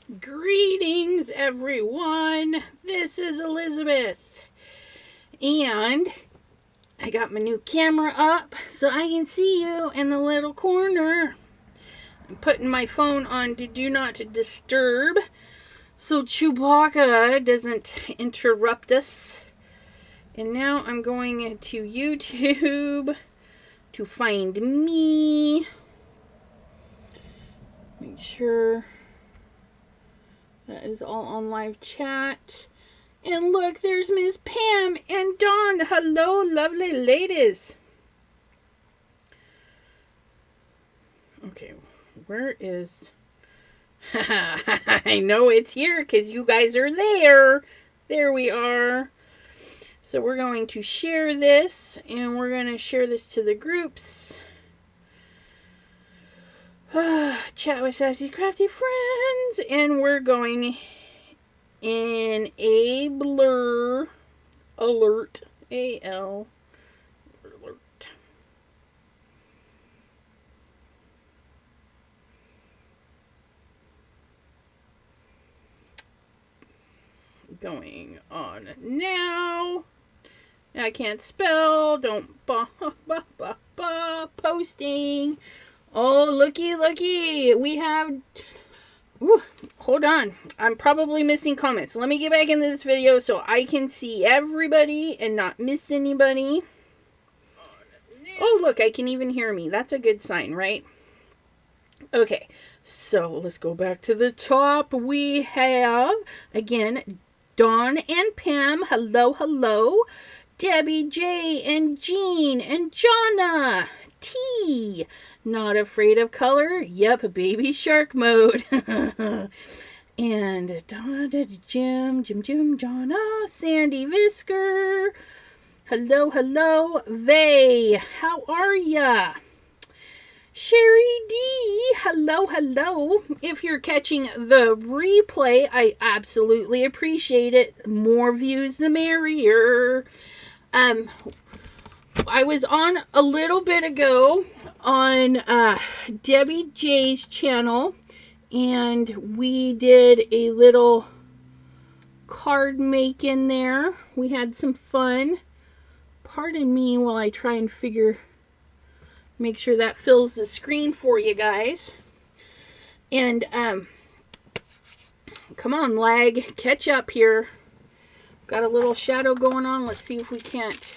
Greetings, everyone. This is Elizabeth. And I got my new camera up so I can see you in the little corner. I'm putting my phone on to Do Not Disturb so Chewbacca doesn't interrupt us. And now I'm going to YouTube to find me. Make sure that is all on live chat. And look, there's Miss Pam and Dawn. Hello, lovely ladies. Okay, where is... I know it's here because you guys are there. There we are. So we're going to share this, and we're going to share this to the groups. Chat with Sassy's Crafty Friends, and we're going in a blur alert, A-L alert. Going on now. I can't spell. Don't posting. Oh, looky. We have... Ooh, hold on. I'm probably missing comments. Let me get back into this video so I can see everybody and not miss anybody. Oh, look. I can even hear me. That's a good sign, right? Okay. So, let's go back to the top. We have, again, Dawn and Pam. Hello. Debbie J and Jean and Jonna. T. Not afraid of color? Yep, baby shark mode. And Jim, Jonna, Sandy Visker. Hello. Vay, how are ya? Sherry D, hello. If you're catching the replay, I absolutely appreciate it. More views, the merrier. I was on a little bit ago on Debbie J's channel, and we did a little card making there. We had some fun. Pardon me while I try and make sure that fills the screen for you guys. And come on, lag, catch up here. Got a little shadow going on. Let's see if we can't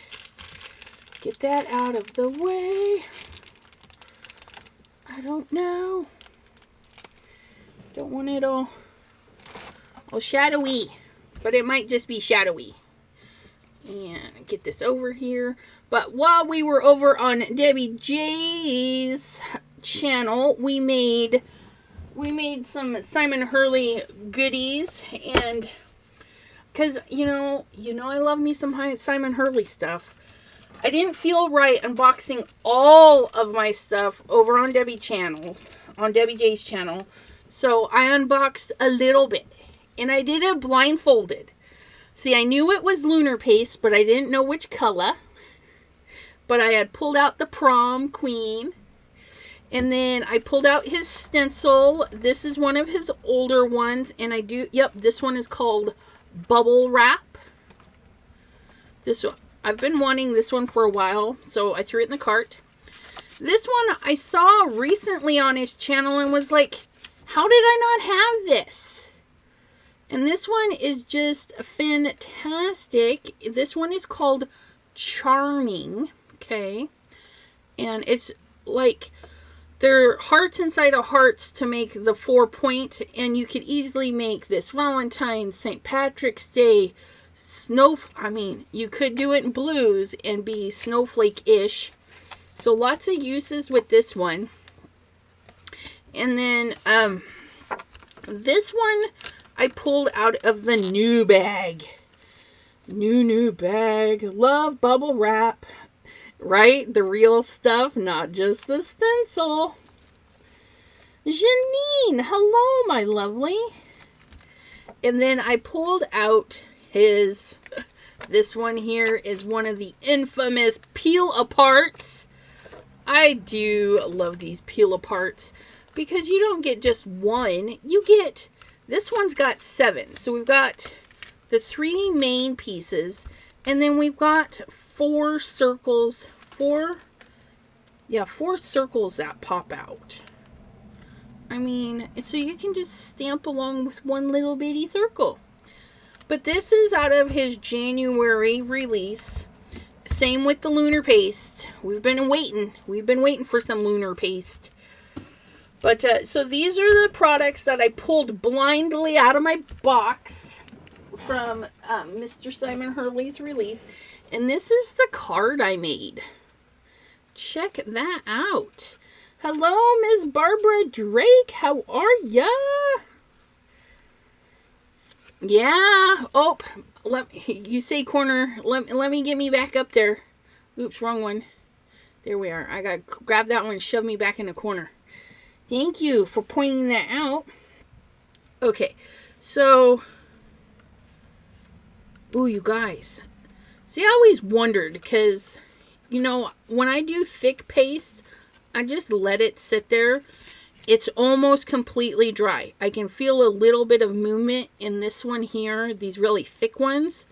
get that out of the way. I don't know. Don't want it all shadowy. But it might just be shadowy. And get this over here. But while we were over on Debbie J's channel, we made some Simon Hurley goodies. And because, you know I love me some Simon Hurley stuff. I didn't feel right unboxing all of my stuff over on Debbie J's channel. So I unboxed a little bit. And I did it blindfolded. See, I knew it was Lunar Paste, but I didn't know which color. But I had pulled out the Prom Queen. And then I pulled out his stencil. This is one of his older ones. And this one is called Bubble Wrap. This one. I've been wanting this one for a while, so I threw it in the cart. This one I saw recently on his channel and was like, how did I not have this? And this one is just fantastic. This one is called Charming, okay? And it's like, they're hearts inside of hearts to make the 4-point, and you could easily make this Valentine's, St. Patrick's Day, you could do it in blues and be snowflake-ish. So lots of uses with this one. And then this one I pulled out of the new bag. New bag. Love bubble wrap. Right? The real stuff, not just the stencil. Janine, hello, my lovely. And then I pulled out this one here is one of the infamous peel aparts. I do love these peel aparts because you don't get just one, you get This one's got 7. So we've got the 3 main pieces, and then we've got 4 circles, 4 circles that pop out. I mean, so you can just stamp along with one little bitty circle. But this is out of his January release. Same with the Lunar Paste. We've been waiting for some Lunar Paste. But, so these are the products that I pulled blindly out of my box from Mr. Simon Hurley's release. And this is the card I made. Check that out. Hello, Miss Barbara Drake. How are ya? Yeah. Oh, you say corner. Let me get me back up there. Oops, wrong one. There we are. I got to grab that one and shove me back in the corner. Thank you for pointing that out. Okay, so, ooh, you guys. See, I always wondered, because, you know, when I do thick paste, I just let it sit there. It's almost completely dry. I can feel a little bit of movement in this one here, these really thick ones,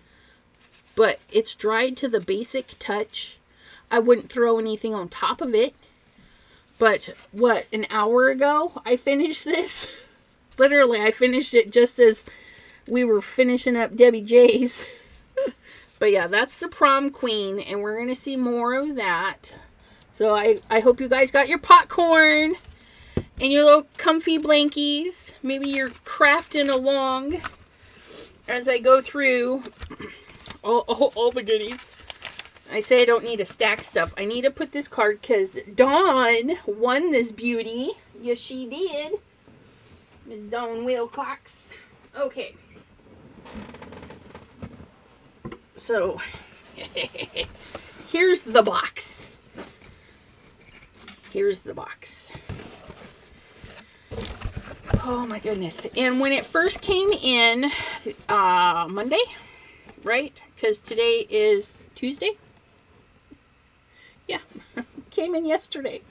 but it's dried to the basic touch. I wouldn't throw anything on top of it. But, what, an hour ago I finished this? Literally, I finished it just as we were finishing up Debbie J's. But yeah, that's the Prom Queen, and we're going to see more of that. So I hope you guys got your popcorn and your little comfy blankies. Maybe you're crafting along as I go through all the goodies. I say I don't need to stack stuff. I need to put this card because Dawn won this beauty. Yes, she did. Miss Dawn Wilcox. Okay. So, here's the box. Here's the box. Oh my goodness. And when it first came in, Monday, right? Because today is Tuesday. Yeah, came in yesterday.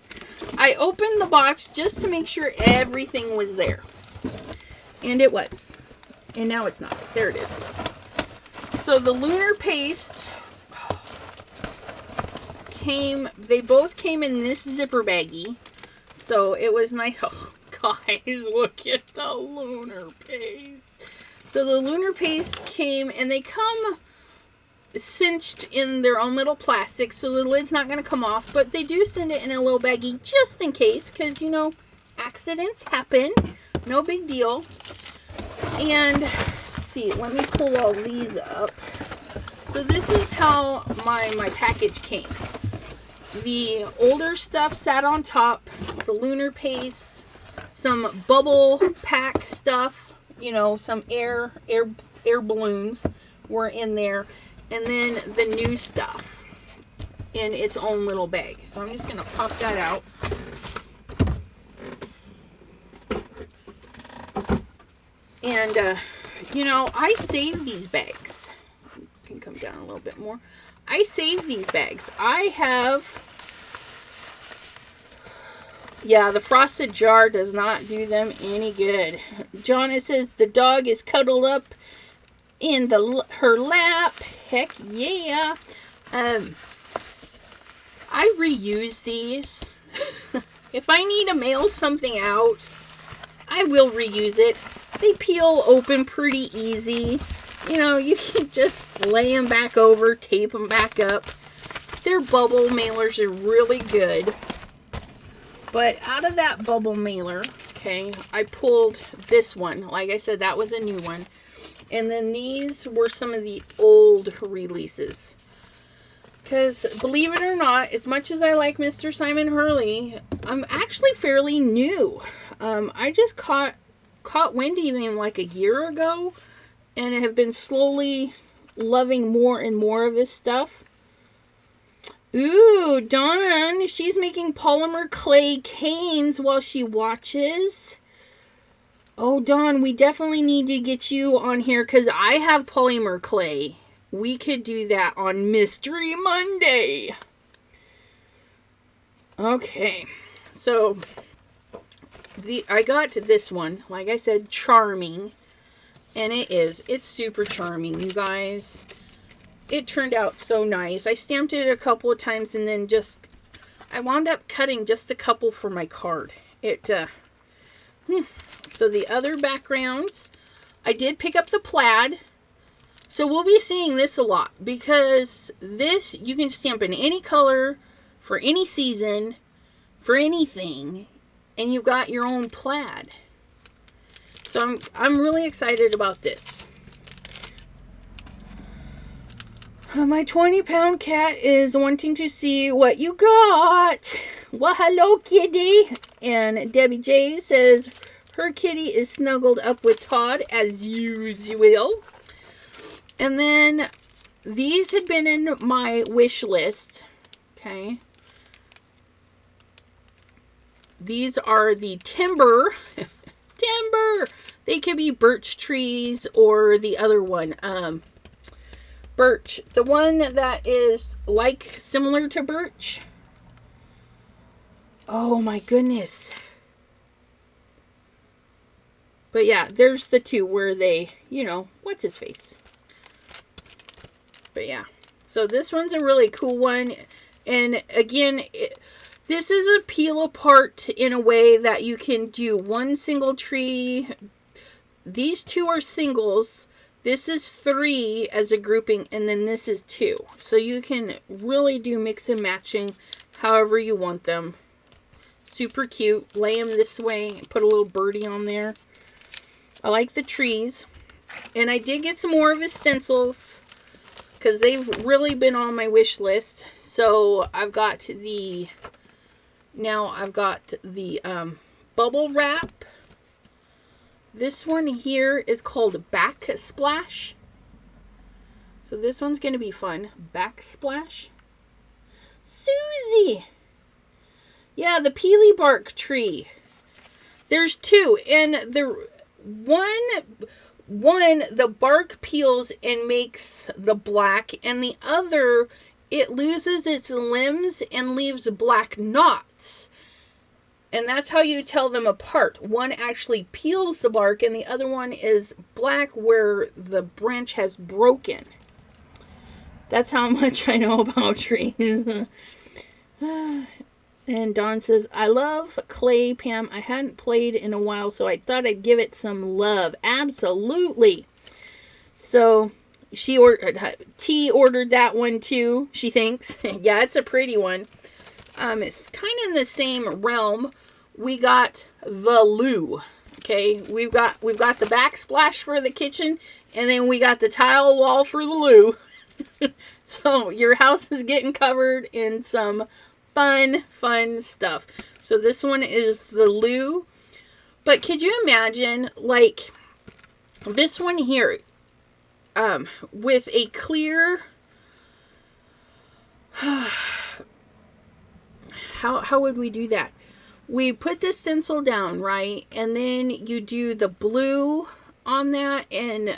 I opened the box just to make sure everything was there. And it was. And now it's not. There it is. So the Lunar Paste came, they both came in this zipper baggie. So it was nice. Oh, guys, look at the Lunar Paste. So the Lunar Paste came, and they come cinched in their own little plastic, so the lid's not going to come off, but they do send it in a little baggie just in case, because, you know, accidents happen. No big deal. And, see, let me pull all these up. So this is how my package came. The older stuff sat on top, the Lunar Paste, some bubble pack stuff, you know, some air balloons were in there, and then the new stuff in its own little bag. So I'm just going to pop that out. And, you know, I save these bags. You can come down a little bit more. I save these bags. I have, yeah, the frosted jar does not do them any good. John, it says the dog is cuddled up in her lap. Heck yeah. I reuse these. If I need to mail something out, I will reuse it. They peel open pretty easy. You know, you can just lay them back over, tape them back up. Their bubble mailers are really good. But out of that bubble mailer, okay, I pulled this one. Like I said, that was a new one. And then these were some of the old releases. Because, believe it or not, as much as I like Mr. Simon Hurley, I'm actually fairly new. I just caught wind of him like a year ago, and have been slowly loving more and more of his stuff. Ooh, Dawn, she's making polymer clay canes while she watches. Oh, Dawn, we definitely need to get you on here because I have polymer clay. We could do that on Mystery Monday. Okay, so I got this one. Like I said, charming. And it's super charming, you guys. It turned out so nice. I stamped it a couple of times and then I wound up cutting just a couple for my card. So the other backgrounds, I did pick up the plaid. So we'll be seeing this a lot because this you can stamp in any color for any season, for anything, and you've got your own plaid. So I'm really excited about this. My 20-pound cat is wanting to see what you got. Well, hello, kitty. And Debbie J says her kitty is snuggled up with Todd as usual. And then these had been in my wish list. Okay. These are the timber. Timber. They could be birch trees or the other one. Birch. The one that is like similar to birch. Oh my goodness. But yeah, there's the two where they, you know, what's his face? But yeah. So this one's a really cool one. And again, this is a peel apart in a way that you can do one single tree. These two are singles. This is 3 as a grouping, and then this is 2. So you can really do mix and matching however you want them. Super cute. Lay them this way. Put a little birdie on there. I like the trees. And I did get some more of his stencils because they've really been on my wish list. So I've got the... Now I've got the bubble wrap. This one here is called Backsplash. So this one's going to be fun. Backsplash. Susie! Yeah, the peely bark tree. There's 2. And the one, the bark peels and makes the black. And the other, it loses its limbs and leaves black knots. And that's how you tell them apart. One actually peels the bark and the other one is black where the branch has broken. That's how much I know about trees. And Dawn says, I love clay, Pam. I hadn't played in a while, so I thought I'd give it some love. Absolutely. So T ordered that one too, she thinks. Yeah, it's a pretty one. It's kind of in the same realm. We got the loo. Okay, we've got the backsplash for the kitchen, and then we got the tile wall for the loo. So your house is getting covered in some fun stuff. So this one is the loo. But could you imagine, like, this one here, with a clear... How would we do that? We put the stencil down, right? And then you do the blue on that. And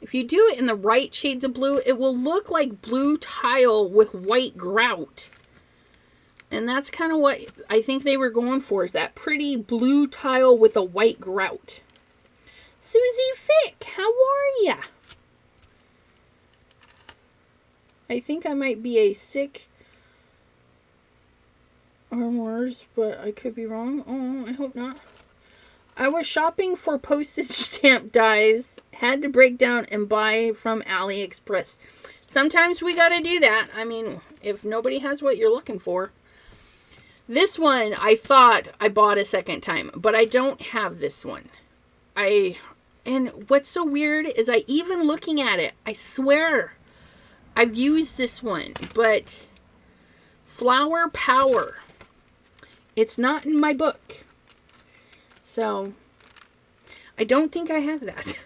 if you do it in the right shades of blue, it will look like blue tile with white grout. And that's kind of what I think they were going for, is that pretty blue tile with a white grout. Susie Fick, how are ya? I think I might be a sick... Armors, but I could be wrong. Oh, I hope not. I was shopping for postage stamp dies. Had to break down and buy from AliExpress. Sometimes we gotta do that. I mean, if nobody has what you're looking for. This one, I thought I bought a second time, but I don't have this one. And what's so weird is I even looking at it, I swear I've used this one, but Flower Power. It's not in my book. So, I don't think I have that.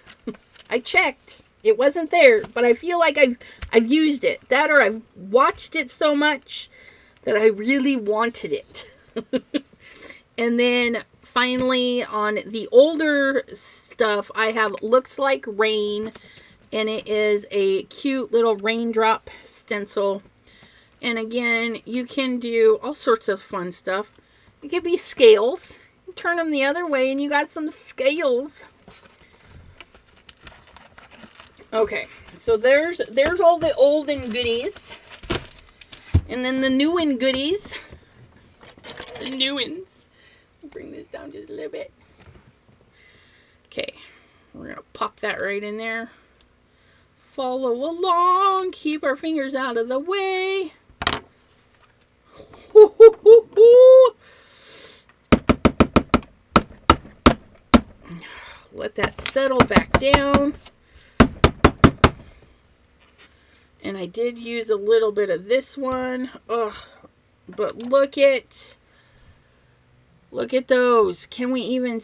I checked. It wasn't there, but I feel like I've used it. That or I've watched it so much that I really wanted it. And then, finally, on the older stuff, I have Looks Like Rain. And it is a cute little raindrop stencil. And again, you can do all sorts of fun stuff. It could be scales. You turn them the other way and you got some scales. Okay, so there's all the old and goodies. And then the new and goodies. The new ones. I'll bring this down just a little bit. Okay, we're going to pop that right in there. Follow along. Keep our fingers out of the way. Let that settle back down. And I did use a little bit of this one. Ugh. But look at those. Can we even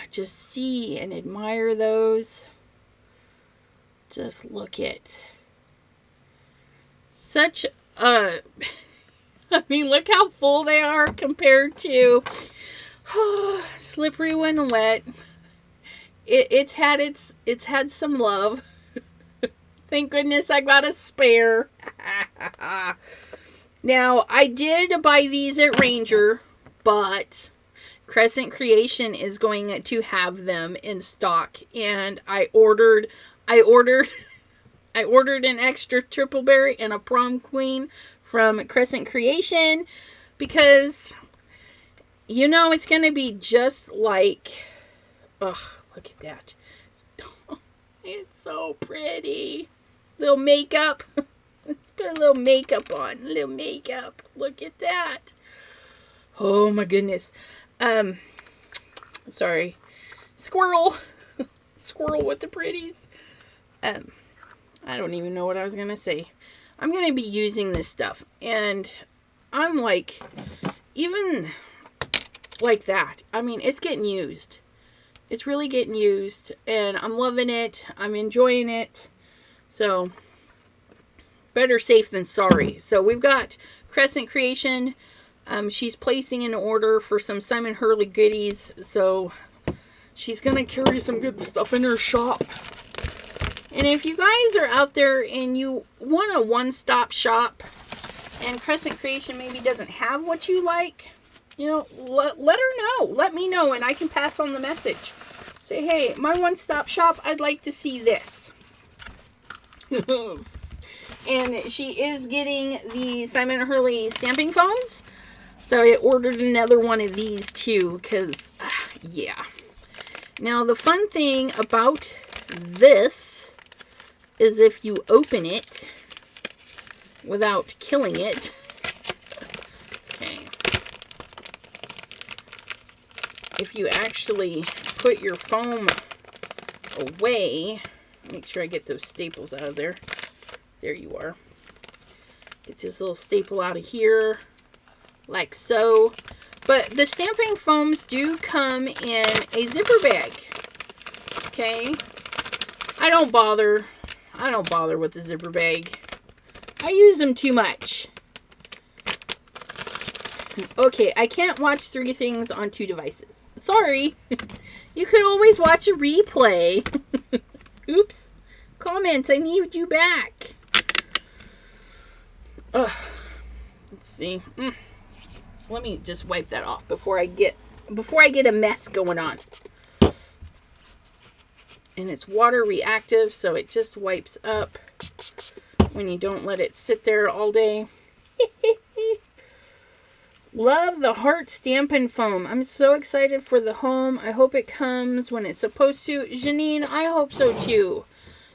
just see and admire those? Just look at such a, I mean, look how full they are compared to Slippery When Wet. It's had some love. Thank goodness I got a spare. Now, I did buy these at Ranger, but Crescent Creation is going to have them in stock, and I ordered an extra triple berry and a prom queen from Crescent Creation because you know it's going to be just like, ugh, look at that. It's so pretty. Little makeup. Let's put a little makeup on. A little makeup. Look at that. Oh my goodness. Sorry. Squirrel. Squirrel with the pretties. I don't even know what I was going to say. I'm going to be using this stuff. And I'm like, even like that. I mean, it's getting used. It's really getting used. And I'm loving it. I'm enjoying it. So, better safe than sorry. So, we've got Crescent Creation. She's placing an order for some Simon Hurley goodies. So, she's going to carry some good stuff in her shop. And if you guys are out there and you want a one-stop shop and Crescent Creation maybe doesn't have what you like, you know, let her know. Let me know and I can pass on the message. Say, hey, my one-stop shop, I'd like to see this. And she is getting the Simon Hurley stamping foams. So I ordered another one of these too, because, yeah. Now, the fun thing about this is if you open it without killing it. Okay. If you actually put your foam away, make sure I get those staples out of there. There you are. Get this little staple out of here, like so. But the stamping foams do come in a zipper bag. Okay. I don't bother with the zipper bag. I use them too much. Okay, I can't watch 3 things on 2 devices. Sorry. You could always watch a replay. Oops. Comments, I need you back. Ugh. Let's see. Let me just wipe that off before I get a mess going on. And it's water reactive, so it just wipes up when you don't let it sit there all day. Love the heart stamping foam. I'm so excited for the home. I hope it comes when it's supposed to. Janine, I hope so too.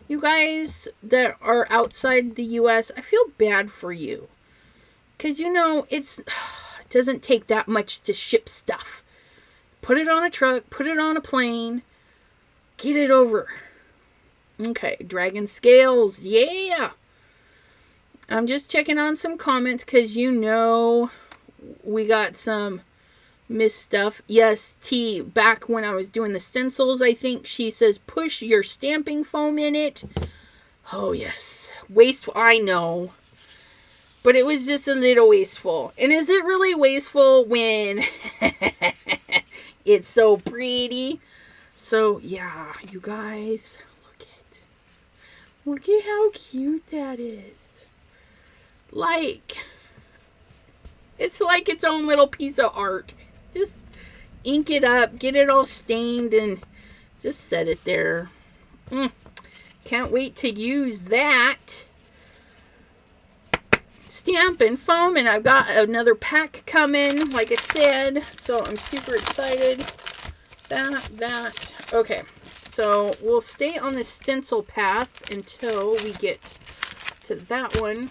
You guys that are outside the U.S., I feel bad for you. Because, you know, it doesn't take that much to ship stuff. Put it on a truck, put it on a plane, get it over. Okay, Dragon Scales, yeah. I'm just checking on some comments because, you know, we got some missed stuff. Yes, T, back when I was doing the stencils, I think she says push your stamping foam in it. Oh, yes. Wasteful, I know. But it was just a little wasteful. And is it really wasteful when it's so pretty? So, yeah, you guys, look at how cute that is. Like, it's like its own little piece of art. Just ink it up, get it all stained, and just set it there. Can't wait to use that stamp and foam, and I've got another pack coming, like I said, so I'm super excited. That. Okay, so we'll stay on the stencil path until we get to that one.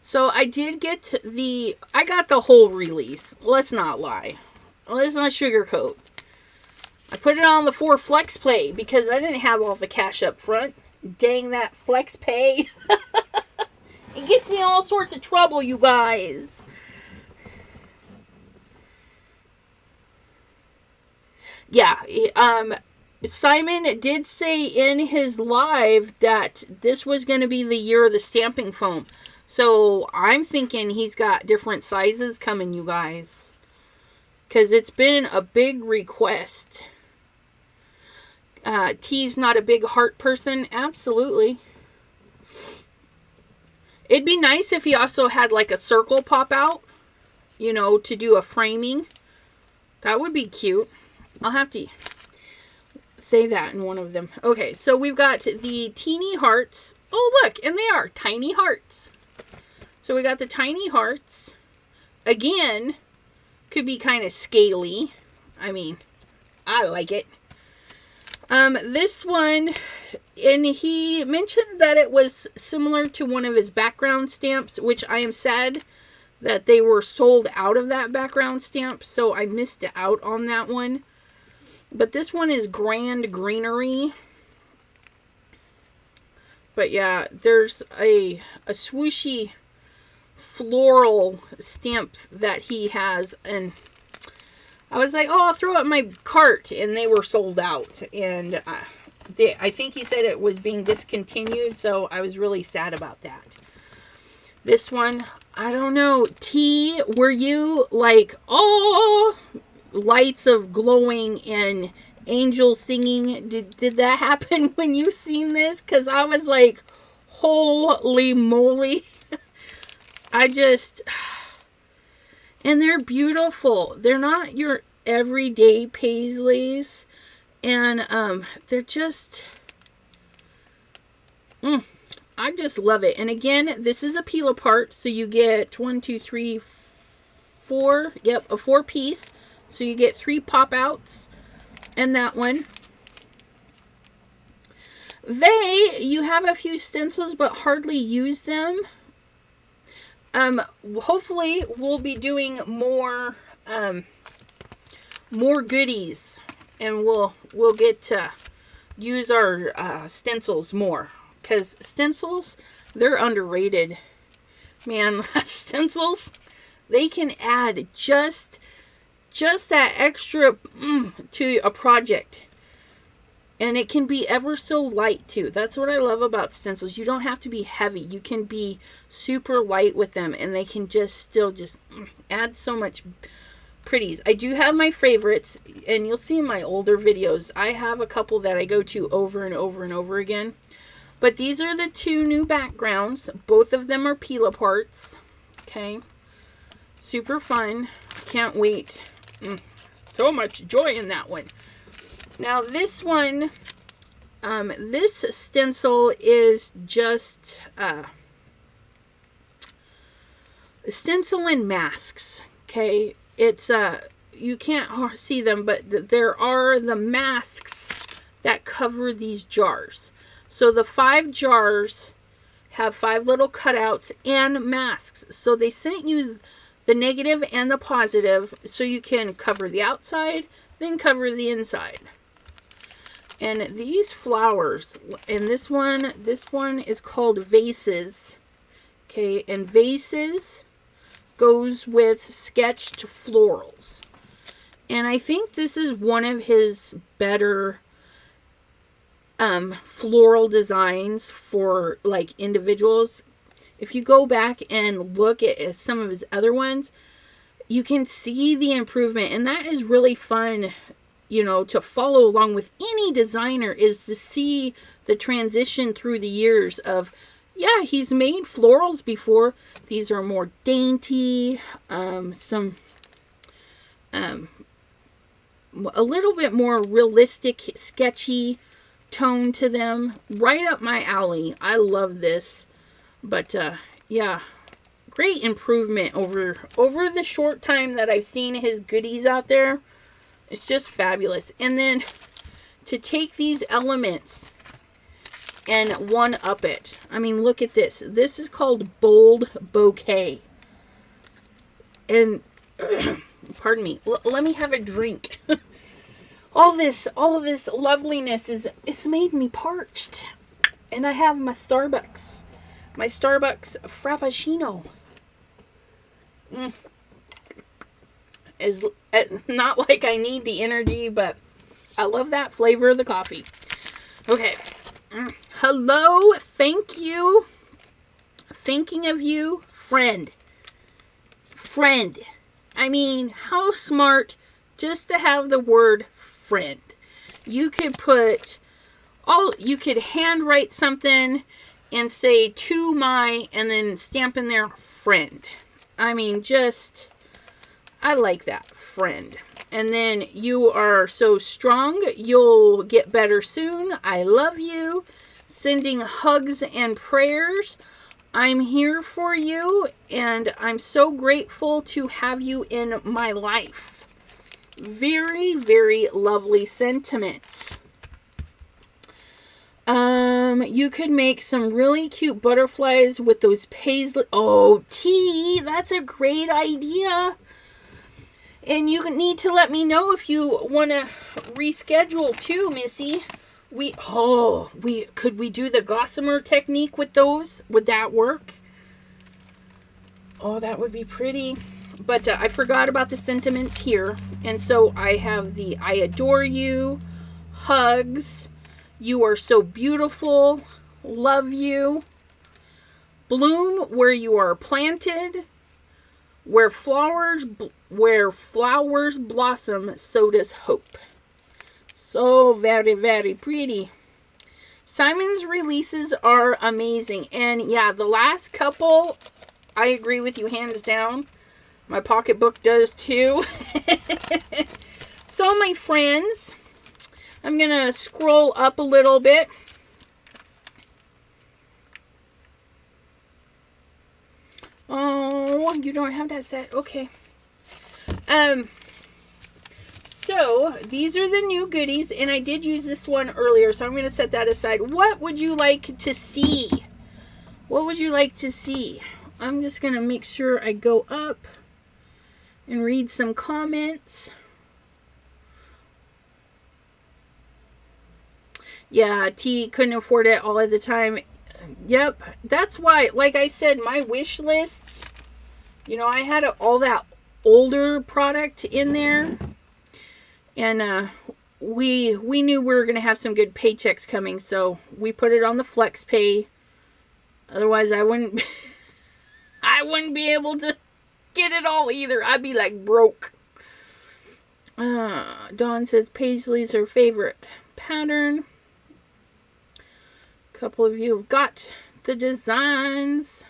So I did get I got the whole release. Let's not lie. Let's not sugarcoat. I put it on the 4 Flex Pay because I didn't have all the cash up front. Dang that Flex Pay. It gets me in all sorts of trouble, you guys. Yeah, Simon did say in his live that this was going to be the year of the stamping foam. So I'm thinking he's got different sizes coming, you guys. Because it's been a big request. T's not a big heart person. Absolutely. It'd be nice if he also had like a circle pop out, you know, to do a framing. That would be cute. I'll have to say that in one of them. Okay, so we've got the teeny hearts. Oh, look, and they are tiny hearts. So we got the tiny hearts. Again, could be kind of scaly. I mean, I like it. This one, and he mentioned that it was similar to one of his background stamps, which I am sad that they were sold out of that background stamp, so I missed out on that one. But this one is Grand Greenery. But yeah, there's a swooshy floral stamp that he has, and I was like, oh, I'll throw it in my cart, and they were sold out, and I think he said it was being discontinued, so I was really sad about that. This one, I don't know, T, were you like, oh, lights of glowing and angels singing? Did that happen when you seen this? Because I was like, holy moly. And they're beautiful. They're not your everyday paisleys. And they're just... I just love it. And again, this is a peel apart. So you get 1, 2, 3, 4. Yep, a 4-piece. So you get 3 pop outs. And that one. You have a few stencils but hardly use them. Hopefully we'll be doing more goodies, and we'll get to use our stencils more, because stencils, they're underrated, man. Stencils, they can add just that extra to a project. And it can be ever so light too. That's what I love about stencils. You don't have to be heavy. You can be super light with them, and they can still add so much pretties. I do have my favorites, and you'll see in my older videos, I have a couple that I go to over and over and over again. But these are the 2 new backgrounds. Both of them are peel aparts. Okay. Super fun. Can't wait. So much joy in that one. Now this one, this stencil is just stencil and masks. Okay, it's you can't see them, but there are the masks that cover these jars. So the 5 jars have 5 little cutouts and masks. So they sent you the negative and the positive, so you can cover the outside, then cover the inside. And these flowers, and this one is called Vases. Okay, and Vases goes with sketched florals. And I think this is one of his better floral designs for like individuals. If you go back and look at some of his other ones, you can see the improvement, and that is really fun, you know, to follow along with any designer, is to see the transition through the years of, yeah, he's made florals before. These are more dainty, a little bit more realistic, sketchy tone to them. Right up my alley. I love this. But, yeah, great improvement over the short time that I've seen his goodies out there. It's just fabulous. And then to take these elements and one-up it. I mean, look at this. This is called Bold Bouquet. And, pardon me, let me have a drink. all of this loveliness it's made me parched. And I have my Starbucks Frappuccino. Is not like I need the energy, but I love that flavor of the coffee. Okay. Hello, thank you. Thinking of you, friend. Friend. I mean, how smart just to have the word friend. You could you could handwrite something and say to my, and then stamp in there friend. I mean, just, I like that, friend. And then you are so strong, you'll get better soon. I love you. Sending hugs and prayers. I'm here for you, and I'm so grateful to have you in my life. Very, very lovely sentiments. You could make some really cute butterflies with those paisley. Oh, T, that's a great idea. And you need to let me know if you want to reschedule too, Missy. Could we do the gossamer technique with those? Would that work? Oh, that would be pretty. But I forgot about the sentiments here. And so I have the I adore you, hugs, you are so beautiful, love you, bloom where you are planted, where flowers blossom, so does hope. So very, very pretty. Simon's releases are amazing. And yeah, the last couple, I agree with you hands down. My pocketbook does too. So my friends, I'm going to scroll up a little bit. Oh, you don't have that set. Okay. So, these are the new goodies, and I did use this one earlier, so I'm going to set that aside. What would you like to see? What would you like to see? I'm just going to make sure I go up and read some comments. Yeah, T couldn't afford it all of the time. Yep, that's why, like I said, my wish list, you know, I had all that older product in there. And we knew we were going to have some good paychecks coming, so we put it on the flex pay. Otherwise, I wouldn't be able to get it all either. I'd be like broke. Dawn says Paisley's her favorite pattern. A couple of you have got the designs.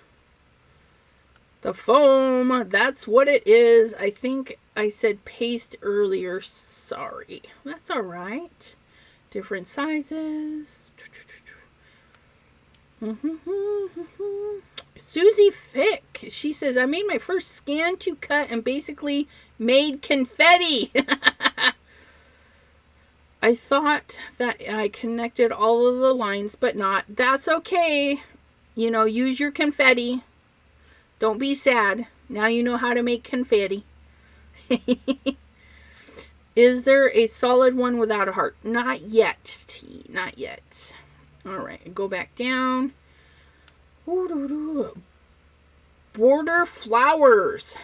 The foam, that's what it is. I think I said paste earlier. Sorry. That's all right. Different sizes. Susie Fick. She says, I made my first scan to cut and basically made confetti. I thought that I connected all of the lines, but not. That's okay. You know, use your confetti. Don't be sad. Now you know how to make confetti. Is there a solid one without a heart? Not yet, T. Not yet. Alright, go back down. Border flowers.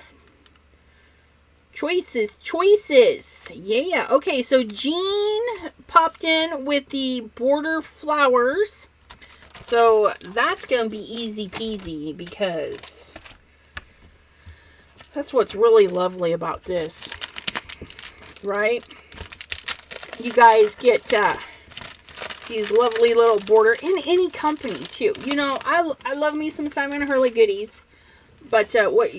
Choices. Yeah. Okay, so Jean popped in with the border flowers. So that's going to be easy peasy because that's what's really lovely about this. Right? You guys get these lovely little border in any company too. You know, I love me some Simon Hurley goodies. But what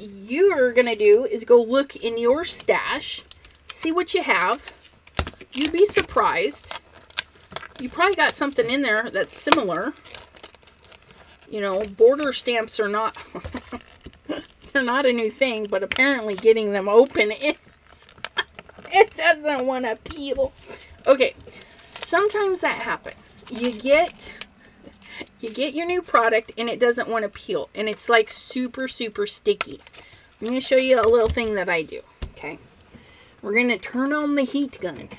you're going to do is go look in your stash, see what you have. You'd be surprised. you probably got something in there that's similar. You know, border stamps are not, they're not a new thing, but apparently getting them open is, it doesn't want to peel. Okay, sometimes that happens. You get your new product and it doesn't want to peel, and it's like super, super sticky. I'm going to show you a little thing that I do, okay? We're going to turn on the heat gun.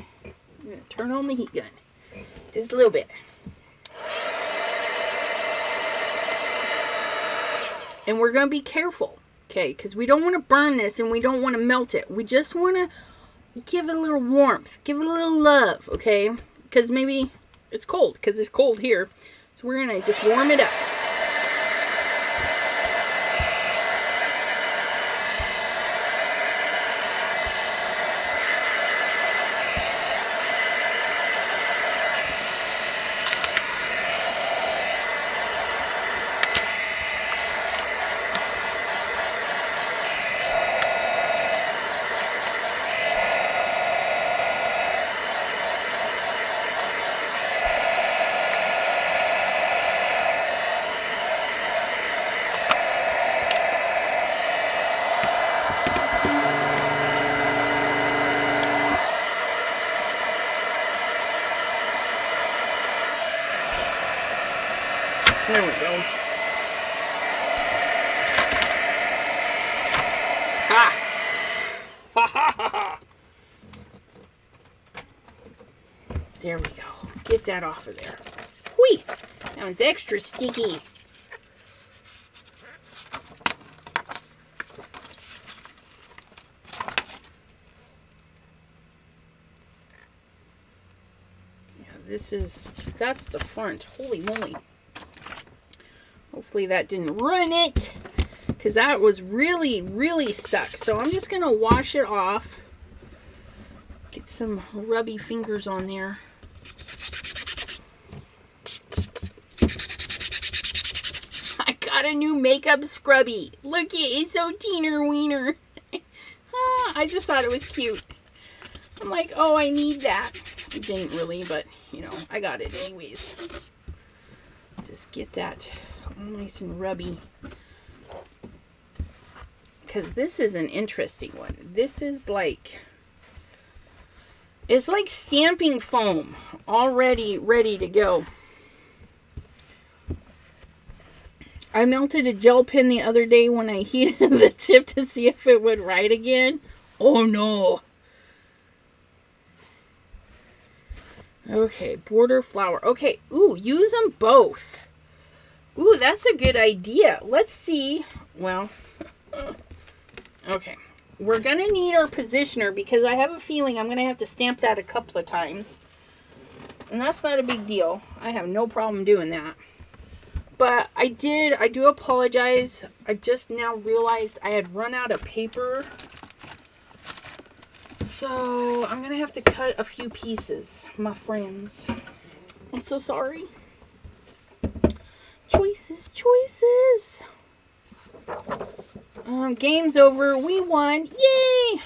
Just a little bit. And we're going to be careful, okay? Because we don't want to burn this and we don't want to melt it. We just want to give it a little warmth. Give it a little love, okay? Because maybe it's cold, because it's cold here. So we're going to just warm it up. There we go. Ha! Ha ha ha ha! There we go. Get that off of there. Whee! That one's extra sticky. Yeah, that's the front. Holy moly. Hopefully that didn't ruin it, because that was really, really stuck. So I'm just going to wash it off. Get some rubby fingers on there. I got a new makeup scrubby. Look it, it's so teeny wiener. I just thought it was cute. I'm like, oh, I need that. I didn't really, but, you know, I got it anyways. Just get that nice and rubby, because this is an interesting one. This is like, it's like stamping foam already ready to go. I melted a gel pen the other day when I heated the tip to see if it would write again. Oh no. Okay, border flower. Okay, ooh, use them both. Ooh, that's a good idea. Let's see. Well, okay. We're going to need our positioner, because I have a feeling I'm going to have to stamp that a couple of times. And that's not a big deal. I have no problem doing that. But I do apologize. I just now realized I had run out of paper. So I'm going to have to cut a few pieces, my friends. I'm so sorry. Choices. Game's over. We won. Yay!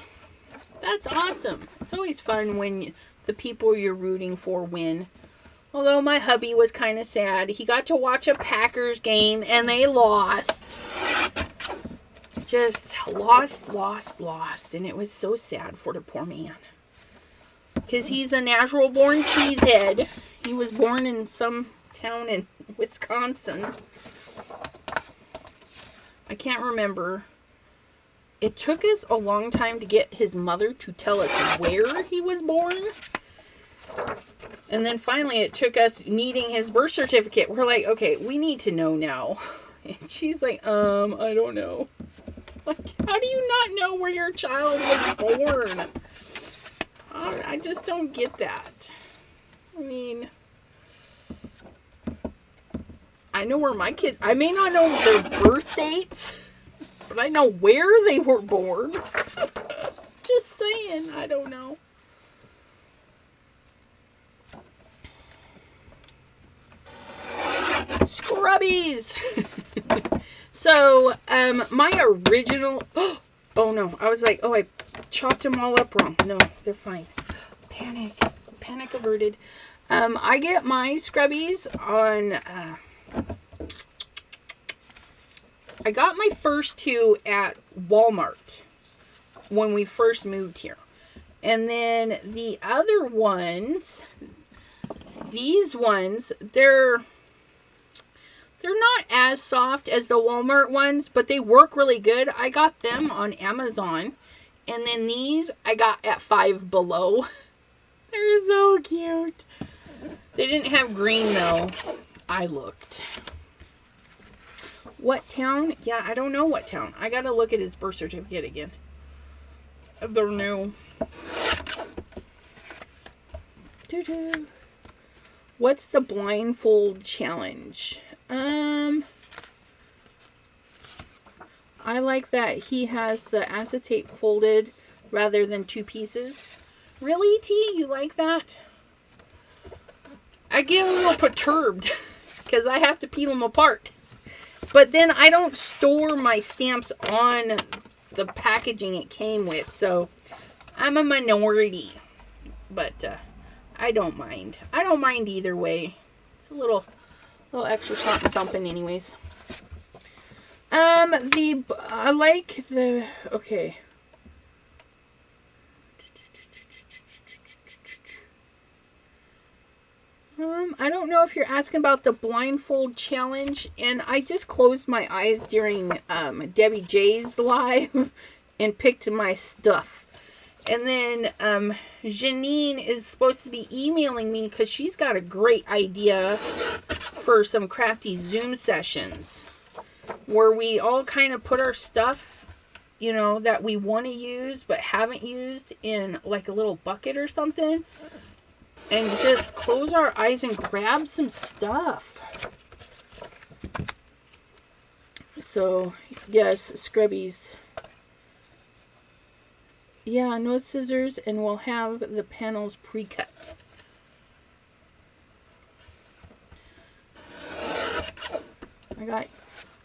That's awesome. It's always fun when the people you're rooting for win. Although my hubby was kind of sad. He got to watch a Packers game and they lost. Just lost. And it was so sad for the poor man. Because he's a natural born cheesehead. He was born in some town in Wisconsin. I can't remember. It took us a long time to get his mother to tell us where he was born. And then finally it took us needing his birth certificate. We're like, okay, we need to know now. And she's like, I don't know. Like, how do you not know where your child was born? I just don't get that. I mean, I know where my kids, I may not know their birth dates, but I know where they were born. Just saying, I don't know. Scrubbies! So, my original, oh no, I was like, oh, I chopped them all up wrong. No, they're fine. Panic averted. I get my scrubbies on, I got my first two at Walmart when we first moved here. And then the other ones, these ones, they're not as soft as the Walmart ones, but they work really good. I got them on Amazon. And then these I got at Five Below. They're so cute. They didn't have green though. I looked. What town? Yeah, I don't know what town. I gotta look at his birth certificate again. They're new. Doo-doo. What's the blindfold challenge? I like that he has the acetate folded rather than two pieces. Really, T? You like that? I get a little perturbed because I have to peel them apart. But then I don't store my stamps on the packaging it came with, so I'm a minority. But I don't mind. I don't mind either way. It's a little extra something anyways. I like the, okay. I don't know if you're asking about the blindfold challenge, and I just closed my eyes during Debbie J's live and picked my stuff. And then Janine is supposed to be emailing me because she's got a great idea for some crafty Zoom sessions where we all kind of put our stuff, you know, that we want to use but haven't used in like a little bucket or something, and just close our eyes and grab some stuff. So yes, scrubbies. Yeah, no scissors, and we'll have the panels pre-cut.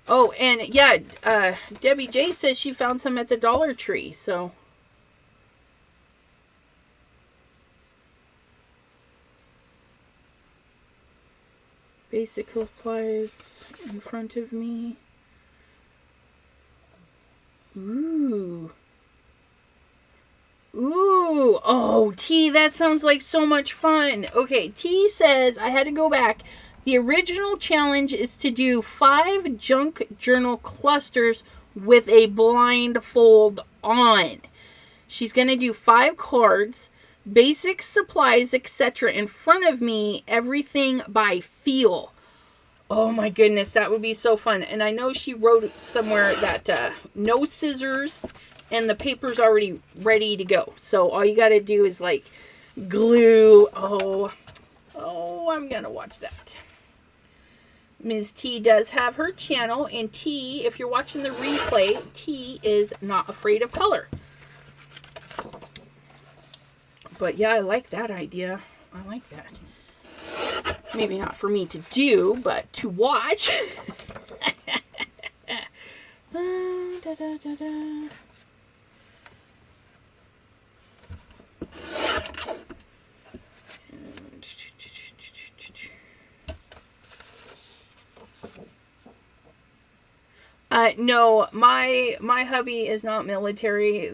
Oh, and yeah, Debbie J says she found some at the Dollar Tree, so. Basic supplies in front of me. Ooh. Ooh, oh, T, that sounds like so much fun. Okay, T says, I had to go back. The original challenge is to do 5 junk journal clusters with a blindfold on. She's going to do 5 cards, basic supplies, etc. in front of me, everything by feel. Oh my goodness, that would be so fun. And I know she wrote somewhere that no scissors, and the paper's already ready to go. So all you got to do is like glue. Oh, I'm going to watch that. Ms. T does have her channel. And T, if you're watching the replay, T is not afraid of color. But yeah, I like that idea. I like that. Maybe not for me to do, but to watch. Da, da, da, da. No, my hubby is not military.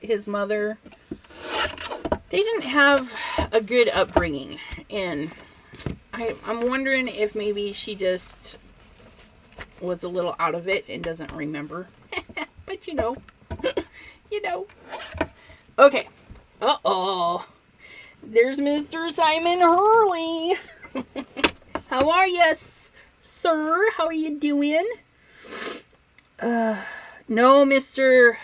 His mother, they didn't have a good upbringing, and I'm wondering if maybe she just was a little out of it and doesn't remember. But you know. Okay. Uh-oh. There's Mr. Simon Hurley. How are you, sir? How are you doing? No, Mr.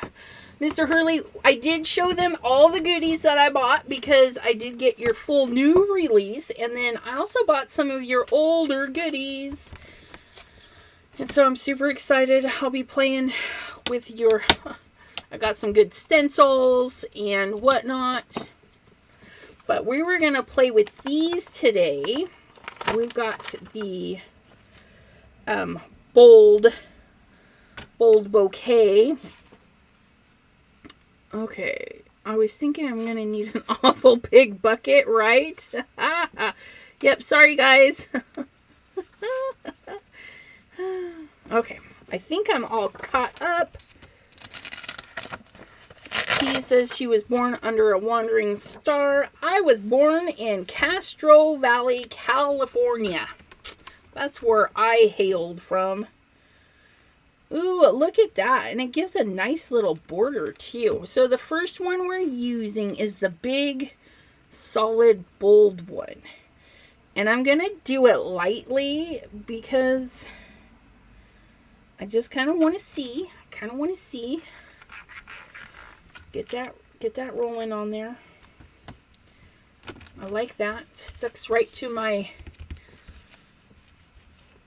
Hurley, I did show them all the goodies that I bought because I did get your full new release, and then I also bought some of your older goodies. And so I'm super excited. I'll be playing with your... I got some good stencils and whatnot. But we were going to play with these today. We've got the bold Bouquet. Okay. I was thinking I'm going to need an awful big bucket, right? Yep, sorry guys. Okay, I think I'm all caught up. He says she was born under a wandering star. I was born in Castro Valley, California. That's where I hailed from. Ooh, look at that. And it gives a nice little border too. So the first one we're using is the big, solid, bold one. And I'm going to do it lightly because I just kind of want to see. Get that rolling on there. I like that. Sticks right to my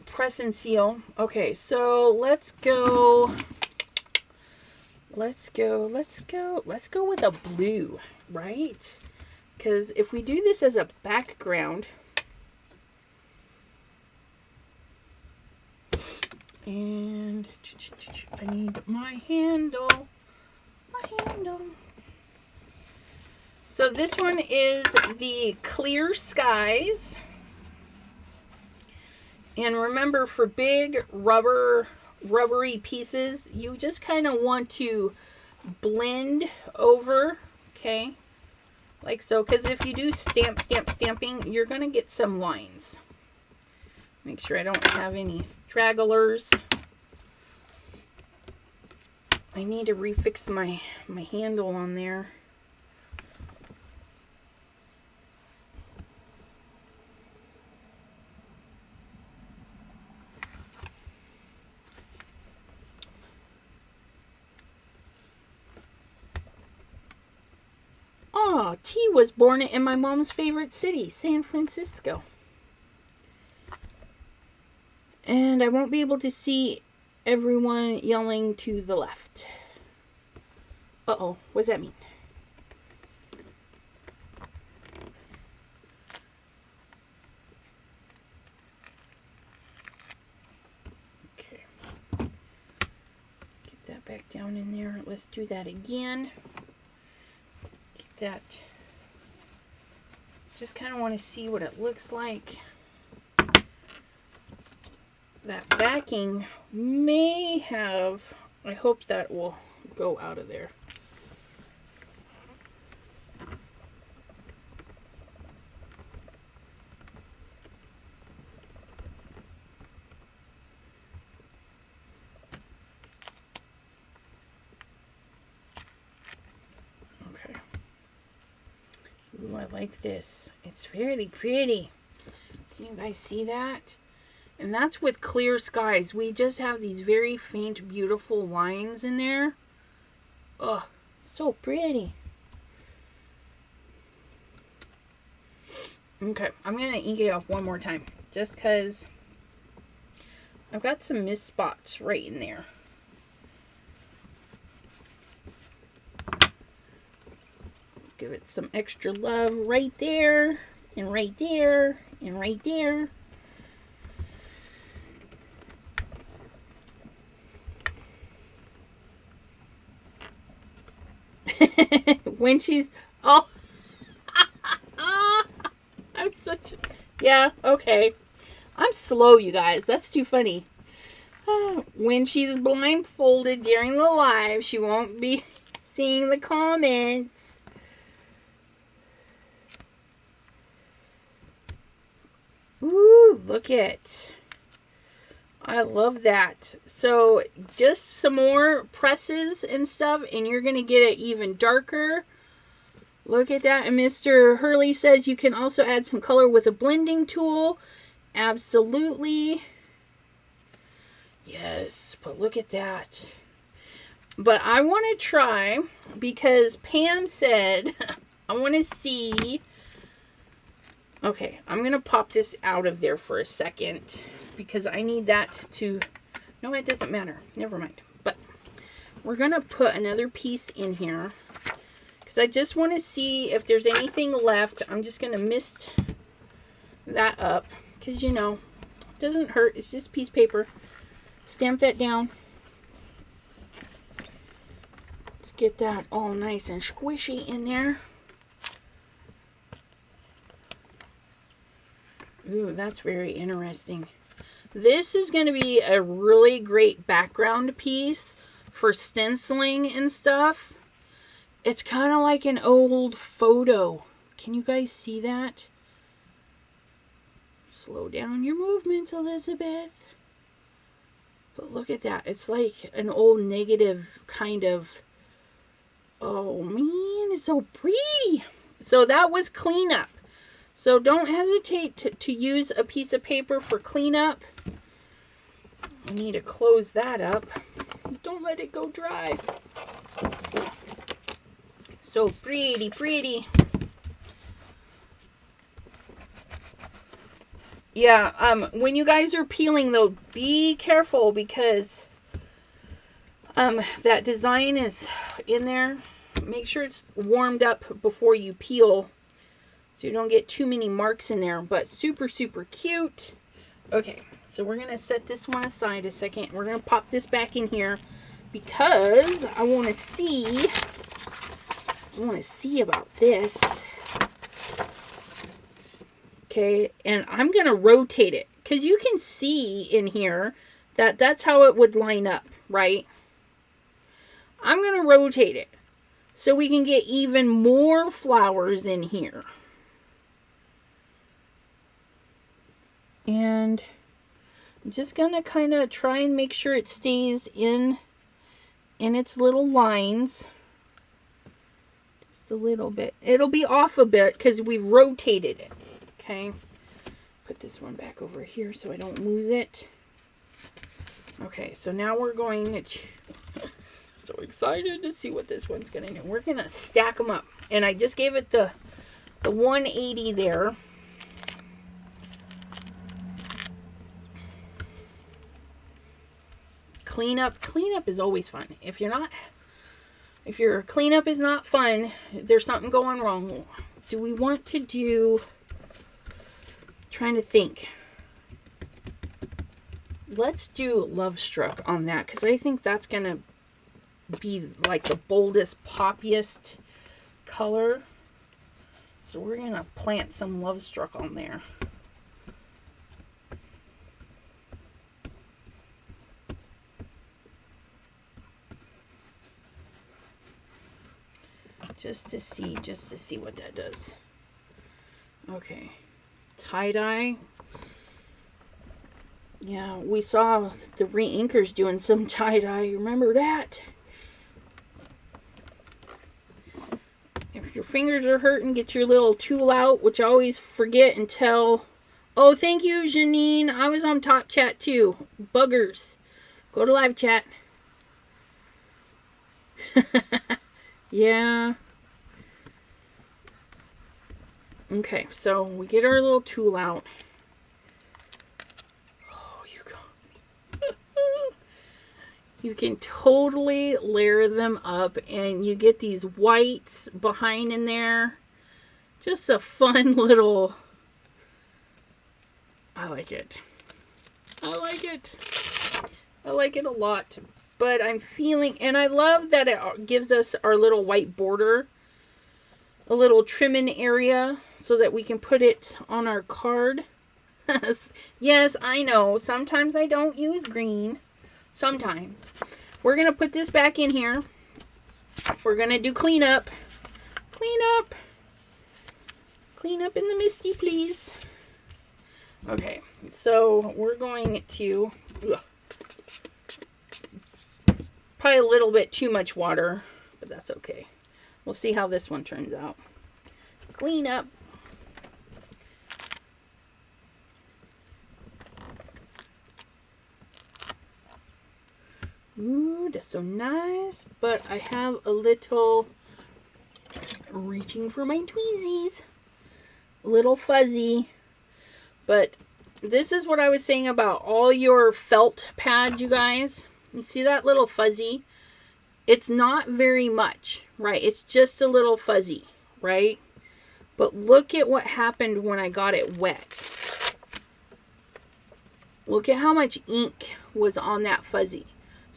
press and seal. Okay, so let's go with a blue, right? Because if we do this as a background, and I need my handle. So this one is the Clear Skies. And remember, for big rubbery pieces, you just kind of want to blend over, okay? Like so, because if you do stamping, you're going to get some lines. Make sure I don't have any stragglers. I need to refix my handle on there. Oh, T was born in my mom's favorite city, San Francisco. And I won't be able to see everyone yelling to the left. Uh-oh, what does that mean? Okay. Get that back down in there. Let's do that again. Get that. Just kind of want to see what it looks like. That backing may have, I hope that will go out of there. Okay. Ooh, I like this. It's very pretty. Can you guys see that? And that's with Clear Skies. We just have these very faint, beautiful lines in there. Oh, so pretty. Okay, I'm going to ink it off one more time. Just because I've got some missed spots right in there. Give it some extra love right there, and right there, and right there. When she's, oh, I'm such, yeah, okay. I'm slow, you guys. That's too funny. When she's blindfolded during the live, she won't be seeing the comments. Ooh, look at. I love that. So just some more presses and stuff, and you're going to get it even darker. Look at that. And Mr. Hurley says you can also add some color with a blending tool. Absolutely. Yes, but look at that. But I want to try, because Pam said, I want to see. Okay, I'm going to pop this out of there for a second, because I need that to, no, it doesn't matter. Never mind. But we're going to put another piece in here, because I just want to see if there's anything left. I'm just going to mist that up, because, you know, it doesn't hurt. It's just piece of paper. Stamp that down. Just Get that all nice and squishy in there. Ooh, that's very interesting. This is going to be a really great background piece for stenciling and stuff. It's kind of like an old photo. Can you guys see that? Slow down your movements, Elizabeth. But look at that. It's like an old negative kind of... Oh, man, it's so pretty. So that was cleanup. So don't hesitate to use a piece of paper for cleanup. I need to close that up. Don't let it go dry. So pretty, pretty. Yeah, when you guys are peeling though, be careful because that design is in there. Make sure it's warmed up before you peel so you don't get too many marks in there, but super, super cute. Okay, so we're going to set this one aside a second. We're going to pop this back in here because I want to see about this. Okay, and I'm going to rotate it because you can see in here that that's how it would line up, right? I'm going to rotate it so we can get even more flowers in here. And I'm just going to kind of try and make sure it stays in its little lines. Just a little bit. It'll be off a bit because we've rotated it. Okay. Put this one back over here so I don't lose it. Okay, so now we're going to... So excited to see what this one's going to do. We're going to stack them up. And I just gave it the 180 there. Cleanup is always fun. If your cleanup is not fun, there's something going wrong. Do we want to do... Trying to think. Let's do Love Struck on that because I think that's going to be like the boldest, poppiest color. So we're going to plant some Love Struck on there. Just to see what that does. Okay. Tie-dye. Yeah, we saw the re-inkers doing some tie-dye. Remember that? If your fingers are hurting, get your little tool out, which I always forget until... Oh, thank you, Janine. I was on Top Chat too. Buggers. Go to live chat. Yeah. Okay, so we get our little tool out. Oh, you guys. You can totally layer them up and you get these whites behind in there. Just a fun little... I like it. I like it. I like it a lot. But I'm feeling... And I love that it gives us our little white border. A little trimming area so that we can put it on our card. Yes, I know. Sometimes I don't use green. Sometimes. We're going to put this back in here. We're going to do cleanup. Cleanup. Cleanup in the misty, please. Okay. So we're going to... Probably a little bit too much water. But that's okay. We'll see how this one turns out. Clean up. Ooh, that's so nice. But I have a little reaching for my tweezies. A little fuzzy. But this is what I was saying about all your felt pads, you guys. You see that little fuzzy? It's not very much, right? It's just a little fuzzy, right? But look at what happened when I got it wet. Look at how much ink was on that fuzzy.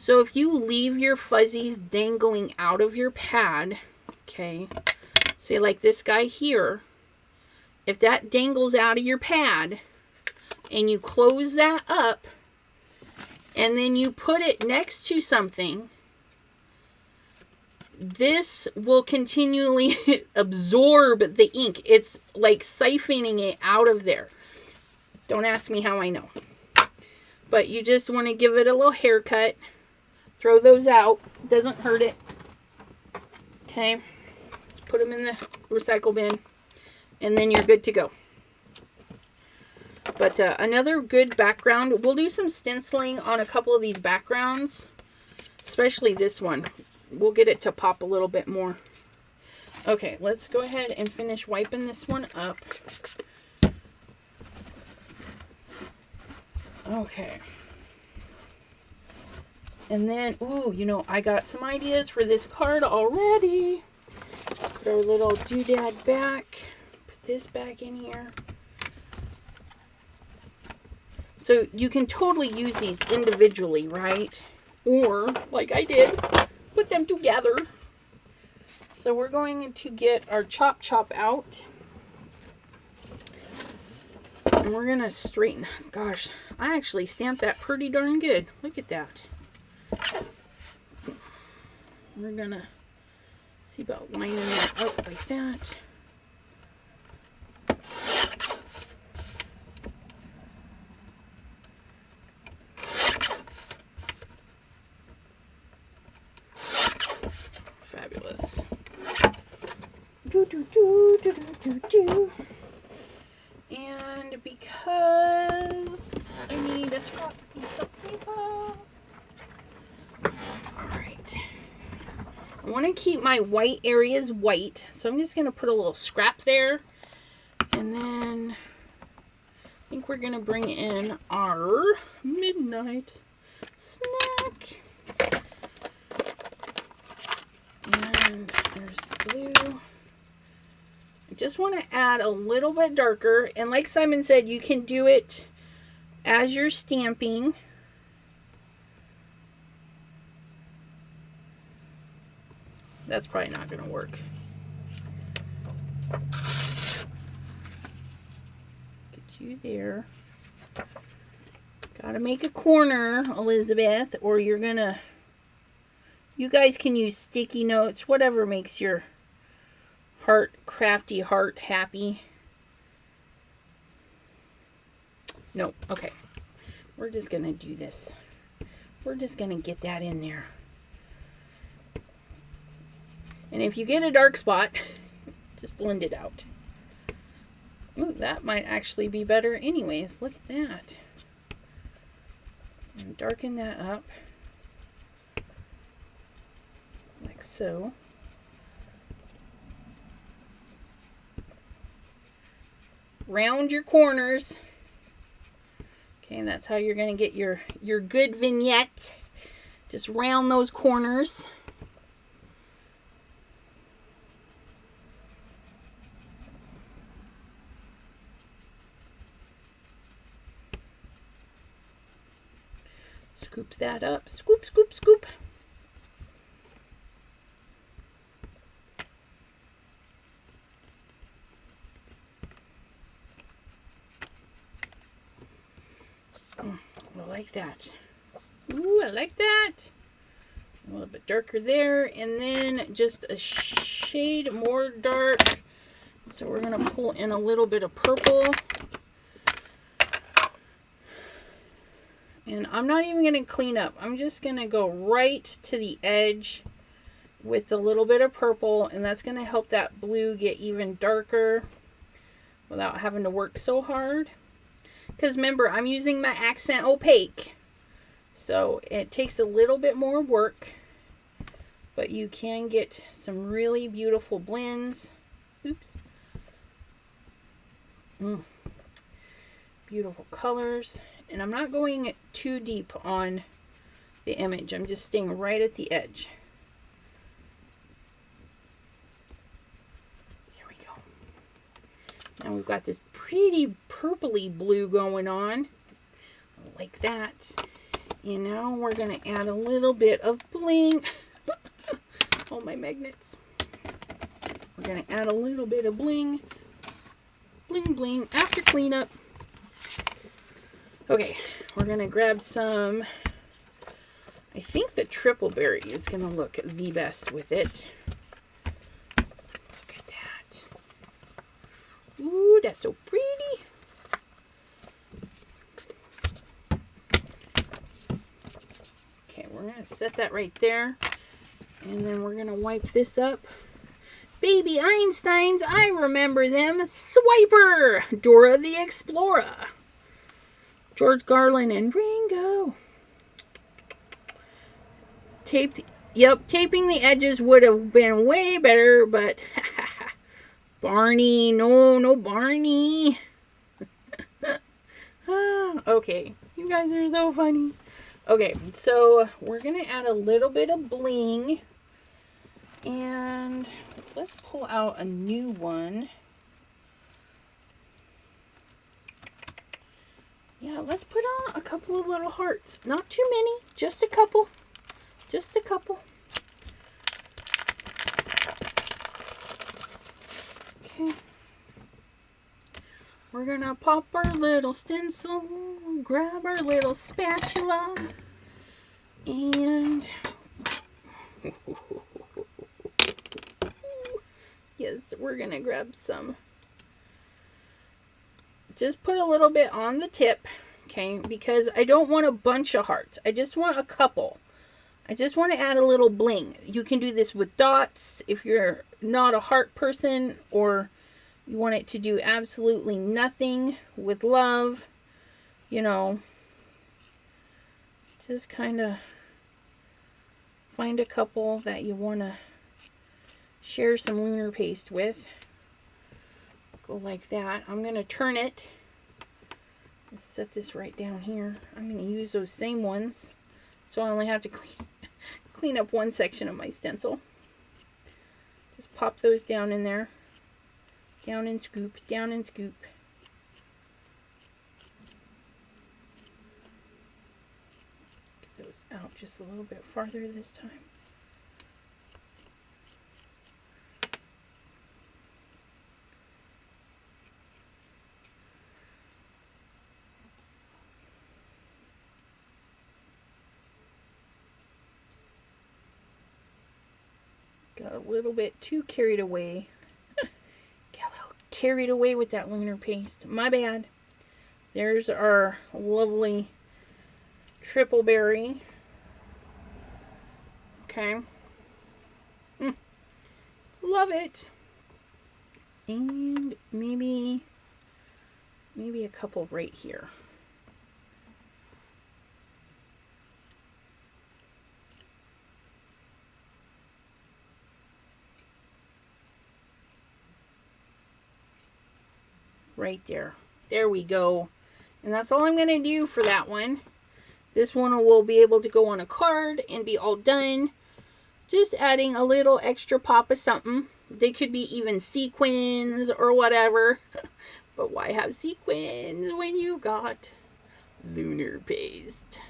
So if you leave your fuzzies dangling out of your pad, okay, say like this guy here, if that dangles out of your pad and you close that up and then you put it next to something, this will continually absorb the ink. It's like siphoning it out of there. Don't ask me how I know. But you just want to give it a little haircut. Throw those out. Doesn't hurt it. Okay. Let's put them in the recycle bin. And then you're good to go. But another good background. We'll do some stenciling on a couple of these backgrounds. Especially this one. We'll get it to pop a little bit more. Okay, let's go ahead and finish wiping this one up. Okay. And then, ooh, you know, I got some ideas for this card already. Put our little doodad back. Put this back in here. So you can totally use these individually, right? Or, like I did, put them together. So we're going to get our chop out. And we're going to straighten. Gosh, I actually stamped that pretty darn good. Look at that. We're going to see about lining that up like that. Fabulous. And because I need a scrap piece of paper. Alright. I want to keep my white areas white. So I'm just going to put a little scrap there. And then I think we're going to bring in our midnight snack. And there's the blue. I just want to add a little bit darker. And like Simon said, you can do it as you're stamping. That's probably not going to work. Get you there. Gotta make a corner, Elizabeth, or you're gonna... You guys can use sticky notes, whatever makes your crafty heart happy. Nope. Okay. We're just going to do this. We're just going to get that in there. And if you get a dark spot, just blend it out. Ooh, that might actually be better anyways. Look at that. And darken that up. Like so. Round your corners. Okay, and that's how you're going to get your good vignette. Just round those corners. Scoop that up. Scoop, scoop, scoop. I like that. Ooh, I like that. A little bit darker there. And then just a shade more dark. So we're going to pull in a little bit of purple. And I'm not even going to clean up. I'm just going to go right to the edge with a little bit of purple. And that's going to help that blue get even darker without having to work so hard. Because remember, I'm using my accent opaque. So it takes a little bit more work. But you can get some really beautiful blends. Oops. Beautiful colors. And I'm not going too deep on the image. I'm just staying right at the edge. There we go. Now we've got this pretty purpley blue going on. Like that. And now we're going to add a little bit of bling. Oh, my magnets. We're going to add a little bit of bling. Bling, bling. After cleanup. Okay, we're going to grab some. I think the triple berry is going to look the best with it. Look at that. Ooh, that's so pretty. Okay, we're going to set that right there. And then we're going to wipe this up. Baby Einsteins, I remember them. Swiper, Dora the Explorer, George Garland, and Ringo. Taping the edges would have been way better, but Barney, no Barney. Okay, you guys are so funny. Okay, so we're gonna add a little bit of bling, and let's pull out a new one. Yeah, let's put on a couple of little hearts. Not too many, just a couple. Just a couple. Okay. We're gonna pop our little stencil, grab our little spatula, and yes, we're gonna grab some. Just put a little bit on the tip, okay, because I don't want a bunch of hearts. I just want a couple. I just want to add a little bling. You can do this with dots if you're not a heart person, or you want it to do absolutely nothing with love. You know, just kind of find a couple that you want to share some lunar paste with. Go like that. I'm going to turn it. Let's set this right down here. I'm going to use those same ones, so I only have to clean up one section of my stencil. Just pop those down in there. Down and scoop, down and scoop. Get those out just a little bit farther this time. Got a little bit too carried away. Got a little carried away with that lunar paste. My bad. There's our lovely triple berry. Okay. Love it. And maybe a couple right here. Right there. There we go. And that's all I'm going to do for that one. This one will be able to go on a card and be all done. Just adding a little extra pop of something. They could be even sequins or whatever. But why have sequins when you got lunar paste?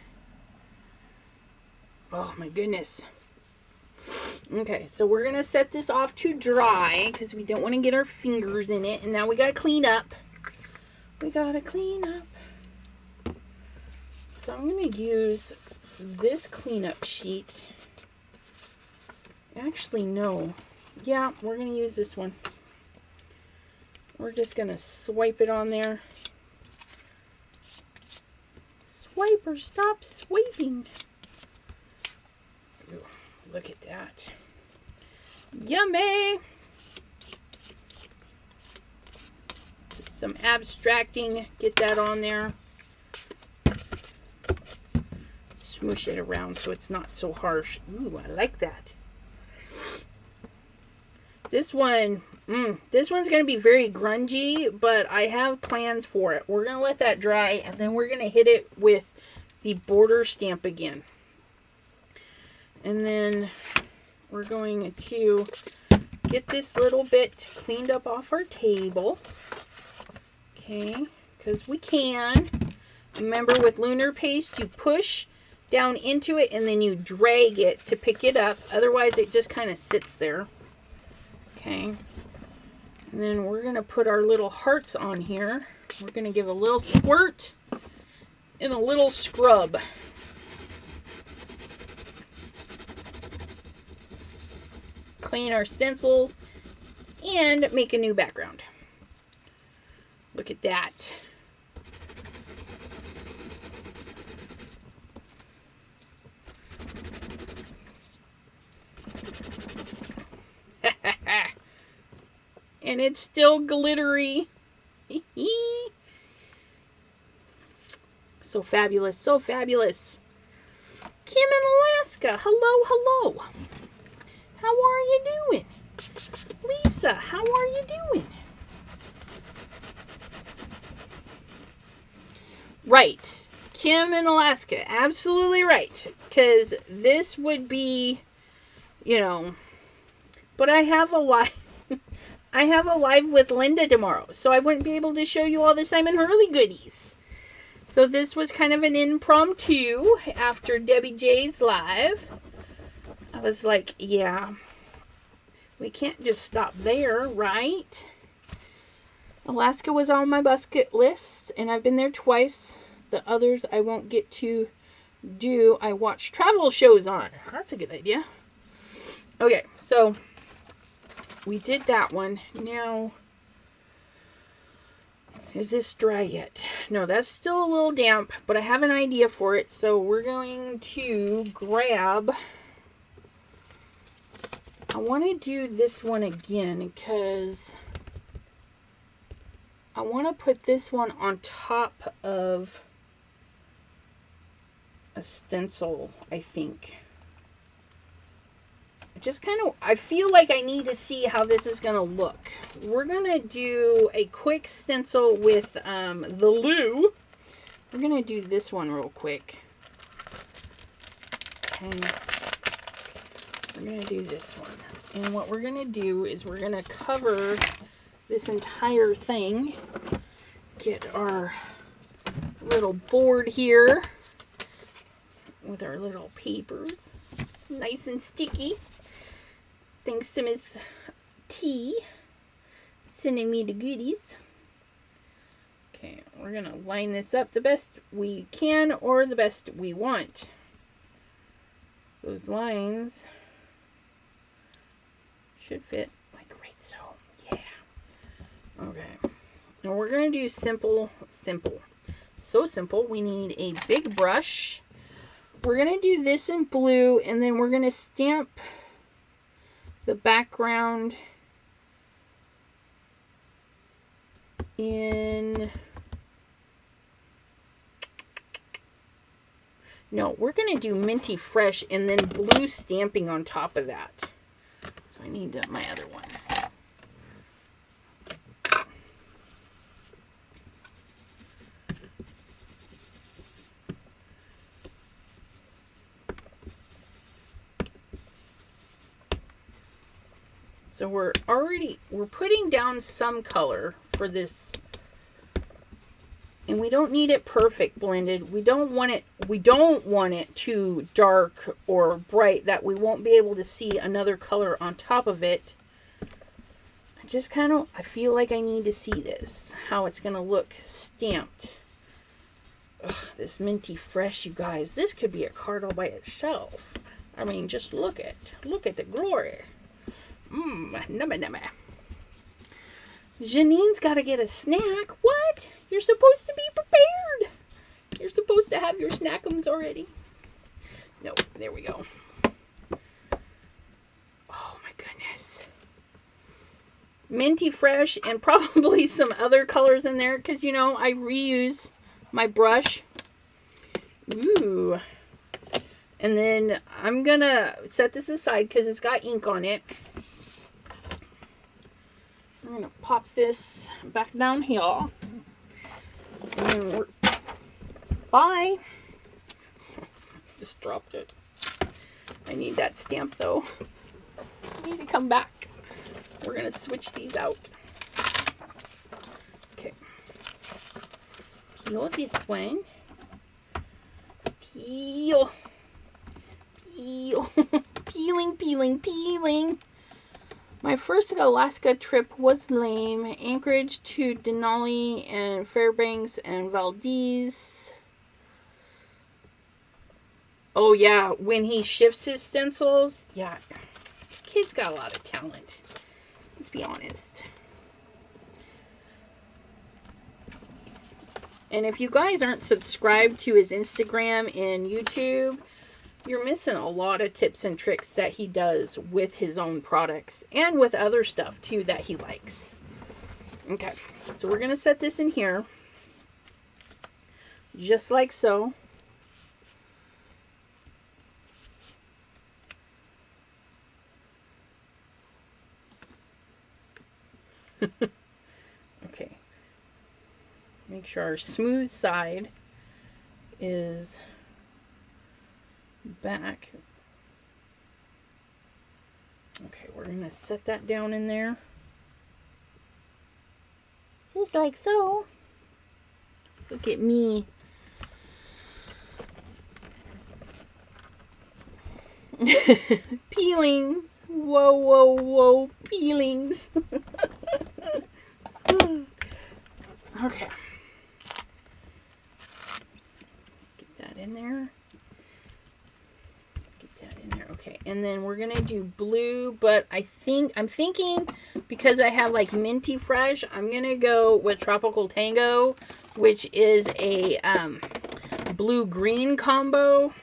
Oh my goodness. Okay, so we're going to set this off to dry because we don't want to get our fingers in it. And now we got to clean up. We got to clean up. So I'm going to use this cleanup sheet. Actually, no. Yeah, we're going to use this one. We're just going to swipe it on there. Swiper, stop swiping. Ooh, look at that. Yummy! Some abstracting. Get that on there. Smoosh it around so it's not so harsh. Ooh, I like that. This one, this one's going to be very grungy, but I have plans for it. We're going to let that dry, and then we're going to hit it with the border stamp again. And then we're going to get this little bit cleaned up off our table. Okay, because we can. Remember, with lunar paste, you push down into it, and then you drag it to pick it up. Otherwise, it just kind of sits there. Okay. And then we're going to put our little hearts on here. We're going to give a little squirt and a little scrub. Clean our stencils and make a new background. Look at that. And it's still glittery. So fabulous, so fabulous. Kim in Alaska, hello, hello. How are you doing? Lisa, how are you doing? Right. Kim in Alaska, absolutely right. Because this would be, you know, but I have a live, I have a live with Linda tomorrow, so I wouldn't be able to show you all the Simon Hurley goodies. So this was kind of an impromptu after Debbie J's live. I was like, yeah, we can't just stop there, right? Alaska was on my bucket list, and I've been there twice. The others I won't get to do. I watch travel shows on. That's a good idea. Okay, so we did that one. Now, is this dry yet? No, that's still a little damp, but I have an idea for it. So we're going to grab, I want to do this one again because I want to put this one on top of a stencil, I think. Just kind of, I feel like I need to see how this is going to look. We're going to do a quick stencil with the Lou. We're going to do this one real quick. And we're going to do this one. And what we're going to do is we're going to cover this entire thing. Get our little board here with our little papers. Nice and sticky. Thanks to Miss T sending me the goodies. Okay, we're going to line this up the best we can or the best we want. Those lines should fit like right so. Yeah. Okay. Now we're going to do simple. So simple. We need a big brush. We're going to do this in blue, and then we're going to stamp the background in, no, we're going to do Minty Fresh and then blue stamping on top of that. So I need my other one. So we're putting down some color for this, and we don't need it perfect blended. We don't want it too dark or bright that we won't be able to see another color on top of it. I feel like I need to see this, how it's going to look stamped. Ugh, this Minty Fresh, you guys, this could be a card all by itself. I mean, just look at the glory. Numma. Janine's got to get a snack. What? You're supposed to be prepared. You're supposed to have your snackums already. No, there we go. Oh my goodness. Minty Fresh and probably some other colors in there because, you know, I reuse my brush. Ooh. And then I'm going to set this aside because it's got ink on it. I'm going to pop this back down here. And then bye. Just dropped it. I need that stamp though. I need to come back. We're going to switch these out. Okay. Peel this one. Peel. peel. Peeling, peeling, peeling. My first Alaska trip was lame. Anchorage to Denali and Fairbanks and Valdez. Oh yeah, when he shifts his stencils, yeah, kid's got a lot of talent. Let's be honest. And if you guys aren't subscribed to his Instagram and YouTube, you're missing a lot of tips and tricks that he does with his own products and with other stuff too that he likes. Okay, so we're going to set this in here just like so. Okay, make sure our smooth side is back. Okay, we're gonna set that down in there just like so. Look at me. Peelings. Whoa, whoa, whoa, peelings. Okay. Get that in there. Get that in there. Okay, and then we're gonna do blue, but I'm thinking because I have like minty fresh, I'm gonna go with Tropical Tango, which is a blue-green combo.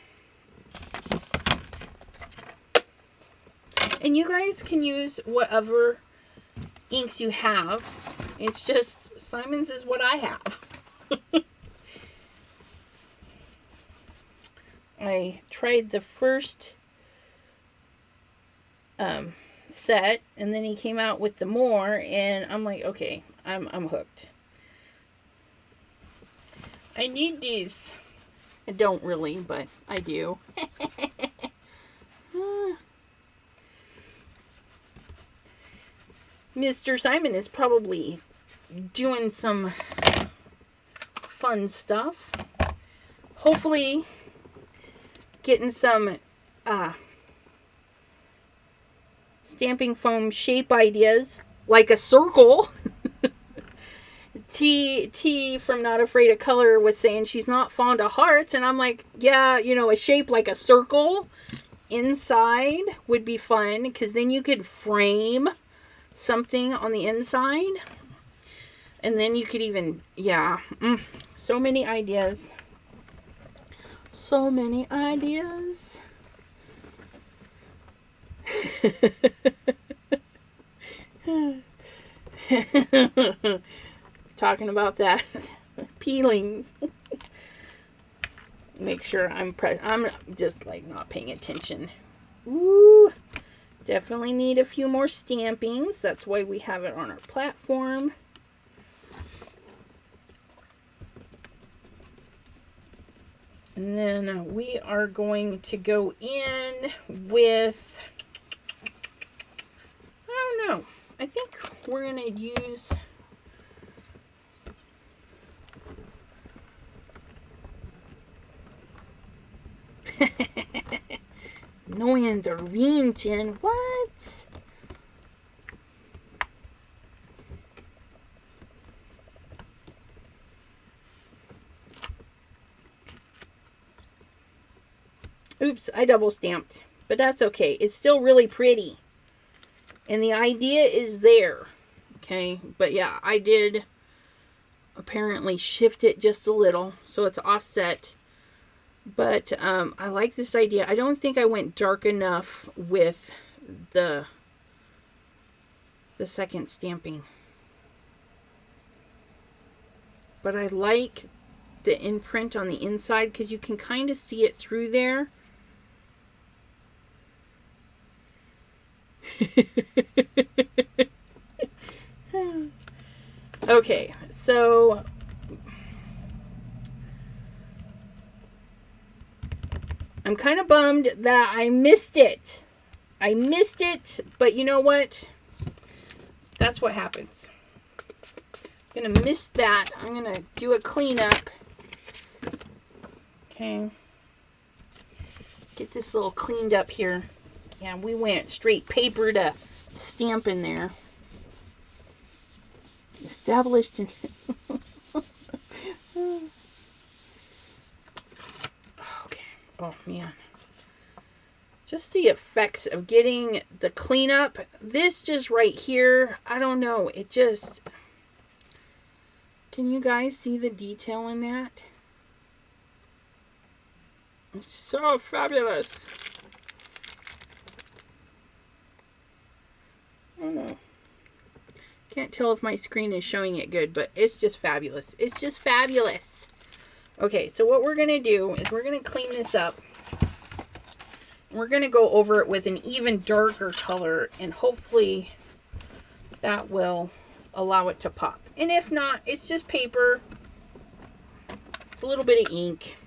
And you guys can use whatever inks you have. It's just Simon's is what I have. I tried the first set, and then he came out with the more, and I'm like, okay, I'm hooked. I need these. I don't really, but I do. Mr. Simon is probably doing some fun stuff. Hopefully getting some stamping foam shape ideas, like a circle. T from Not Afraid of Color was saying she's not fond of hearts, and I'm like, yeah, you know, a shape like a circle inside would be fun, because then you could frame something on the inside, and then you could even, yeah, so many ideas. So many ideas. Talking about that. Peelings. Make sure I'm just like not paying attention. Ooh. Definitely need a few more stampings. That's why we have it on our platform. And then we are going to go in with, I don't know, I think we're going to use Noyan the Region. What? Oops, I double stamped, but that's okay. It's still really pretty. And the idea is there. Okay, but yeah, I did apparently shift it just a little, so it's offset. But I like this idea. I don't think I went dark enough with the second stamping. But I like the imprint on the inside because you can kind of see it through there. Okay, so I'm kind of bummed that I missed it. I missed it, but you know what? That's what happens. I'm gonna miss that. I'm gonna do a cleanup. Okay. get this little cleaned up here. Yeah, we went straight paper to stamp in there. Established in... Okay. Oh, man. Just the effects of getting the cleanup. This just right here, I don't know. It just... Can you guys see the detail in that? It's so fabulous. I don't know. Can't tell if my screen is showing it good, but it's just fabulous. It's just fabulous. Okay, so what we're going to do is we're going to clean this up. We're going to go over it with an even darker color, and hopefully that will allow it to pop. And if not, it's just paper. It's a little bit of ink.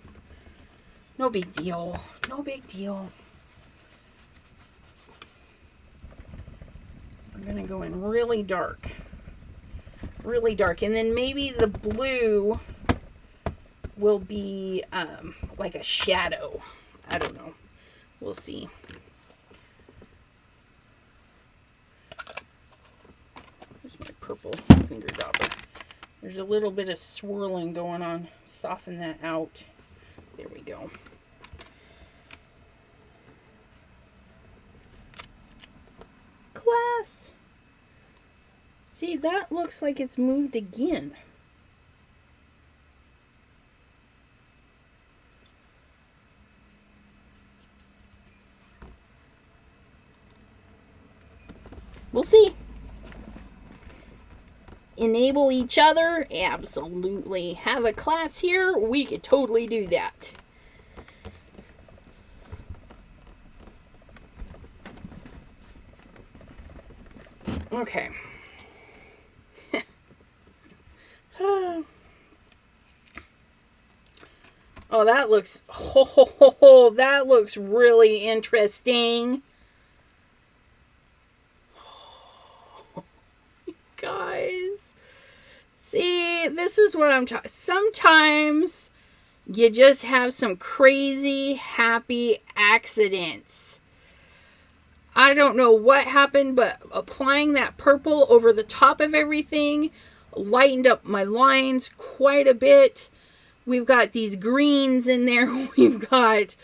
No big deal. No big deal. I'm going to go in really dark. Really dark. And then maybe the blue will be like a shadow. I don't know. We'll see. There's my purple finger dauber. There's a little bit of swirling going on. Soften that out. There we go. Class. See, that looks like it's moved again. We'll see. Enable each other? Absolutely. Have a class here? We could totally do that. Okay. Oh, that looks, that looks really interesting. Guys, see, this is what I'm talking. Sometimes you just have some crazy happy accidents. I don't know what happened, but applying that purple over the top of everything lightened up my lines quite a bit. We've got these greens in there. We've got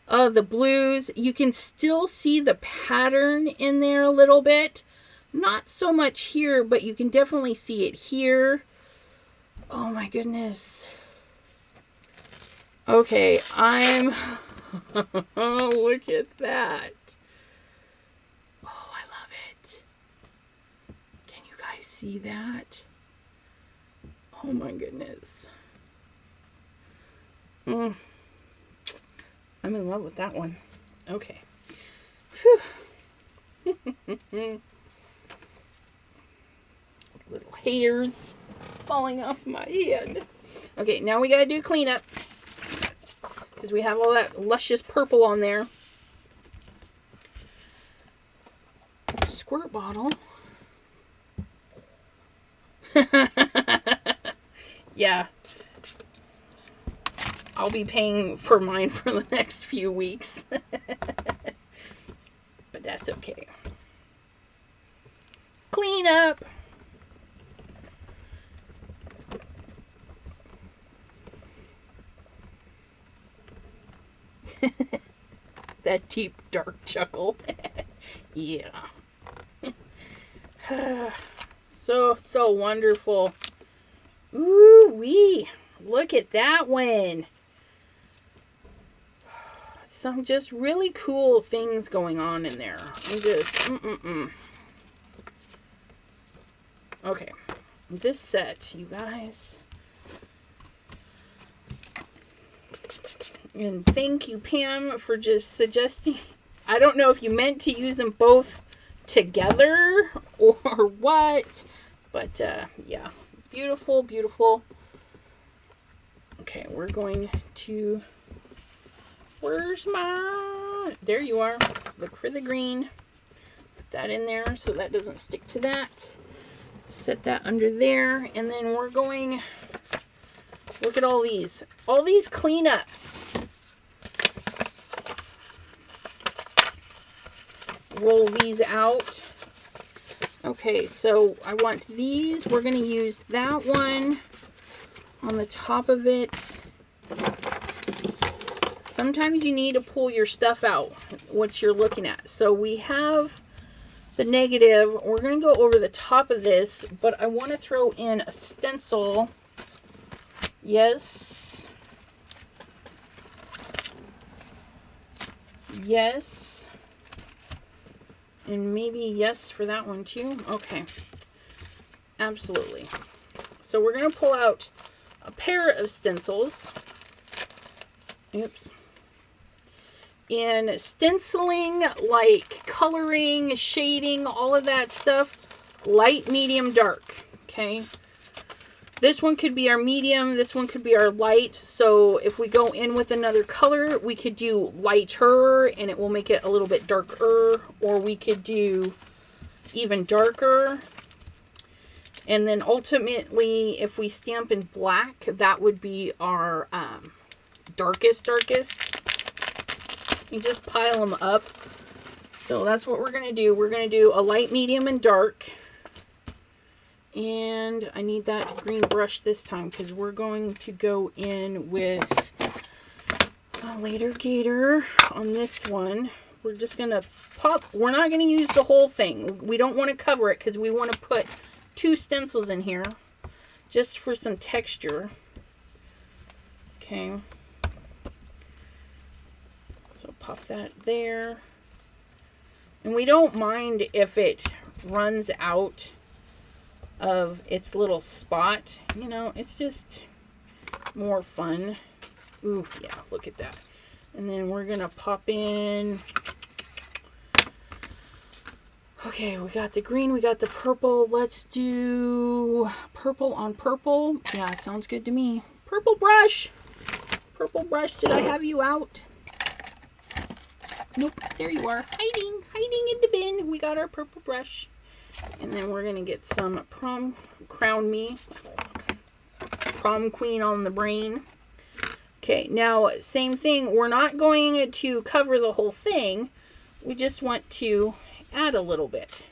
the blues. You can still see the pattern in there a little bit. Not so much here, but you can definitely see it here. Oh my goodness. Okay, I'm... Look at that. Oh, I love it. Can you guys see that? Oh my goodness. I'm in love with that one. Okay. Whew. Little hairs falling off my head. Okay, now we gotta do cleanup because we have all that luscious purple on there. Squirt bottle. Yeah. I'll be paying for mine for the next few weeks. But that's okay. Clean up. That deep, dark chuckle. Yeah. So wonderful. Ooh-wee. Look at that one. Some just really cool things going on in there. I'm just, Okay. This set, you guys. And thank you, Pam, for just suggesting. I don't know if you meant to use them both together or what. But, yeah. Beautiful, beautiful. Okay, we're going to... Where's my... There you are. Look for the green. Put that in there so that doesn't stick to that. Set that under there. And then we're going... Look at all these. All these cleanups. roll these out. Okay, so I want these. We're going to use that one on the top of it. Sometimes you need to pull your stuff out, what you're looking at. So we have the negative. We're going to go over the top of this, but I want to throw in a stencil. Yes. Yes. And maybe yes for that one too. Okay. Absolutely. So we're going to pull out a pair of stencils. Oops. And stenciling, like coloring, shading, all of that stuff, light, medium, dark. Okay. This one could be our medium. This one could be our light. So if we go in with another color, we could do lighter and it will make it a little bit darker. Or we could do even darker. And then ultimately, if we stamp in black, that would be our darkest. You just pile them up. So that's what we're going to do. We're going to do a light, medium, and dark. And I need that green brush this time because we're going to go in with a later gator on this one. We're just going to pop. We're not going to use the whole thing. We don't want to cover it because we want to put 2 stencils in here just for some texture. Okay. So pop that there. And we don't mind if it runs out of its little spot. You know, it's just more fun. Ooh, yeah, look at that. And then we're going to pop in. Okay, we got the green, we got the purple. Let's do purple on purple. Yeah, sounds good to me. Purple brush. Purple brush, did I have you out? Nope, there you are. Hiding in the bin. We got our purple brush. And then we're going to get some prom queen on the brain. Okay, now same thing. We're not going to cover the whole thing. We just want to add a little bit.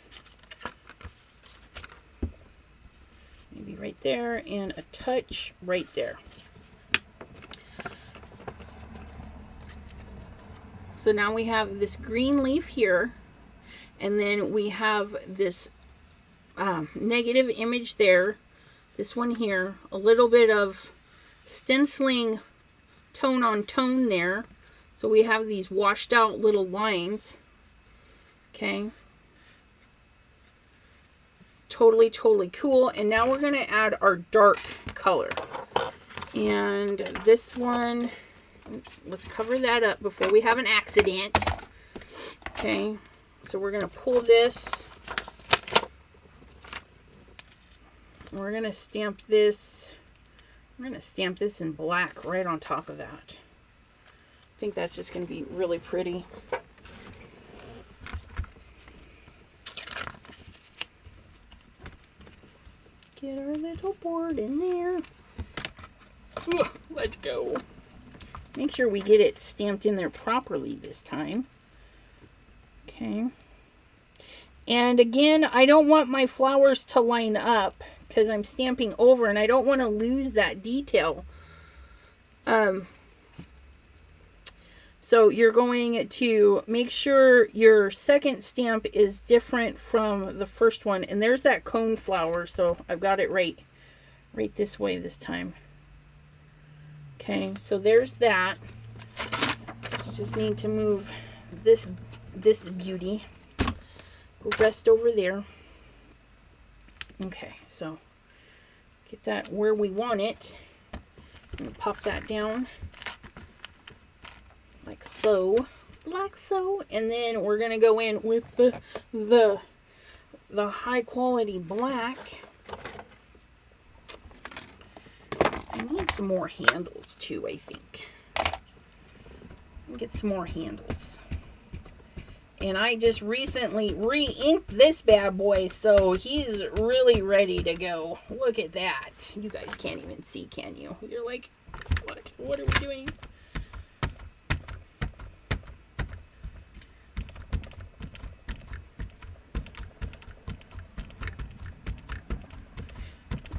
Maybe right there and a touch right there. So now we have this green leaf here, and then we have this negative image there, this one here, a little bit of stenciling tone on tone there. So we have these washed out little lines. Okay. Totally cool. And now we're going to add our dark color. And this one, oops, let's cover that up before we have an accident. Okay. So we're going to pull this. We're going to stamp this. I'm going to stamp this in black right on top of that. I think that's just going to be really pretty. Get our little board in there. Ooh, let's go. Make sure we get it stamped in there properly this time. Okay. And again, I don't want my flowers to line up because I'm stamping over and I don't want to lose that detail. So you're going to make sure your second stamp is different from the first one. And there's that cone flower, so I've got it right this way this time. Okay, so there's that. Just need to move this beauty. Go rest over there. Okay, so get that where we want it. And pop that down. Like so. And then we're going to go in with the high quality black. I need some more handles too, I think. Get some more handles. And I just recently re-inked this bad boy, so he's really ready to go. Look at that. You guys can't even see, can you? You're like, what? What are we doing?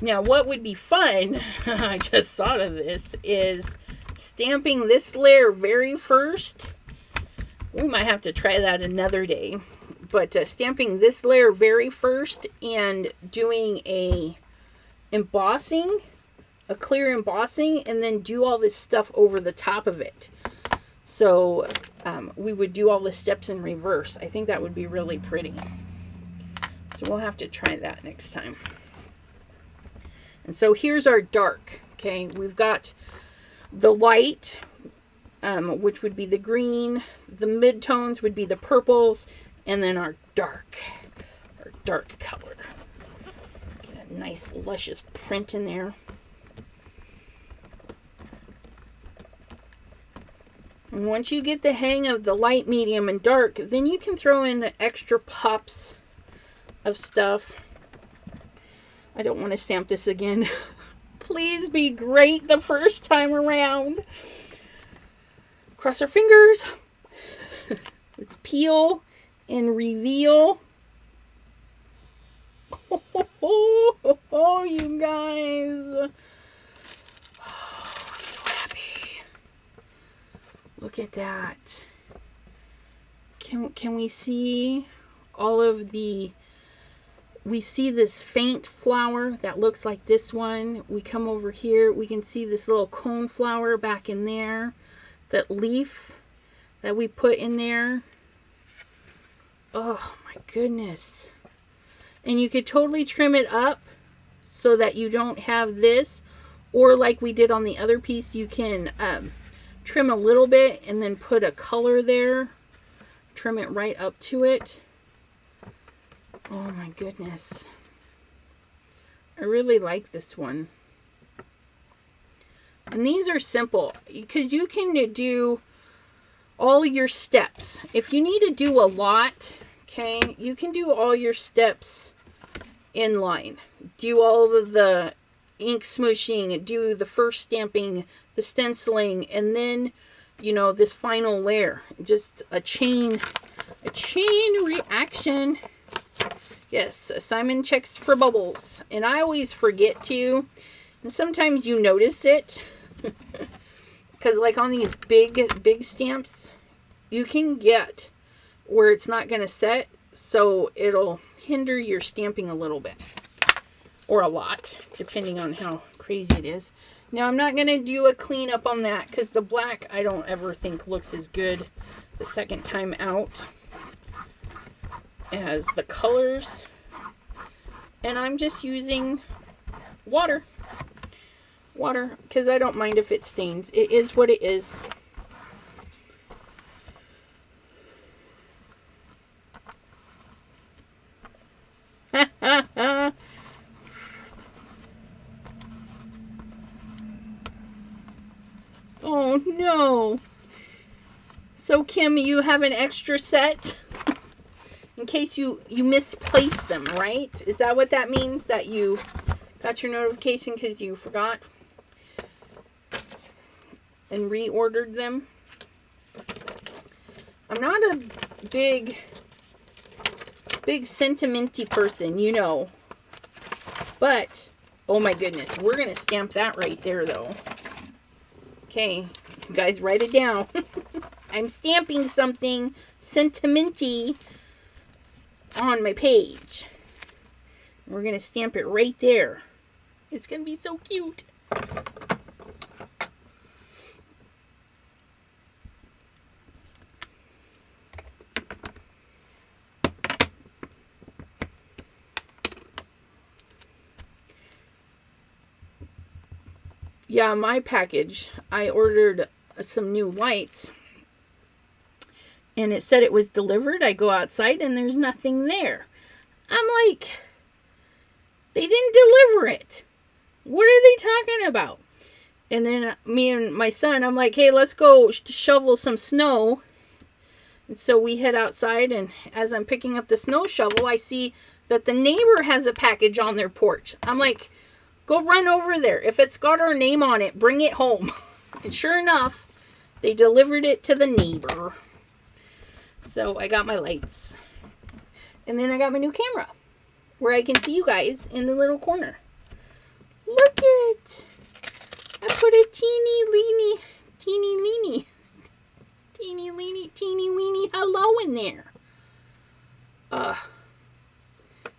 Now, what would be fun, I just thought of this, is stamping this layer very first. We might have to try that another day. But stamping this layer very first and doing a embossing, a clear embossing, and then do all this stuff over the top of it. So we would do all the steps in reverse. I think that would be really pretty. So we'll have to try that next time. And so here's our dark. Okay, we've got the light, which would be the green. The midtones would be the purples. And then our dark color. Get a nice luscious print in there. And once you get the hang of the light, medium, and dark, then you can throw in the extra pops of stuff. I don't want to stamp this again. Please be great the first time around. Cross our fingers. Let's peel and reveal. Oh, you guys. Oh, I'm so happy. Look at that. Can we see all of the... We see this faint flower that looks like this one. We come over here. We can see this little cone flower back in there. That leaf that we put in there. Oh my goodness. And you could totally trim it up so that you don't have this. Or like we did on the other piece, you can trim a little bit and then put a color there. Trim it right up to it. Oh my goodness. I really like this one. And these are simple because you can do all your steps. If you need to do a lot, okay, you can do all your steps in line. Do all of the ink smooshing, do the first stamping, the stenciling, and then, you know, this final layer. Just a chain reaction. Yes, Simon checks for bubbles. And I always forget to. And sometimes you notice it. Because like on these big stamps, you can get where it's not going to set. So it'll hinder your stamping a little bit. Or a lot, depending on how crazy it is. Now I'm not going to do a cleanup on that. Because the black I don't ever think looks as good the second time out as the colors. And I'm just using water because I don't mind if it stains. It is what it is. Oh no. So Kim, you have an extra set in case you misplace them, right? Is that what that means? That you got your notification because you forgot and reordered them? I'm not a big sentimenty person, you know. But, oh my goodness, we're going to stamp that right there though. Okay, you guys write it down. I'm stamping something sentimenty on my page. We're going to stamp it right there. It's going to be so cute. Yeah, my package, I ordered some new lights. And it said it was delivered. I go outside and there's nothing there. I'm like, they didn't deliver it. What are they talking about? And then me and my son, I'm like, hey, let's go shovel some snow. And so we head outside, and as I'm picking up the snow shovel, I see that the neighbor has a package on their porch. I'm like, go run over there. If it's got our name on it, bring it home. And sure enough, they delivered it to the neighbor. So I got my lights. And then I got my new camera where I can see you guys in the little corner. Look it. I put a teeny weeny hello in there.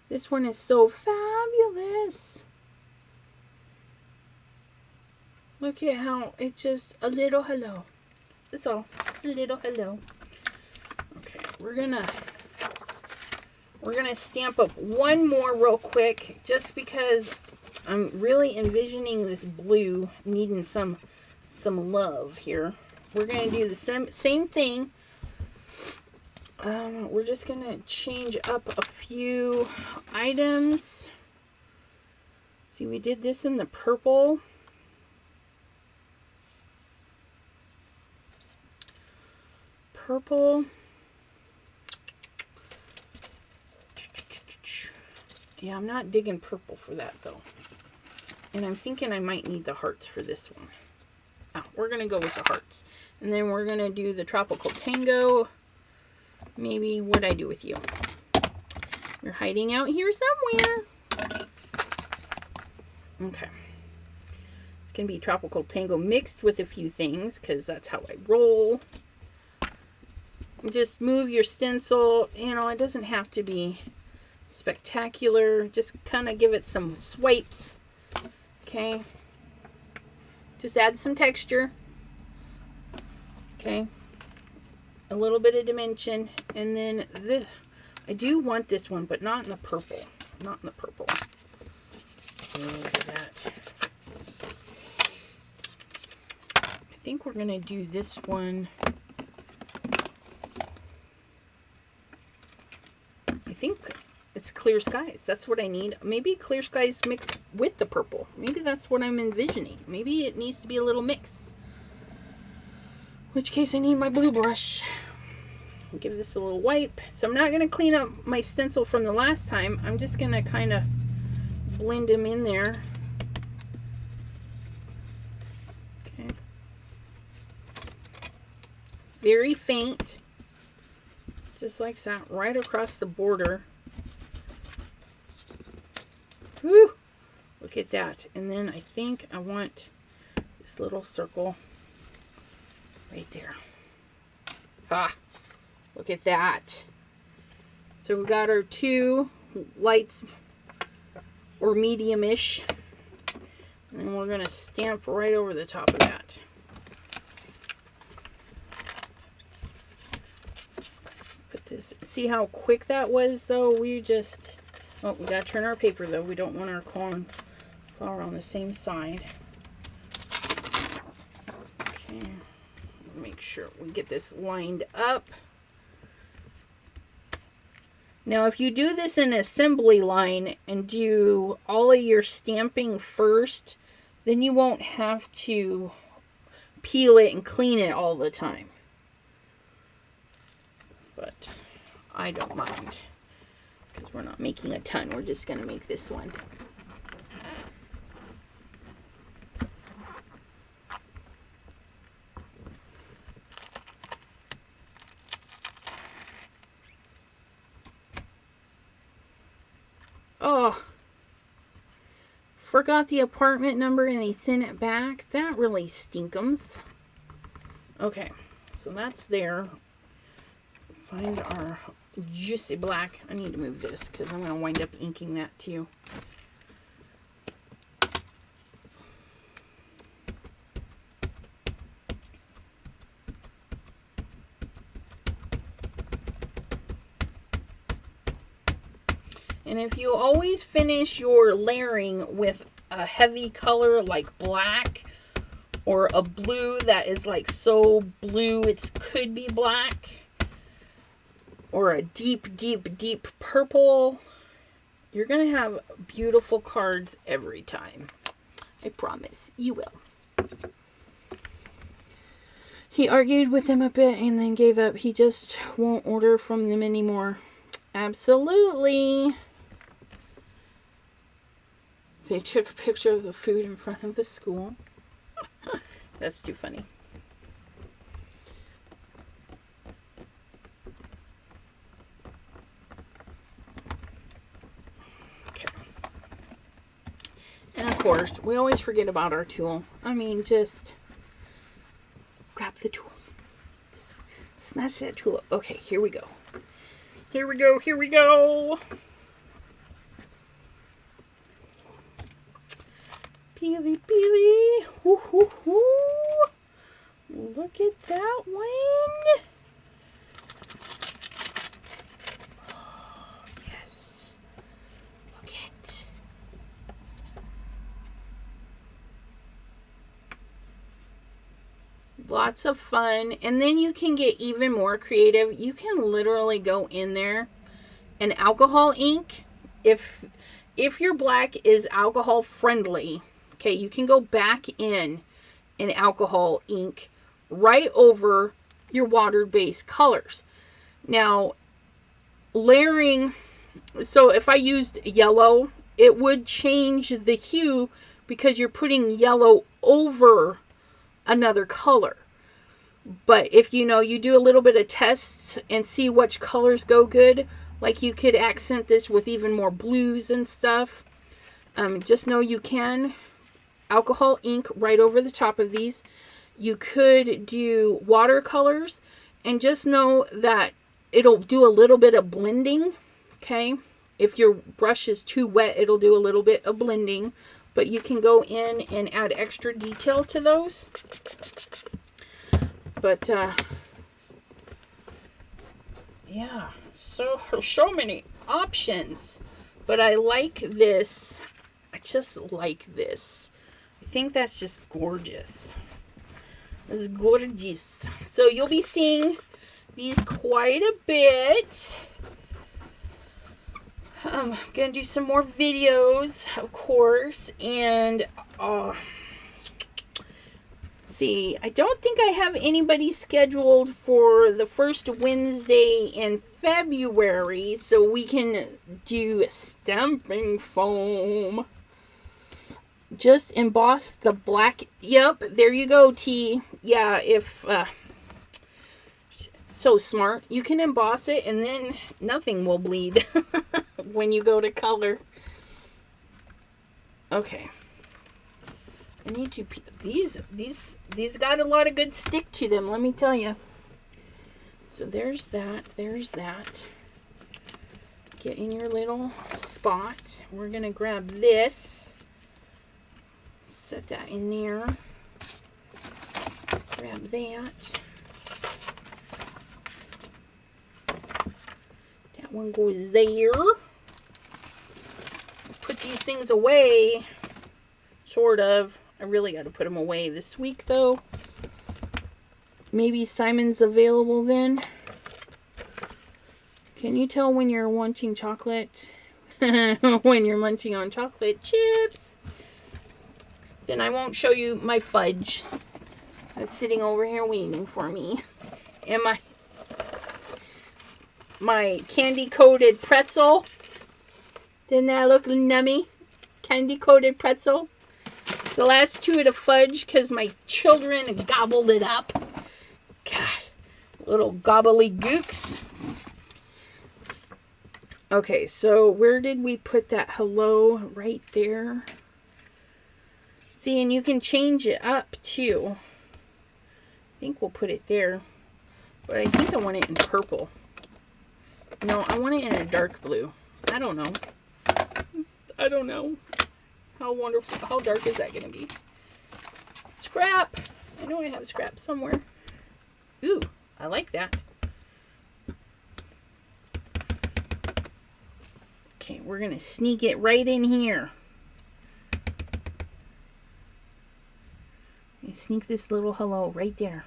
This one is so fabulous. Look at how it's just a little hello. That's all. Just a little hello. Okay, we're gonna stamp up one more real quick, just because I'm really envisioning this blue needing some love here. We're gonna do the same thing. We're just gonna change up a few items. See, we did this in the purple. Yeah, I'm not digging purple for that though. And I'm thinking I might need the hearts for this one. Oh, we're going to go with the hearts. And then we're going to do the Tropical Tango. Maybe what'd I do with you? You're hiding out here somewhere. Okay. It's going to be Tropical Tango mixed with a few things, because that's how I roll. Just move your stencil. You know, it doesn't have to be spectacular. Just kind of give it some swipes. Okay. Just add some texture. Okay. A little bit of dimension. And then this. I do want this one, but not in the purple. Not in the purple. Look at that. I think we're going to do this one. I think it's Clear Skies. That's what I need. Maybe Clear Skies mixed with the purple. Maybe that's what I'm envisioning. Maybe it needs to be a little mix. In which case I need my blue brush. I'll give this a little wipe. So I'm not going to clean up my stencil from the last time. I'm just going to kind of blend them in there. Okay. Very faint. Just like that, right across the border. Whew! Look at that. And then I think I want this little circle right there. Ah! Look at that. So we got our two lights, or medium-ish. And then we're going to stamp right over the top of that. See how quick that was though? We just, oh, we gotta turn our paper though. We don't want our cauliflower on the same side. Okay, make sure we get this lined up. Now if you do this in assembly line and do all of your stamping first, then you won't have to peel it and clean it all the time. But I don't mind, because we're not making a ton. We're just going to make this one. Oh, forgot the apartment number and they sent it back. That really stinkums. Okay, so that's there. Find our juicy black. I need to move this because I'm going to wind up inking that too. And if you always finish your layering with a heavy color like black, or a blue that is like so blue it could be black, or a deep, deep, deep purple, you're going to have beautiful cards every time. I promise you will. He argued with them a bit and then gave up. He just won't order from them anymore. Absolutely. They took a picture of the food in front of the school. That's too funny. course, we always forget about our tool. I mean, just grab the tool. Snatch that tool up. Okay, here we go. Here we go, here we go. Peely, peely. Hoo, hoo, hoo. Look at that one. Oh, yes. Look at. Lots of fun. And then you can get even more creative. You can literally go in there and alcohol ink. If your black is alcohol friendly, okay, you can go back in and alcohol ink right over your water-based colors. Now, layering, so if I used yellow, it would change the hue because you're putting yellow over another color. But if you do a little bit of tests and see which colors go good, like you could accent this with even more blues and stuff. Just know you can alcohol ink right over the top of these. You could do watercolors, and just know that it'll do a little bit of blending, okay? If your brush is too wet, it'll do a little bit of blending, but you can go in and add extra detail to those. But, yeah, so many options. But I like this. I just like this. I think that's just gorgeous. It's gorgeous. So you'll be seeing these quite a bit. I'm going to do some more videos, of course. And, see, I don't think I have anybody scheduled for the first Wednesday in February. So we can do stamping foam. Just emboss the black. Yep, there you go, T. Yeah, so smart. You can emboss it and then nothing will bleed when you go to color. Okay. I need to, these got a lot of good stick to them, let me tell you. So there's that, there's that. Get in your little spot. We're going to grab this. Set that in there. Grab that. That one goes there. Put these things away. Sort of. I really got to put them away this week, though. Maybe Simon's available then. Can you tell when you're wanting chocolate? When you're munching on chocolate chips. Then I won't show you my fudge that's sitting over here waiting for me. And my candy-coated pretzel. Didn't that look nummy? Candy-coated pretzel. The last two of the fudge because my children gobbled it up. God, little gobbledygooks. Okay, so where did we put that hello? Right there. See, and you can change it up too. I think we'll put it there. But I think I want it in purple. No, I want it in a dark blue. I don't know. I don't know. How wonderful. How dark is that going to be? Scrap. I know I have scrap somewhere. Ooh, I like that. Okay, we're going to sneak it right in here. Sneak this little hello right there.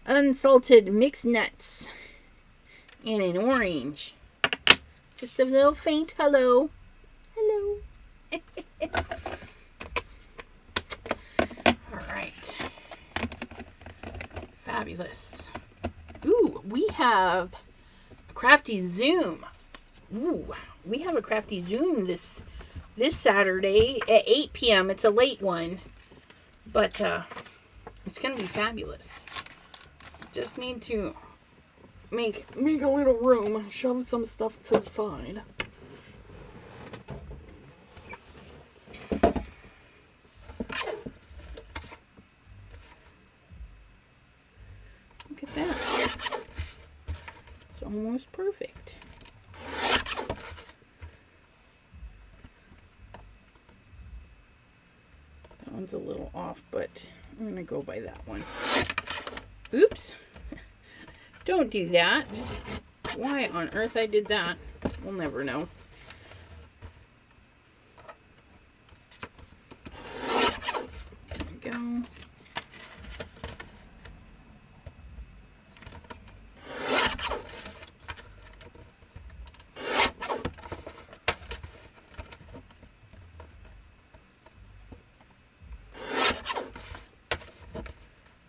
Unsalted mixed nuts. And an orange. Just a little faint hello. Hello. Alright. Fabulous. Ooh, we have a crafty Zoom. Ooh, we have a crafty Zoom this Saturday at 8 p.m. It's a late one. But it's going to be fabulous. Just need to make a little room, shove some stuff to the side. Look at that. It's almost perfect. That one's a little off, but I'm going to go by that one. Oops. Don't do that. Why on earth I did that, we'll never know. There we go.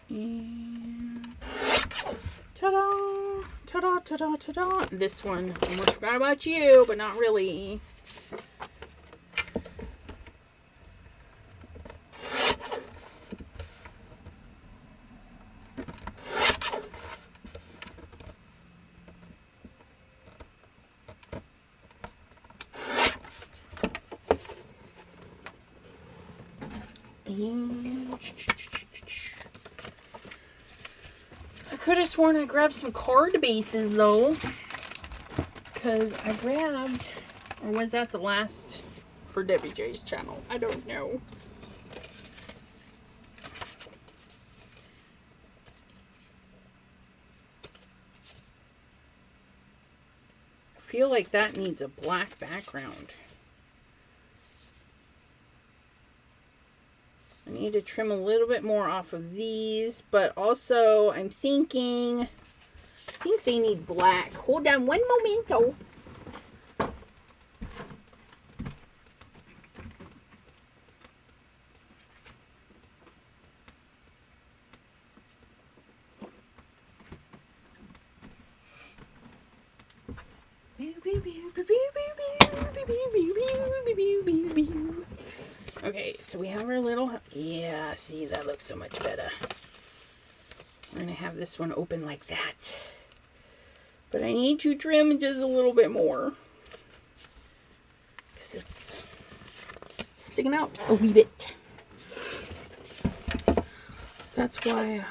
And ta-da! Ta-da, ta-da, ta-da! This one, almost forgot about you, but not really. I could have sworn I grabbed some card bases though, because I grabbed, or was that the last for Debbie J's channel? I don't know. I feel like that needs a black background. I need to trim a little bit more off of these, but also I'm thinking, I think they need black. Hold on one momento. Okay, so we have our little, yeah, see, that looks so much better. I'm going to have this one open like that. But I need to trim just a little bit more, because it's sticking out a wee bit. That's why,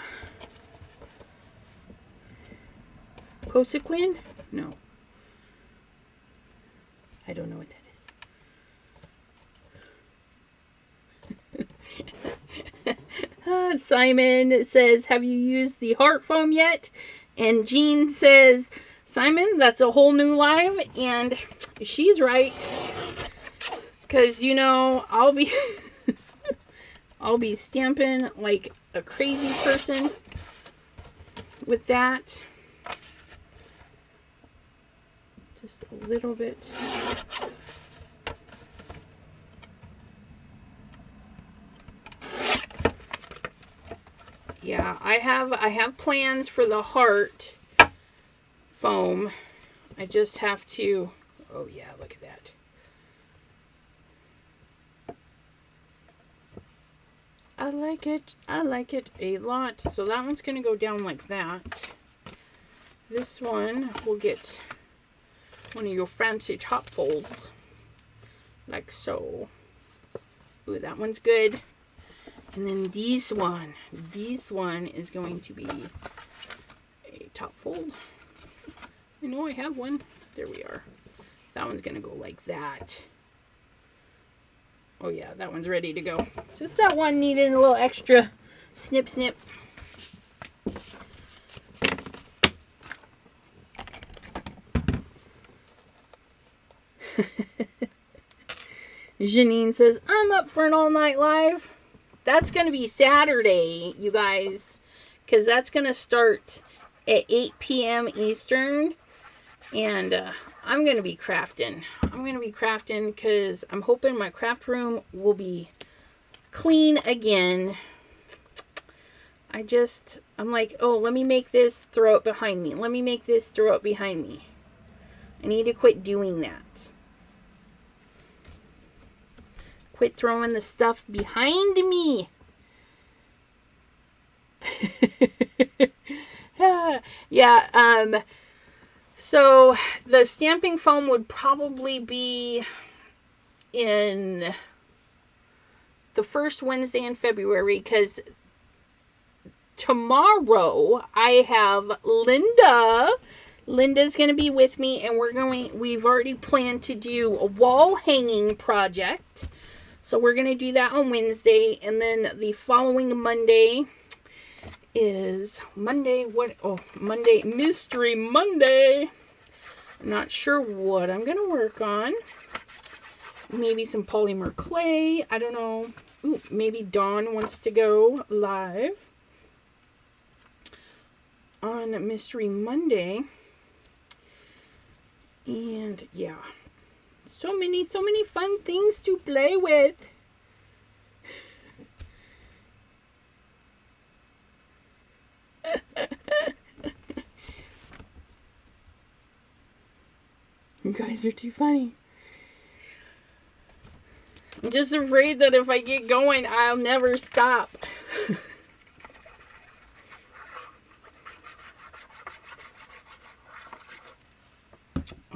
Cosequin? No. I don't know what that is. Simon says, have you used the heart foam yet? And Jean says, Simon, that's a whole new live. And she's right. Because, you know, I'll be I'll be stamping like a crazy person with that. Just a little bit. Yeah, I have plans for the heart foam. I just have to, oh yeah, look at that. I like it a lot. So that one's going to go down like that. This one will get one of your fancy top folds, like so. Ooh, that one's good. And then this one is going to be a top fold. I know I have one. There we are. That one's going to go like that. Oh yeah, that one's ready to go. Just that one needed a little extra snip snip. Janine says, I'm up for an all-night live. That's going to be Saturday, you guys, because that's going to start at 8 p.m. Eastern, and I'm going to be crafting. I'm going to be crafting because I'm hoping my craft room will be clean again. I'm like, oh, let me make this, throw it behind me. Let me make this, throw it behind me. I need to quit doing that. Quit throwing the stuff behind me. Yeah, So the stamping foam would probably be in the first Wednesday in February, because tomorrow I have Linda. Linda's going to be with me, and we've already planned to do a wall hanging project. So we're going to do that on Wednesday, and then the following Monday is Monday, Mystery Monday. I'm not sure what I'm going to work on. Maybe some polymer clay. I don't know. Ooh, maybe Dawn wants to go live on Mystery Monday. And yeah, so many fun things to play with. You guys are too funny. I'm just afraid that if I get going, I'll never stop.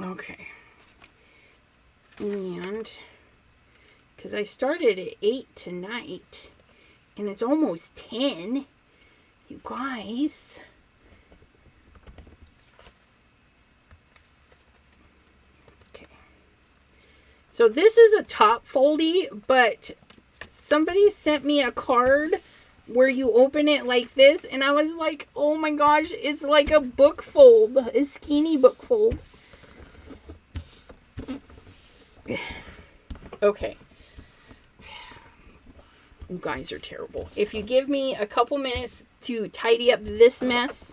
Okay. And because I started at 8 tonight, and it's almost 10, you guys. So this is a top foldy, but somebody sent me a card where you open it like this, and I was like, oh my gosh, it's like a book fold, a skinny book fold. Okay. You guys are terrible. If you give me a couple minutes to tidy up this mess,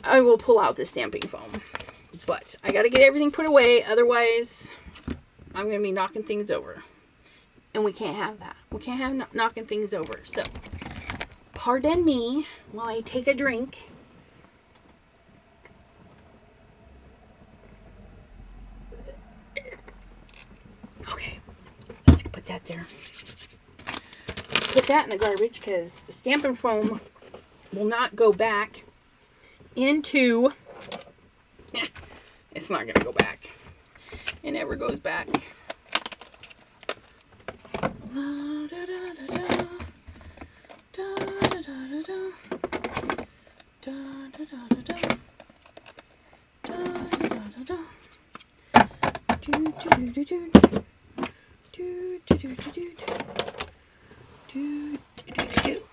I will pull out the stamping foam. But I got to get everything put away. Otherwise, I'm going to be knocking things over. And we can't have that. We can't have knocking things over. So, pardon me while I take a drink. Okay. Let's put that there. Put that in the garbage, because the stamping foam will not go back into... It's not going to go back. It never goes back.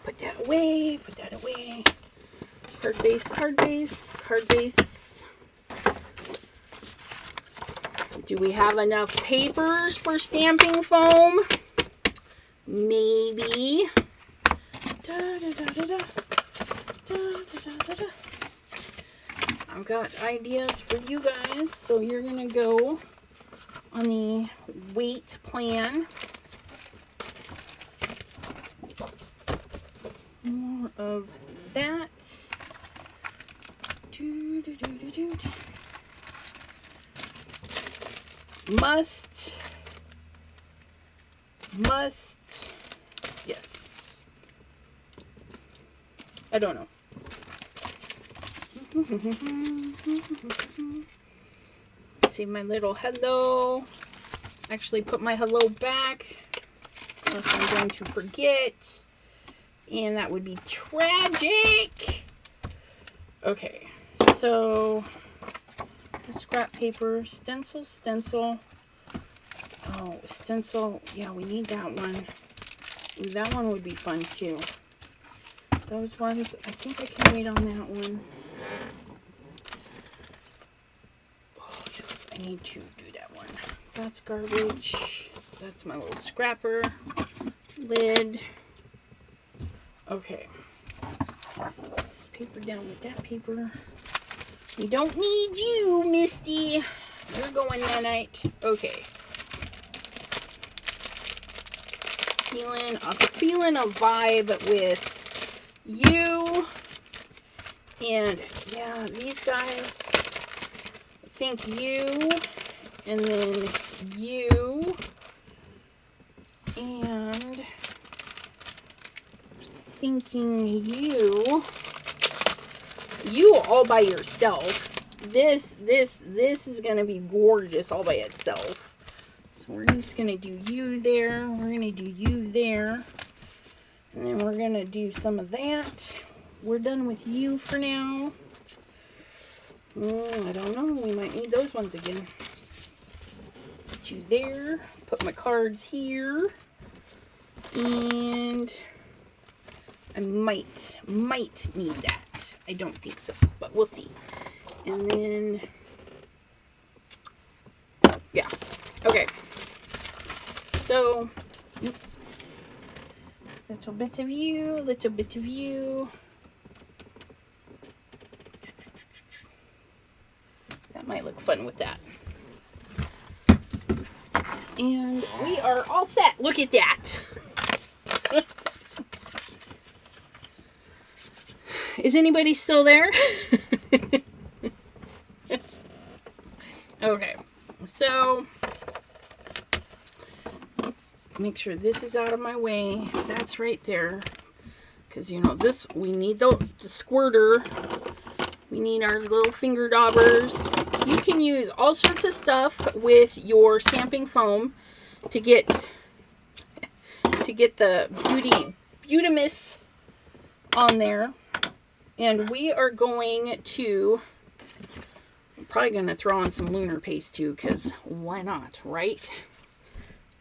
Put that away. Put that away. Card base, card base, card base. Do we have enough papers for stamping foam? Maybe. I've got ideas for you guys. So you're going to go on the weight plan. More of that. Must, yes. I don't know. Let's see my little hello. Actually put my hello back, unless I'm going to forget. And that would be tragic. Okay, so scrap paper, stencil. Oh, stencil. Yeah, we need that one. Ooh, that one would be fun too. Those ones, I think I can wait on that one. Oh, yes, I need to do that one. That's garbage. That's my little scrapper. Lid. Okay. Put this paper down with that paper. We don't need you, Misty. You're going that night. Okay. Feeling a vibe with you. And yeah, these guys. I think you. And then you. And thinking you. you all by yourself. This is going to be gorgeous all by itself. So we're just going to do you there. We're going to do you there. And then we're going to do some of that. We're done with you for now. I don't know. We might need those ones again. Put you there. Put my cards here. And I might need that. I don't think so, but we'll see. And then, yeah. Okay. So, oops. Little bit of you, little bit of you. That might look fun with that. And we are all set. Look at that. Is anybody still there? Okay. So, make sure this is out of my way. That's right there. Because, you know, this, we need the squirter. We need our little finger daubers. You can use all sorts of stuff with your stamping foam to get the Beautimus on there. And we are going to, I'm probably going to throw on some Lunar Paste too, because why not, right?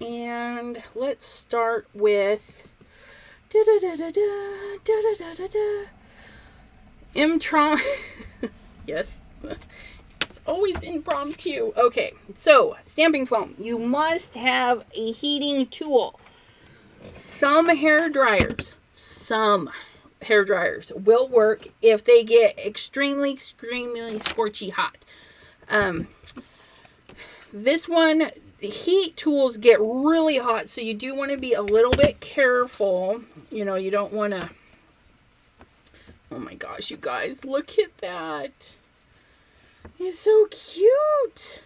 And let's start with Imtron. Yes, it's always impromptu. Okay, so stamping foam. You must have a heating tool. Some hair dryers will work if they get extremely scorchy hot. This one, the heat tools get really hot, so you do want to be a little bit careful. You know, you don't want to. Oh my gosh, you guys, look at that. It's so cute.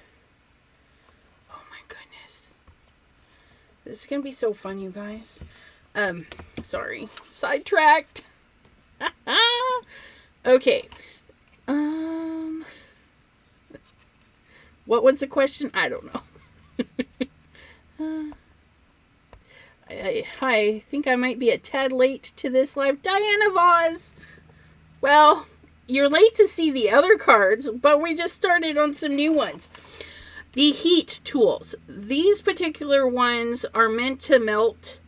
Oh my goodness. This is going to be so fun, you guys. Sorry, sidetracked. Okay. What was the question? I don't know. I think I might be a tad late to this live. Diana Voss. Well, you're late to see the other cards, but we just started on some new ones. The heat tools. These particular ones are meant to melt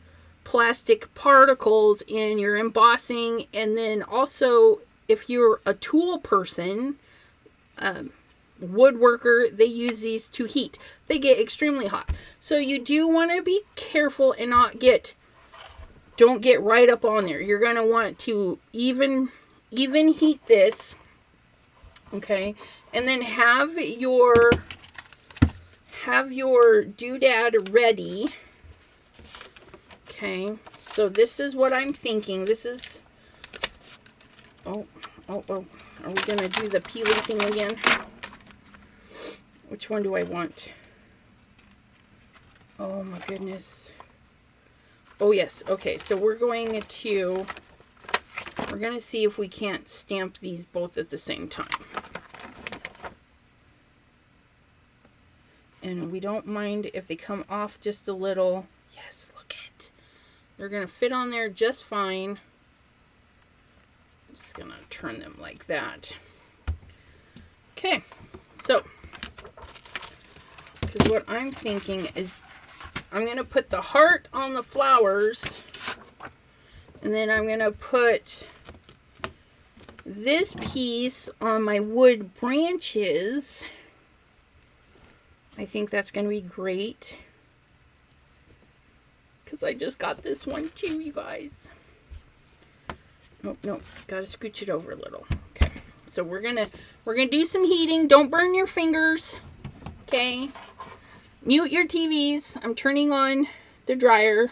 plastic particles in your embossing, and then also if you're a tool person, woodworker, they use these to heat. They get extremely hot, so you do want to be careful and don't get right up on there. You're going to want to even heat this, okay, and then have your doodad ready. Okay, so this is what I'm thinking. This is, oh, are we going to do the peely thing again? Which one do I want? Oh my goodness. Oh yes, okay, so we're going to see if we can't stamp these both at the same time. And we don't mind if they come off just a little. Yes, look it. They're going to fit on there just fine. I'm just going to turn them like that. Okay, so, because what I'm thinking is I'm going to put the heart on the flowers, and then I'm going to put this piece on my wood branches. I think that's going to be great, because I just got this one too, you guys. Nope, gotta scooch it over a little. Okay, so we're gonna do some heating. Don't burn your fingers. Okay, mute your TVs. I'm turning on the dryer.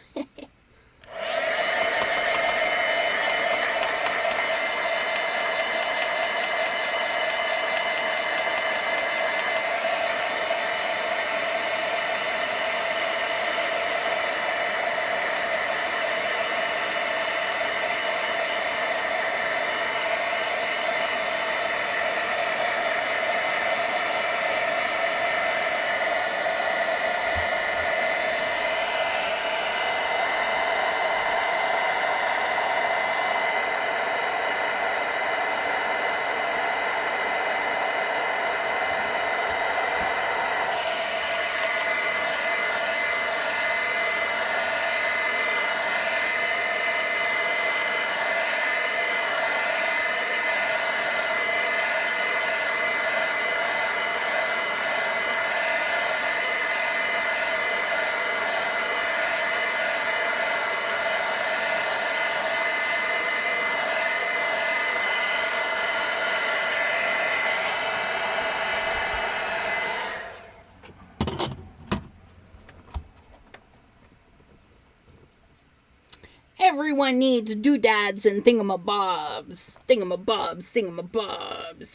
everyone needs doodads and thingamabobs. Thingamabobs, thingamabobs.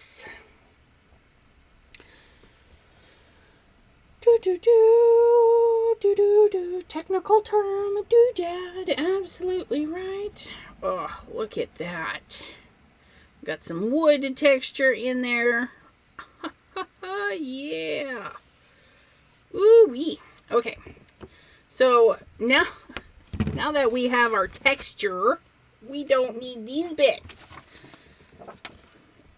Do. Technical term, doodad. Absolutely right. Oh, look at that. Got some wood texture in there. Yeah. Ooh-wee. Okay. So now that we have our texture, we don't need these bits.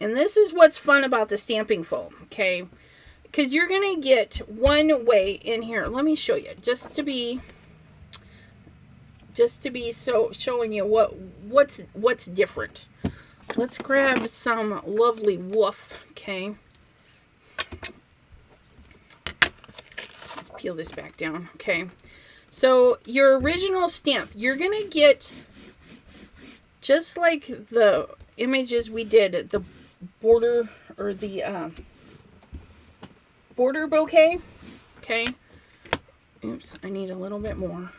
And this is what's fun about the stamping foam, okay? Because you're going to get one way in here. Let me show you. Just to be so showing you what's different. Let's grab some lovely woof, okay? Peel this back down, okay? So your original stamp, you're going to get, just like the images we did, the border or the border bouquet, okay? Oops, I need a little bit more.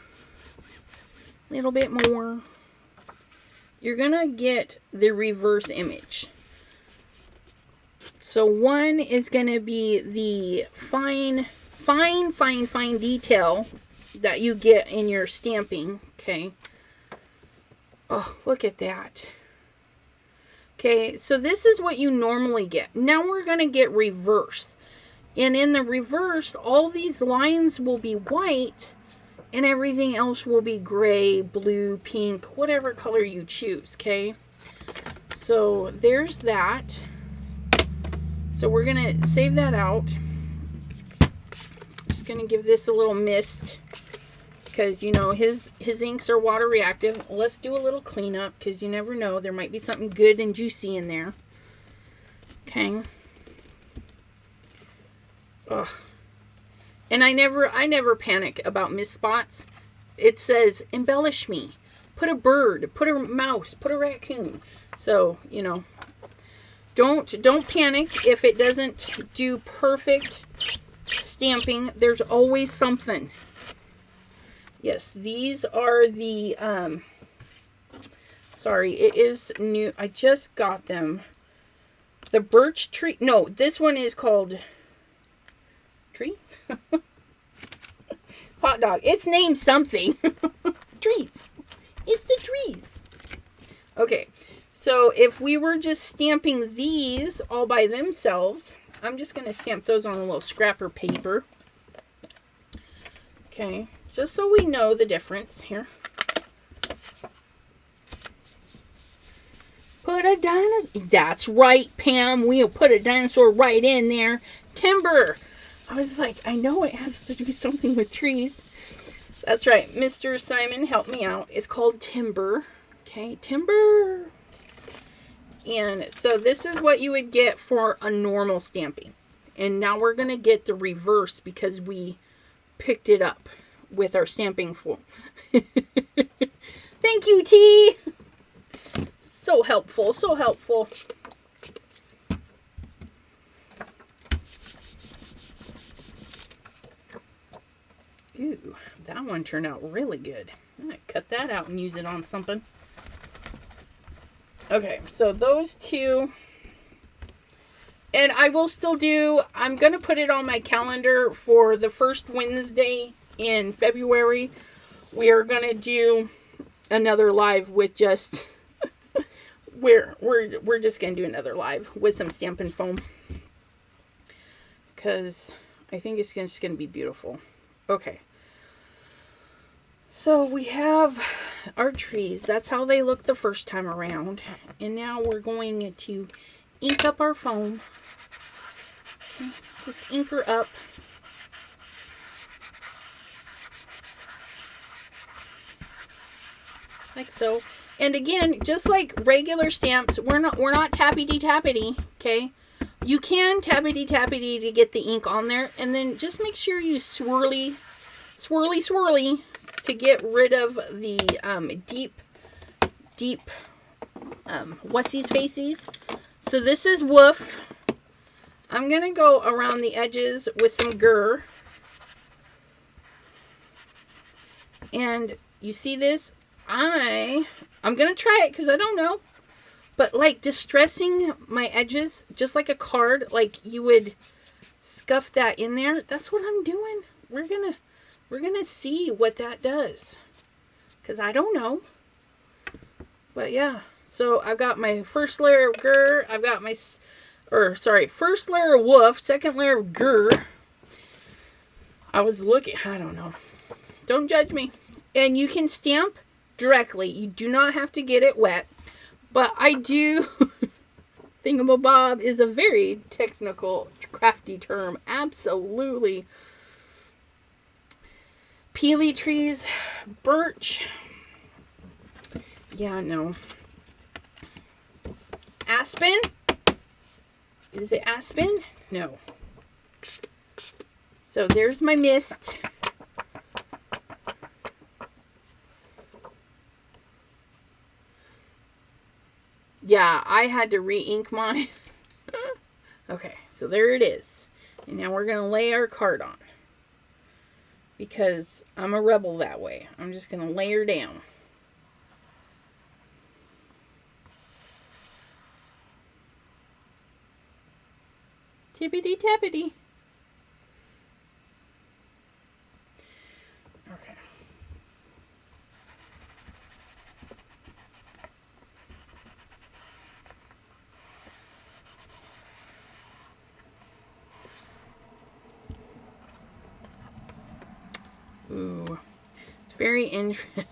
You're gonna get the reverse image. So one is gonna be the fine detail that you get in your stamping, okay? Oh, look at that. Okay, so this is what you normally get. Now we're gonna get reversed. And in the reverse, all these lines will be white and everything else will be gray, blue, pink, whatever color you choose, okay? So there's that. So we're gonna save that out. Just gonna give this a little mist because, you know, his inks are water reactive. Let's do a little cleanup because you never know. There might be something good and juicy in there. Okay. Ugh. And I never panic about missed spots. It says embellish me. Put a bird, put a mouse, put a raccoon. So, you know, don't panic if it doesn't do perfect stamping. There's always something. Yes, these are the sorry, it is new. I just got them. The birch tree. No, this one is called tree? Hot dog. It's named something. Trees. It's the trees. Okay. So if we were just stamping these all by themselves, I'm just going to stamp those on a little scrapper paper. Okay. Just so we know the difference here. Put a dinosaur. That's right, Pam. We'll put a dinosaur right in there. Timber. I was like, I know it has to do something with trees. That's right. Mr. Simon, help me out. It's called timber. Okay, timber. And so this is what you would get for a normal stamping. And now we're going to get the reverse because we picked it up with our stamping foam. Thank you, T. So helpful, so helpful. Ooh, that one turned out really good. I'm going to cut that out and use it on something. Okay, so those two. And I will still do, I'm going to put it on my calendar for the first Wednesday in February. We are going to do another live with just, we're just going to do another live with some Stampin' Foam. Because I think it's just going to be beautiful. Okay. So we have our trees. That's how they look the first time around. And now we're going to ink up our foam. Okay, just ink her up. Like so. And again, just like regular stamps, we're not tappity-tappity, okay? You can tappity-tappity to get the ink on there. And then just make sure you swirly to get rid of the deep what's these faces. So this is woof. I'm going to go around the edges with some gur. And you see this? I'm going to try it because I don't know. But like distressing my edges, just like a card, like you would scuff that in there. That's what I'm doing. We're gonna see what that does. Because I don't know. But yeah. So I've got my first layer of gur. I've got my, first layer of woof, second layer of gur. I don't know. Don't judge me. And you can stamp directly. You do not have to get it wet. But I do, thingamabob is a very technical, crafty term. Absolutely. Peely trees, birch. Yeah, no. Aspen? Is it aspen? No. So there's my mist. Yeah, I had to re-ink mine. Okay, so there it is. And now we're going to lay our card on. Because I'm a rebel that way. I'm just going to lay her down. Tippity tappity. Okay. Ooh, it's very interesting.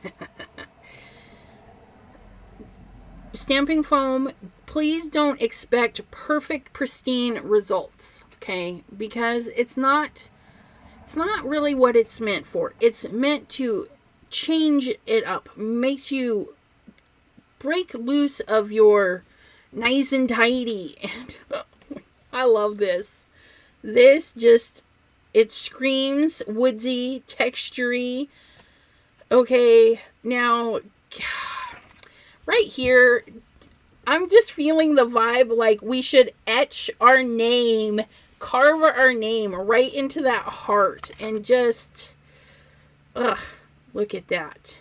Stamping foam, please don't expect perfect, pristine results, okay? Because it's not really what it's meant for. It's meant to change it up, makes you break loose of your nice and tidy. And I love this. This just, it screams woodsy, textury. Okay, now, right here, I'm just feeling the vibe like we should etch our name, carve our name right into that heart, and just, look at that.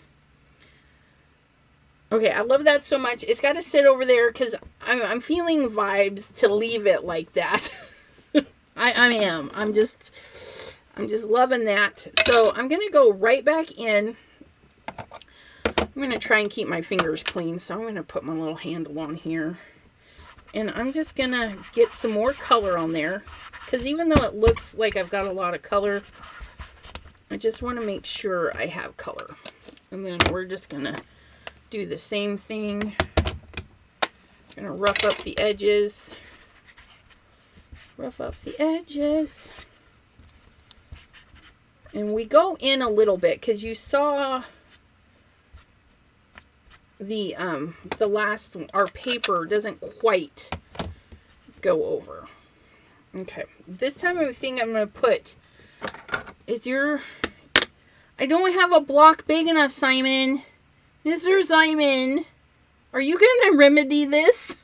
Okay, I love that so much. It's got to sit over there because I'm feeling vibes to leave it like that. I am. I'm just loving that. So I'm going to go right back in. I'm going to try and keep my fingers clean. So I'm going to put my little handle on here. And I'm just going to get some more color on there. Because even though it looks like I've got a lot of color, I just want to make sure I have color. And then we're just going to do the same thing. I'm going to rough up the edges. Rough up the edges. And we go in a little bit because you saw the last one, our paper doesn't quite go over. Okay, this time I think I'm going to put, I don't have a block big enough, Simon. Mr. Simon, are you going to remedy this?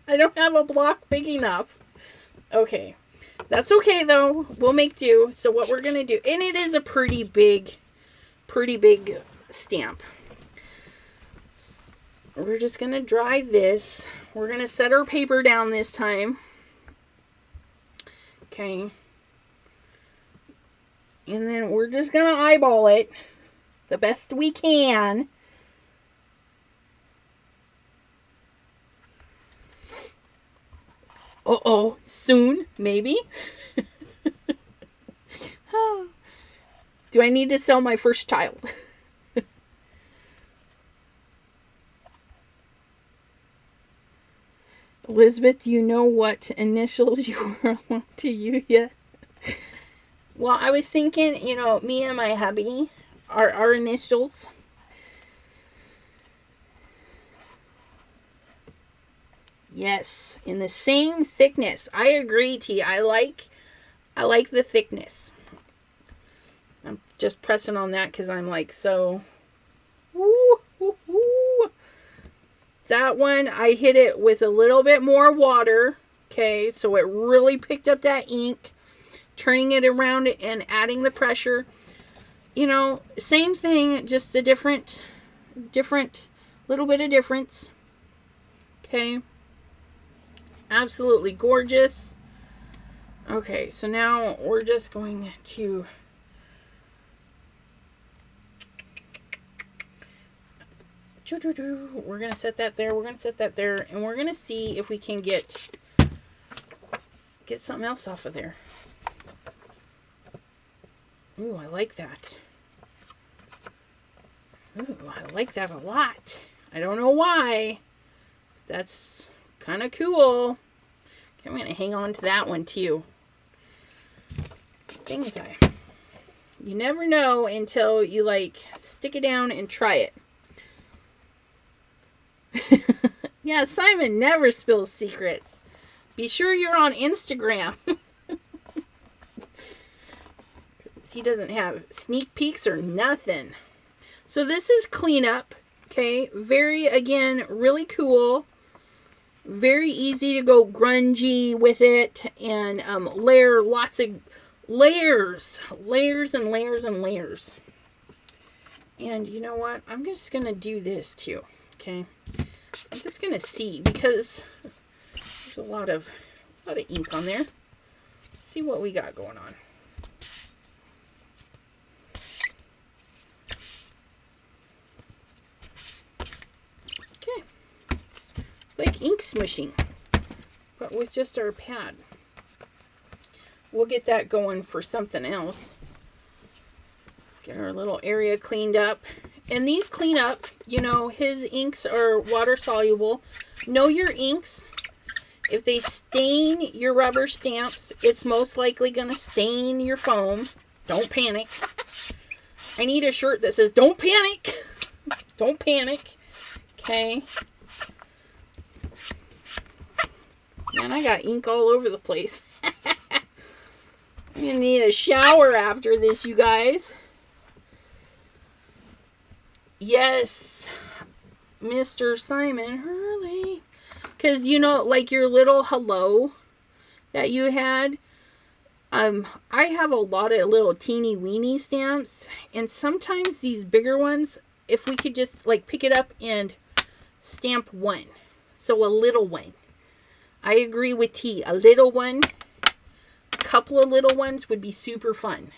I don't have a block big enough. Okay, that's okay though. We'll make do. So what we're going to do, and it is a pretty big stamp. We're just going to dry this. We're going to set our paper down this time. Okay. And then we're just going to eyeball it the best we can. Uh-oh, soon, maybe. Do I need to sell my first child? Elizabeth, do you know what initials you want to use yet? Well, I was thinking, you know, me and my hubby, our initials. Yes, in the same thickness. I agree, T. I like the thickness. I'm just pressing on that because I'm like so. Woo, woo, woo. That one, I hit it with a little bit more water. Okay, so it really picked up that ink. Turning it around and adding the pressure. You know, same thing, just a different different, little bit of difference. Okay. Absolutely gorgeous. Okay, so now we're just going to we're going to set that there. We're going to set that there. And we're going to see if we can get something else off of there. Ooh, I like that. Ooh, I like that a lot. I don't know why. That's kind of cool. Okay, I'm going to hang on to that one too. You never know until you like stick it down and try it. Yeah, Simon never spills secrets. Be sure you're on Instagram. He doesn't have sneak peeks or nothing. So this is cleanup. Okay, very, again, really cool. Very easy to go grungy with it and layer lots of layers and layers and layers. And you know what? I'm just going to do this too. Okay. I'm just going to see because there's a lot of ink on there. Let's see what we got going on. Okay. Like ink smooshing, but with just our pad. We'll get that going for something else. Get our little area cleaned up. And these clean up, you know, his inks are water soluble. Know your inks. If they stain your rubber stamps, it's most likely going to stain your foam. Don't panic. I need a shirt that says, don't panic. Don't panic. Okay. Man, I got ink all over the place. I'm going to need a shower after this, you guys. Yes, Mr. Simon Hurley. Because, you know, like your little hello that you had. I have a lot of little teeny weeny stamps. And sometimes these bigger ones, if we could just like pick it up and stamp one. So a little one. I agree with T. A little one. A couple of little ones would be super fun.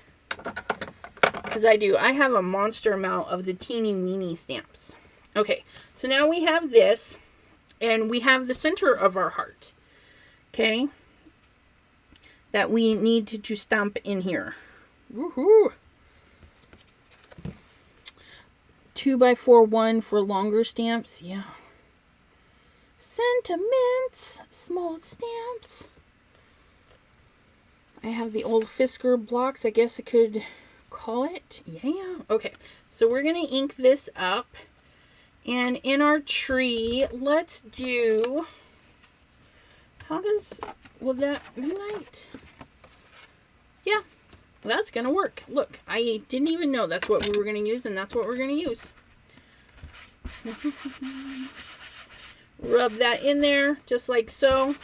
Because I have a monster amount of the teeny weeny stamps. Okay, so now we have this, and we have the center of our heart, okay, that we need to stamp in here. Woohoo! 2x4 1 for longer stamps, yeah. Sentiments, small stamps. I have the old Fisker blocks, I guess I could call it. Yeah. Okay. So we're going to ink this up. And in our tree, let's do... will that midnight? Yeah. That's going to work. Look, I didn't even know that's what we were going to use, and that's what we're going to use. Rub that in there, just like so.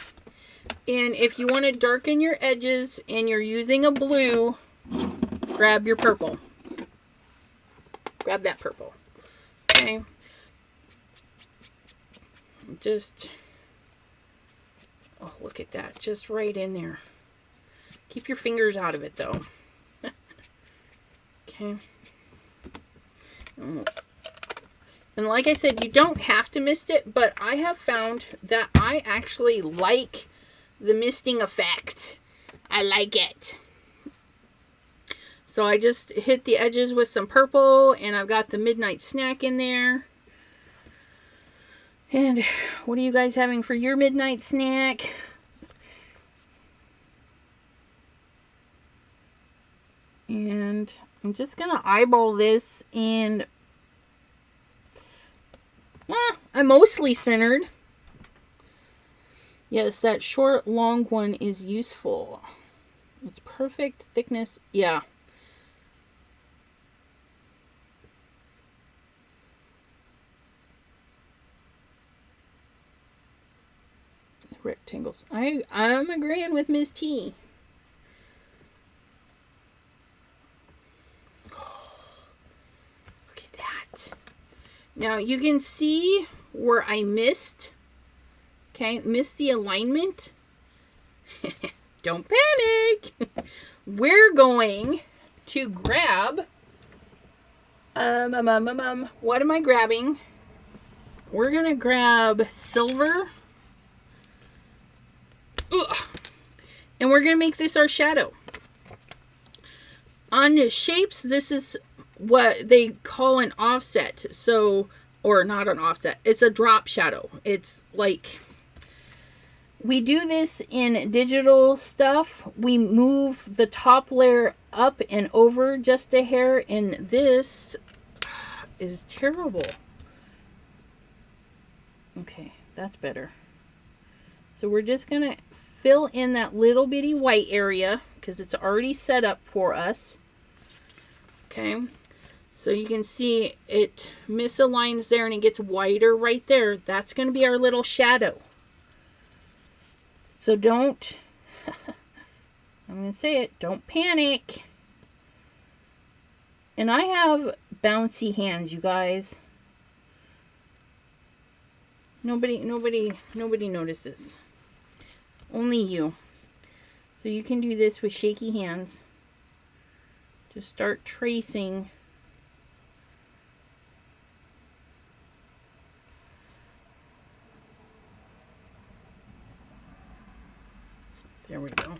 And if you want to darken your edges and you're using a blue, grab your purple. Grab that purple. Okay. Just, oh, look at that. Just right in there. Keep your fingers out of it, though. Okay. And like I said, you don't have to mist it, but I have found that I actually like the misting effect. I like it. So I just hit the edges with some purple, and I've got the midnight snack in there. And what are you guys having for your midnight snack? And I'm just going to eyeball this, and I'm mostly centered. Yes, that short, long one is useful. It's perfect thickness. Yeah. Rectangles. I'm agreeing with Ms. T. Look at that. Now you can see where I missed. Okay, missed the alignment. Don't panic. We're going to grab, what am I grabbing? We're going to grab silver. Ugh. And we're going to make this our shadow. On shapes, this is what they call an offset. So, or not an offset. It's a drop shadow. It's like, we do this in digital stuff. We move the top layer up and over just a hair, and this is terrible. Okay, that's better. So we're just gonna fill in that little bitty white area because it's already set up for us. Okay, so you can see it misaligns there and it gets whiter right there. That's gonna be our little shadow. So don't, I'm going to say it, don't panic. And I have bouncy hands, you guys. Nobody notices. Only you. So you can do this with shaky hands. Just start tracing. There we go.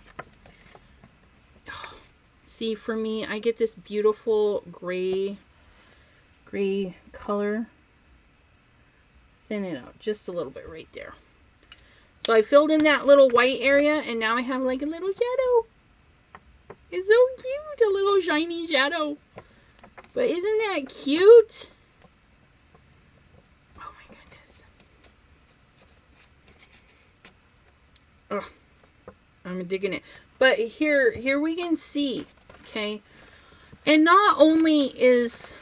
See, for me, I get this beautiful gray color. Thin it out just a little bit right there. So I filled in that little white area, and now I have like a little shadow. It's so cute, a little shiny shadow. But isn't that cute? Oh my goodness. Oh. I'm digging it. But here we can see, okay? And not only is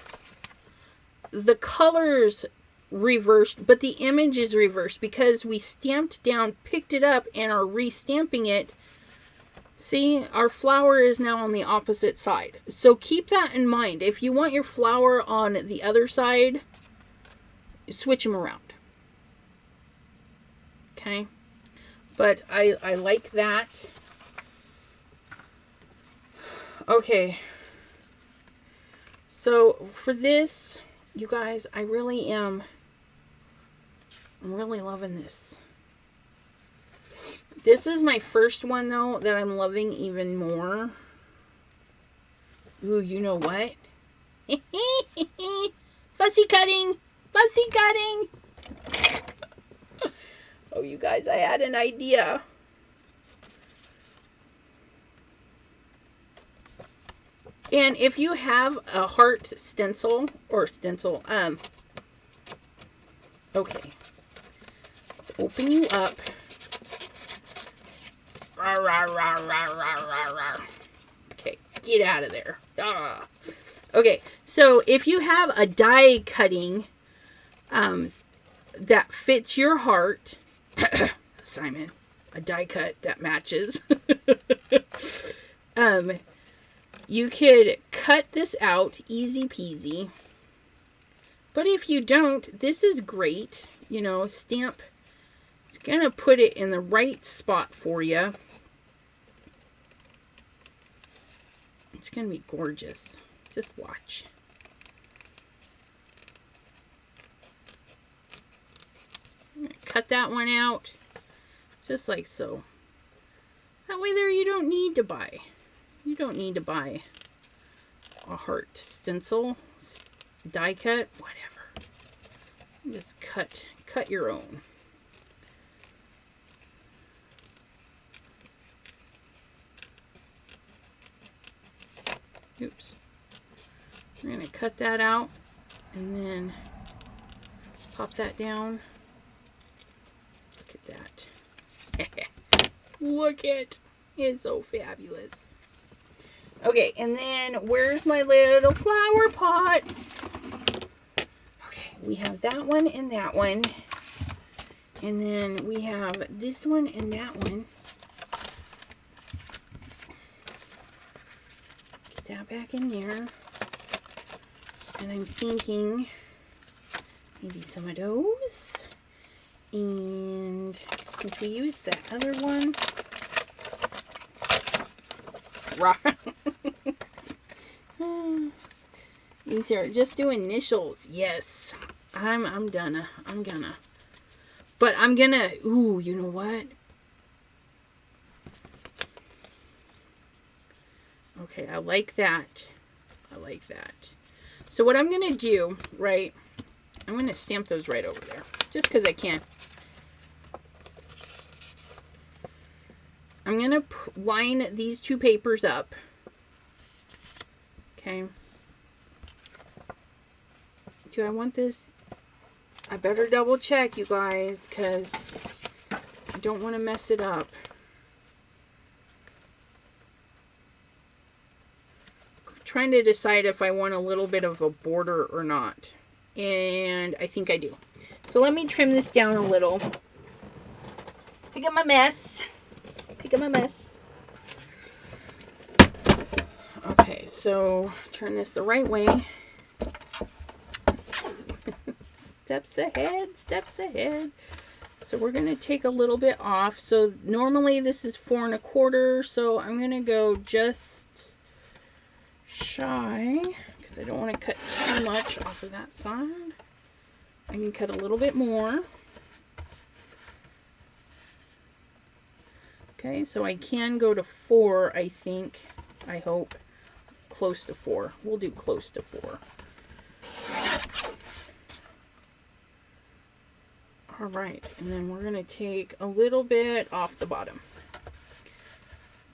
the colors reversed, but the image is reversed because we stamped down, picked it up, and are re-stamping it. See, our flower is now on the opposite side. So keep that in mind. If you want your flower on the other side, switch them around. Okay? But I like that. Okay. So for this, you guys, I'm really loving this. This is my first one, though, that I'm loving even more. Ooh, you know what? Fussy cutting! Fussy cutting! Oh, you guys, I had an idea. And if you have a heart stencil, okay. Let's open you up. Okay, get out of there. Okay, so if you have a die cutting that fits your heart, Simon, a die cut that matches, you could cut this out, easy peasy. But if you don't, this is great. You know, stamp. It's going to put it in the right spot for you. It's going to be gorgeous. Just watch. I'm going to cut that one out. Just like so. That way there you don't need to buy. You don't need to buy a heart stencil, die cut, whatever. Just cut your own. Oops. We're going to cut that out and then pop that down. Look at that. Look it. It's so fabulous. Okay, and then where's my little flower pots? Okay, we have that one and that one. And then we have this one and that one. Get that back in there. And I'm thinking Maybe some of those. And since we used that other one, these are just doing initials. Yes, I'm gonna. But I'm gonna. Ooh, you know what? Okay, I like that. I like that. So what I'm gonna do, right? I'm gonna stamp those right over there, just because I can. I'm gonna line these two papers up. Okay. Do I want this? I better double check, you guys, because I don't want to mess it up. I'm trying to decide if I want a little bit of a border or not. And I think I do. So let me trim this down a little. Pick up my mess. Pick up my mess. Okay, so turn this the right way. Steps ahead, steps ahead. So we're going to take a little bit off. So normally this is 4 1/4. So I'm going to go just shy, because I don't want to cut too much off of that side. I can cut a little bit more. Okay, so I can go to 4, I think. I hope. Close to 4. We'll do close to 4. All right, and then we're going to take a little bit off the bottom.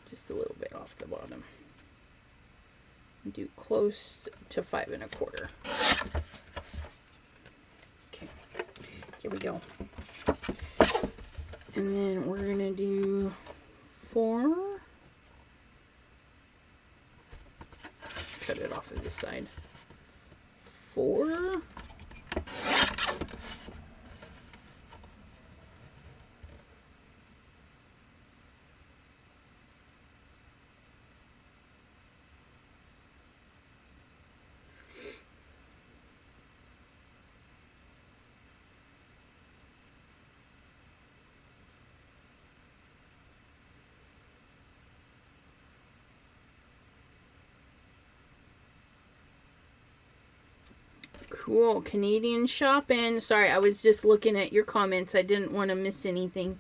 Just a little bit off the bottom. Do close to 5 1/4. Okay, here we go. And then we're going to do 4. Cut it off of this side. 4. Cool. Canadian shopping. Sorry, I was just looking at your comments. I didn't want to miss anything.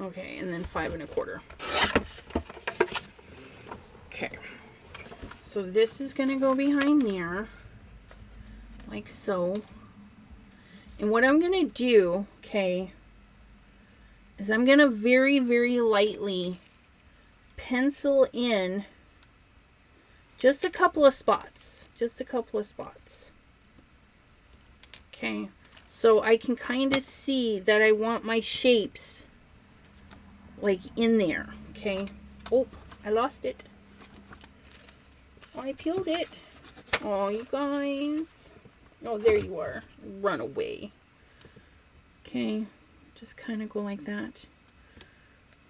Okay, and then 5 1/4. Okay. So this is going to go behind there. Like so. And what I'm going to do, okay, is I'm going to very, very lightly pencil in just a couple of spots. Just a couple of spots. Okay, so I can kind of see that I want my shapes like in there. Okay. Oh, I lost it. Oh, I peeled it. Oh, you guys. Oh, there you are. Run away. Okay, just kind of go like that.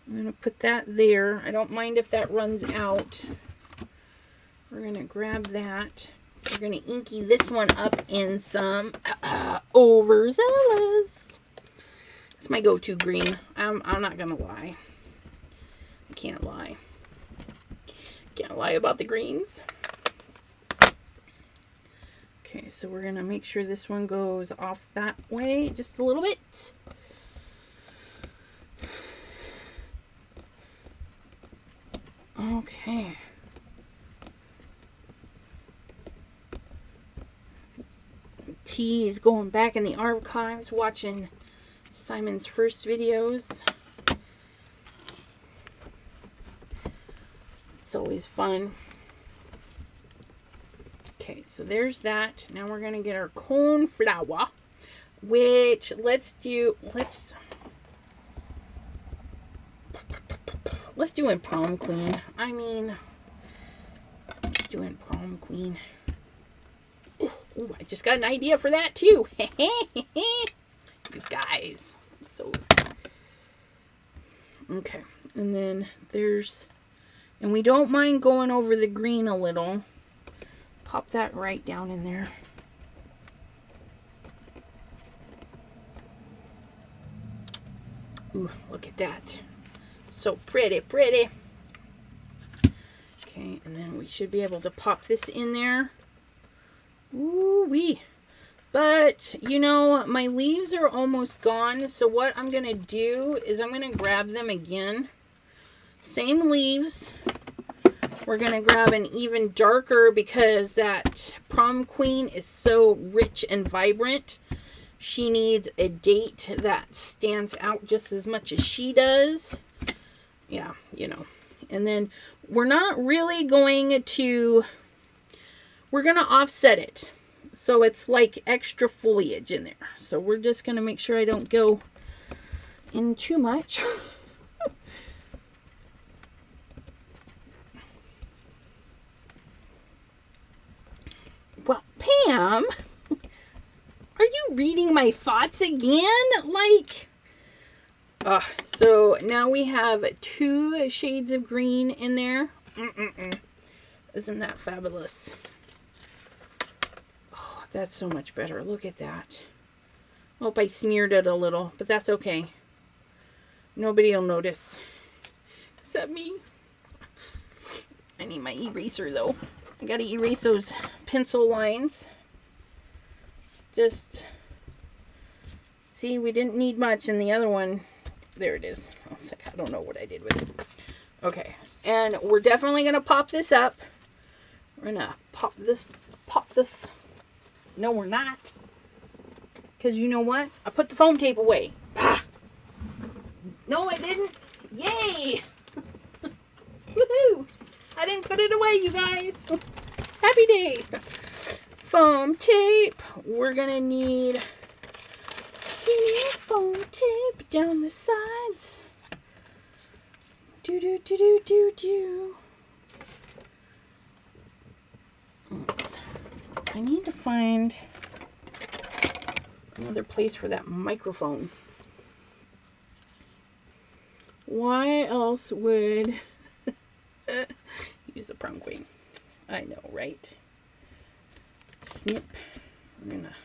I'm going to put that there. I don't mind if that runs out. We're going to grab that. We're going to inky this one up in some overzealous. It's my go-to green. I'm not going to lie. I can't lie. Can't lie about the greens. Okay, so we're going to make sure this one goes off that way just a little bit. Okay. T is going back in the archives watching Simon's first videos. It's always fun. Okay, so there's that. Now we're going to get our cone flower, which let's do in prom queen. I mean, let's do in prom queen. Ooh, I just got an idea for that too. You guys. So, okay. And then and we don't mind going over the green a little. Pop that right down in there. Ooh, look at that. So pretty, pretty. Okay, and then we should be able to pop this in there. Ooh wee. But, you know, my leaves are almost gone. So what I'm going to do is I'm going to grab them again. Same leaves. We're going to grab an even darker because that prom queen is so rich and vibrant. She needs a date that stands out just as much as she does. Yeah, you know. And then we're not really going to... We're going to offset it. So it's like extra foliage in there. So we're just going to make sure I don't go in too much. Well, Pam, are you reading my thoughts again? Like, so now we have 2 shades of green in there. Isn't that fabulous? That's so much better. Look at that. I hope I smeared it a little, but that's okay. Nobody will notice. Except me. I need my eraser though. I gotta erase those pencil lines. Just, see, we didn't need much in the other one. There it is. I don't know what I did with it. Okay, and we're definitely gonna pop this up. We're gonna pop this. No, we're not. Because you know what? I put the foam tape away. Ah. No, I didn't. Yay! Woohoo! I didn't put it away, you guys. Happy day. Foam tape. We're going to need skinny foam tape down the sides. Do, do, do, do, do, do. I need to find another place for that microphone. Why else would use the prom queen? I know, right? Snip. I'm gonna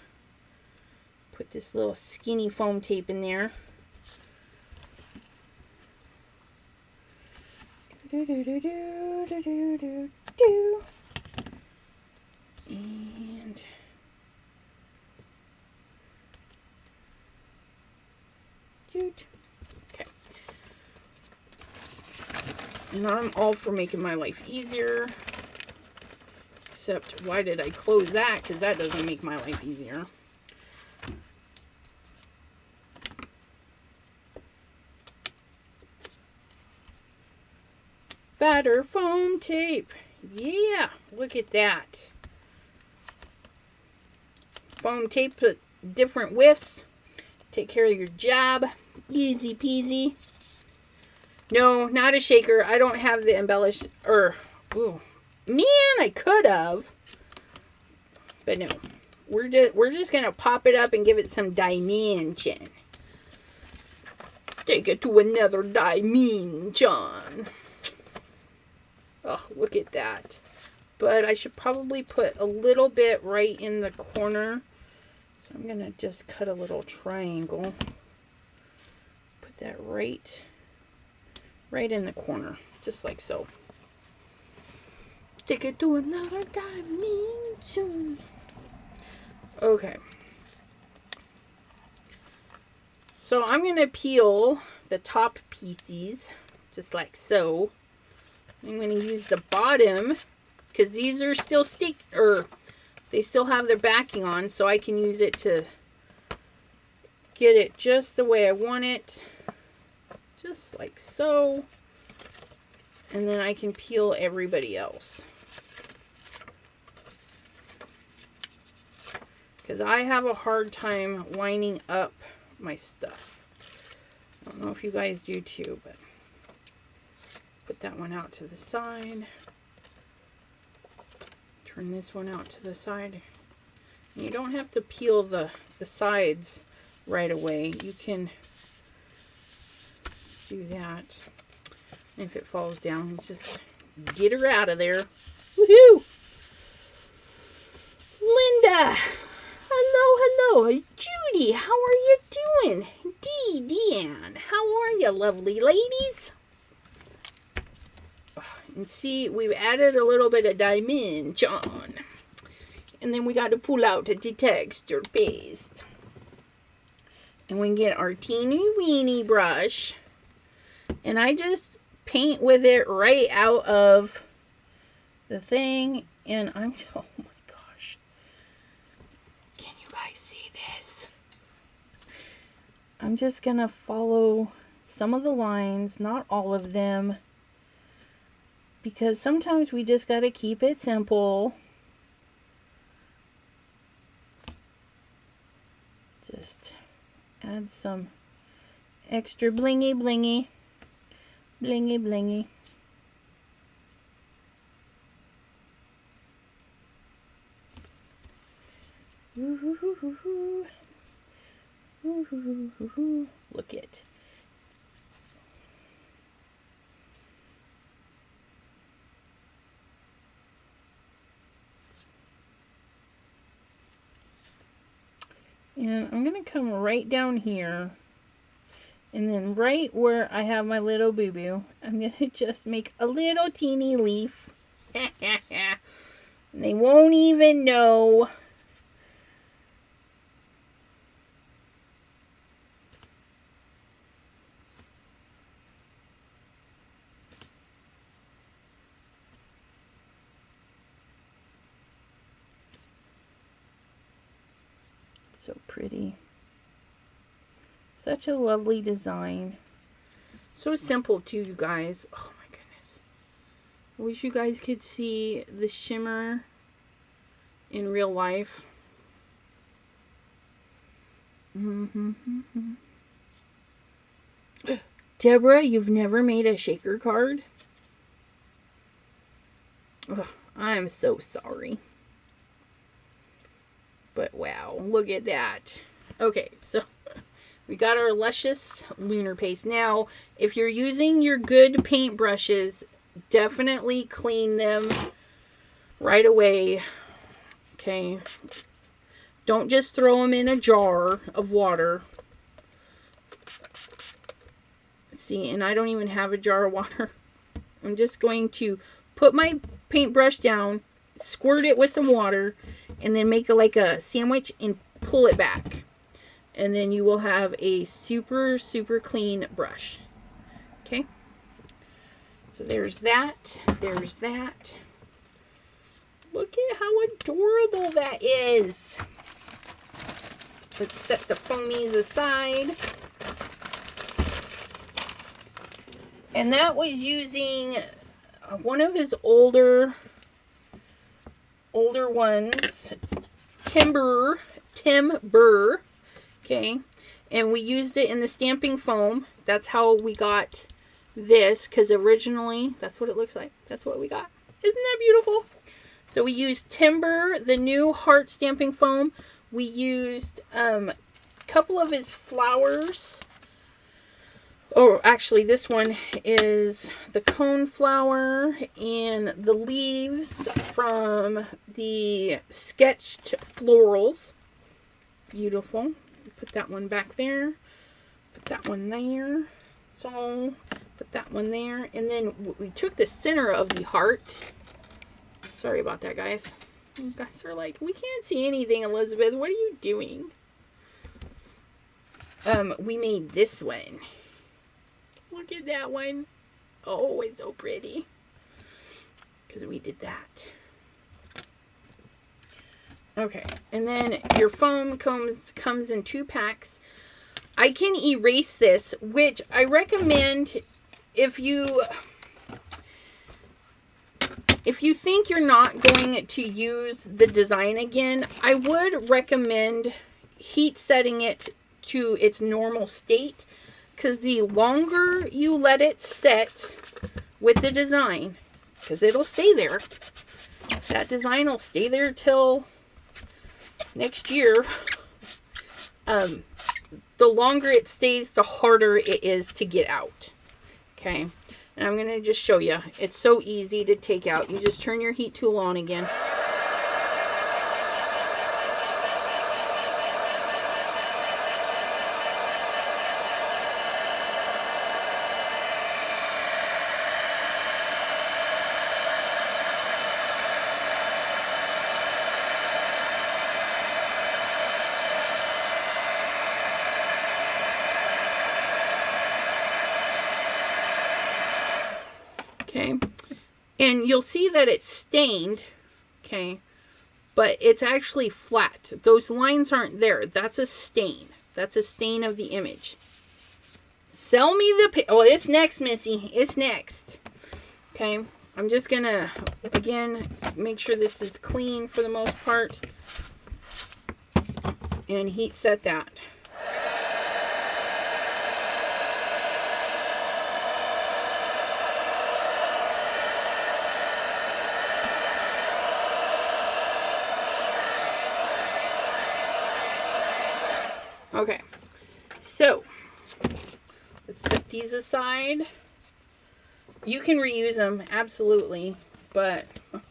put this little skinny foam tape in there. Do do do do do do do do. And okay. And I'm all for making my life easier. Except, why did I close that? Because that doesn't make my life easier. Fatter foam tape. Yeah, look at that. Foam tape, put different whiffs. Take care of your job. Easy peasy. No, not a shaker. I don't have the embellished, ooh, man, I could have. But no, we're just gonna pop it up and give it some dimension. Take it to another dimension. Oh, look at that. But I should probably put a little bit right in the corner. So I'm going to just cut a little triangle. Put that right in the corner. Just like so. Take it to another dimension. Okay. So I'm going to peel the top pieces. Just like so. I'm going to use the bottom. Because these are still they still have their backing on, so I can use it to get it just the way I want it. Just like so. And then I can peel everybody else. Because I have a hard time lining up my stuff. I don't know if you guys do too, but put that one out to the side. Turn this one out to the side. And you don't have to peel the sides right away. You can do that. And if it falls down, just get her out of there. Woohoo! Linda! Hello, hello. Judy! Judy, how are you doing? Deanne, how are you, lovely ladies? And see, we've added a little bit of dimension. And then we got to pull out the texture paste. And we can get our teeny weeny brush. And I just paint with it right out of the thing. And I'm, oh my gosh. Can you guys see this? I'm just going to follow some of the lines, not all of them. Because sometimes we just got to keep it simple. Just add some extra blingy blingy. Blingy blingy. Look it. And I'm going to come right down here. And then right where I have my little boo-boo, I'm going to just make a little teeny leaf. And they won't even know. So pretty. Such a lovely design. So simple too, you guys. Oh my goodness. I wish you guys could see the shimmer in real life. Deborah, you've never made a shaker card? Ugh, I'm so sorry. But wow, look at that. Okay, so we got our luscious lunar paste. Now, if you're using your good paint brushes, definitely clean them right away. Okay. Don't just throw them in a jar of water. See, and I don't even have a jar of water. I'm just going to put my paintbrush down, squirt it with some water, and then make it like a sandwich and pull it back. And then you will have a super, super clean brush. Okay? So there's that. There's that. Look at how adorable that is. Let's set the foamies aside. And that was using one of his older ones, Timber, okay, and we used it in the stamping foam. That's how we got this, because originally that's what it looks like. That's what we got. Isn't that beautiful? So we used Timber, the new heart stamping foam. We used a couple of its flowers. Oh, actually, this one is the cone flower and the leaves from the sketched florals. Beautiful. Put that one back there. Put that one there. So, put that one there. And then we took the center of the heart. Sorry about that, guys. You guys are like, we can't see anything, Elizabeth. What are you doing? We made this one. Look at that one. Oh, it's so pretty. Because we did that. Okay. And then your foam comes in 2 packs. I can erase this, which I recommend if you think you're not going to use the design again, I would recommend heat setting it to its normal state. Because the longer you let it set with the design, because it'll stay there. That design will stay there till next year. The longer it stays, the harder it is to get out. Okay. And I'm going to just show you. It's so easy to take out. You just turn your heat tool on again. And you'll see that it's stained, okay, but it's actually flat. Those lines aren't there. That's a stain. That's a stain of the image. Sell me the... Oh, it's next, Missy. It's next. Okay, I'm just going to, again, make sure this is clean for the most part. And heat set that. Okay, so let's set these aside. You can reuse them, absolutely, but I'm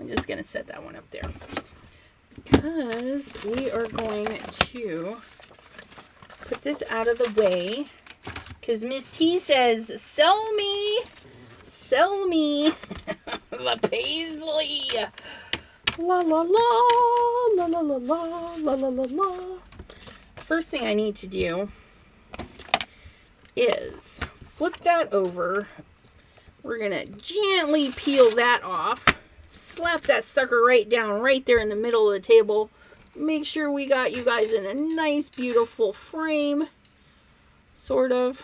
just going to set that one up there because we are going to put this out of the way because Miss T says, sell me the paisley. La la la, la la la la, la la la la. First thing I need to do is flip that over. We're going to gently peel that off. Slap that sucker right down right there in the middle of the table. Make sure we got you guys in a nice, beautiful frame. Sort of.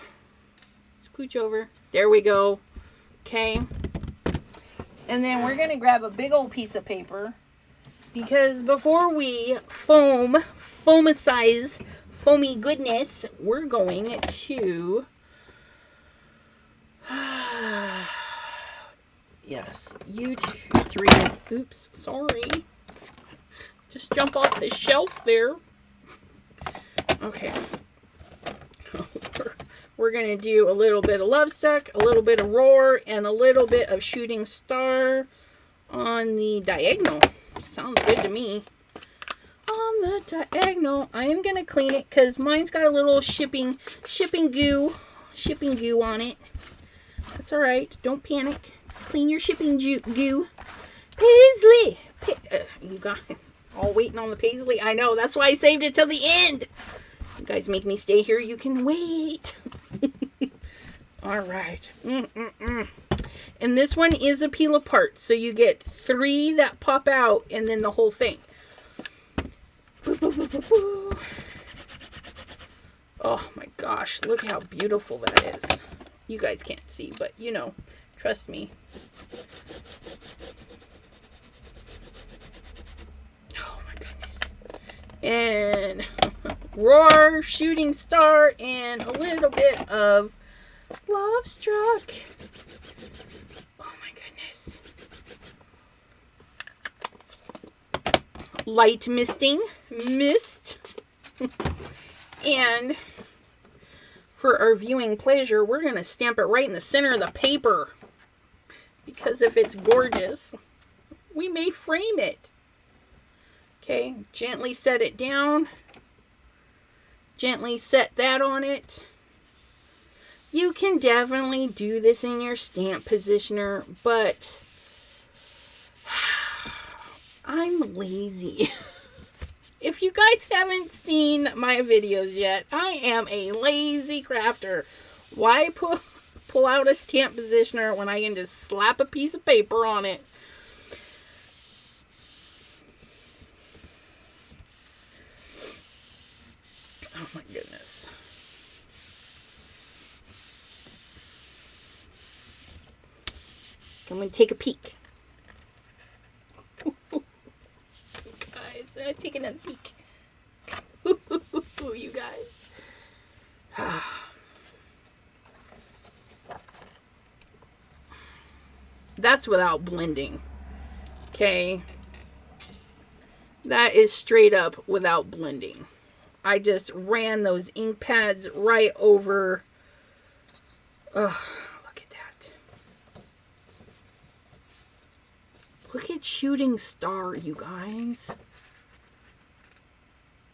Scooch over. There we go. Okay. And then we're going to grab a big old piece of paper. Because before we foamicize foamy goodness, we're going to... Yes, you 2, 3. Oops, sorry. Just jump off the shelf there. Okay. We're going to do a little bit of Love Stuck, a little bit of Roar, and a little bit of Shooting Star on the diagonal. Sounds good to me. On the diagonal, I am going to clean it because mine's got a little shipping goo on it. That's alright. Don't panic. Just clean your shipping goo. Paisley! You guys, all waiting on the paisley. I know. That's why I saved it till the end. You guys make me stay here. You can wait. Alright. And this one is a peel apart. So you get 3 that pop out and then the whole thing. Boo, boo, boo, boo, boo. Oh my gosh. Look how beautiful that is. You guys can't see, but you know. Trust me. Oh my goodness. And Roar, Shooting Star, and a little bit of Love Struck. Oh my goodness. Light mist. And for our viewing pleasure, we're going to stamp it right in the center of the paper. Because if it's gorgeous, we may frame it. Okay, gently set it down. Gently set that on it. You can definitely do this in your stamp positioner, but I'm lazy. If you guys haven't seen my videos yet, I am a lazy crafter. Why pull out a stamp positioner when I can just slap a piece of paper on it? Oh my goodness. I'm going to take a peek. Guys, I'm taking a peek. You guys. That's without blending. Okay. That is straight up without blending. I just ran those ink pads right over. Ugh, look at that. Look at Shooting Star, you guys.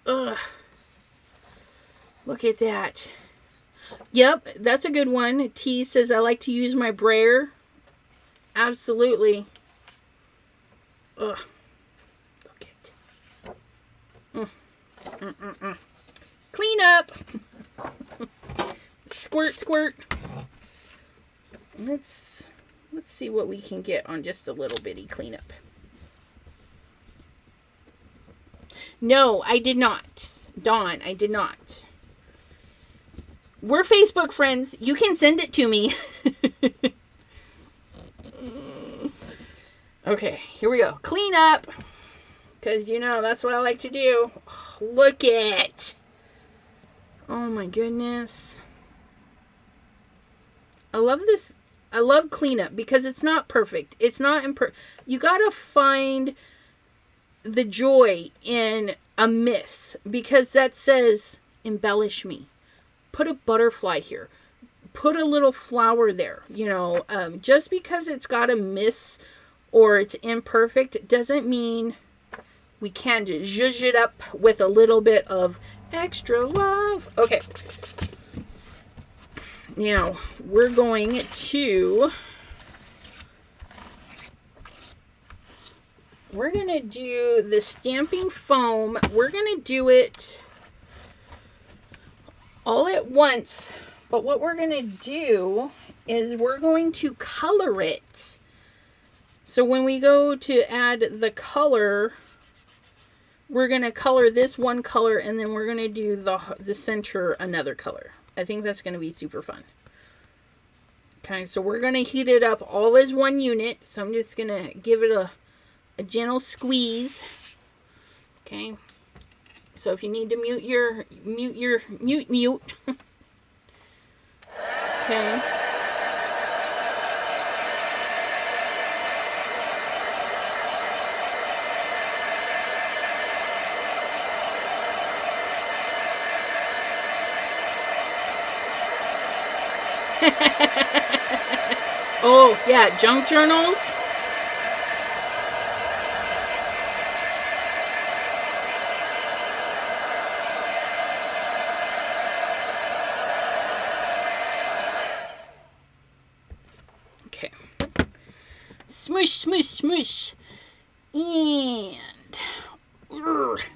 Ugh. Look at that. Yep, that's a good one. T says, I like to use my brayer. Absolutely. Ugh. Look at. Clean up. Squirt, squirt. Let's Let's see what we can get on just a little bitty cleanup. No, I did not. Dawn, I did not. We're Facebook friends. You can send it to me. Okay, here we go. Clean up. Because, you know, that's what I like to do. Oh, look it. Oh, my goodness. I love this. I love cleanup because it's not perfect. It's not imperfect. You got to find the joy in a miss. Because that says, embellish me. Put a butterfly here. Put a little flower there. You know, just because it's got a miss or it's imperfect doesn't mean we can't just zhuzh it up with a little bit of extra love. Okay. Now, we're going to... We're going to do the stamping foam. We're going to do it all at once. But what we're going to do is we're going to color it. So when we go to add the color, we're going to color this one color, and then we're going to do the center another color. I think that's going to be super fun. Okay, so we're going to heat it up all as one unit. So I'm just going to give it a gentle squeeze. Okay. So if you need to mute. Okay. Oh, yeah, junk journals. Okay. Smush, smush, smush. And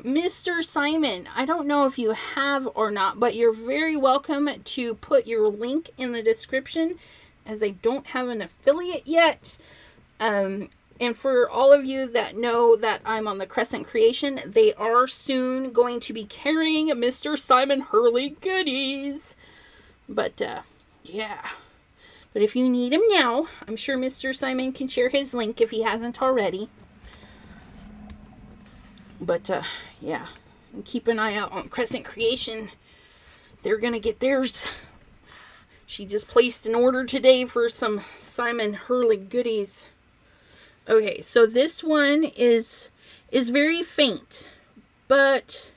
Mr. Simon, I don't know if you have or not, but you're very welcome to put your link in the description, as I don't have an affiliate yet. And for all of you that know that I'm on the Crescent Creation, they are soon going to be carrying Mr. Simon Hurley goodies. But, yeah. But if you need him now, I'm sure Mr. Simon can share his link if he hasn't already. But, yeah. And keep an eye out on Crescent Creation. They're going to get theirs. She just placed an order today for some Simon Hurley goodies. Okay, so this one is very faint, but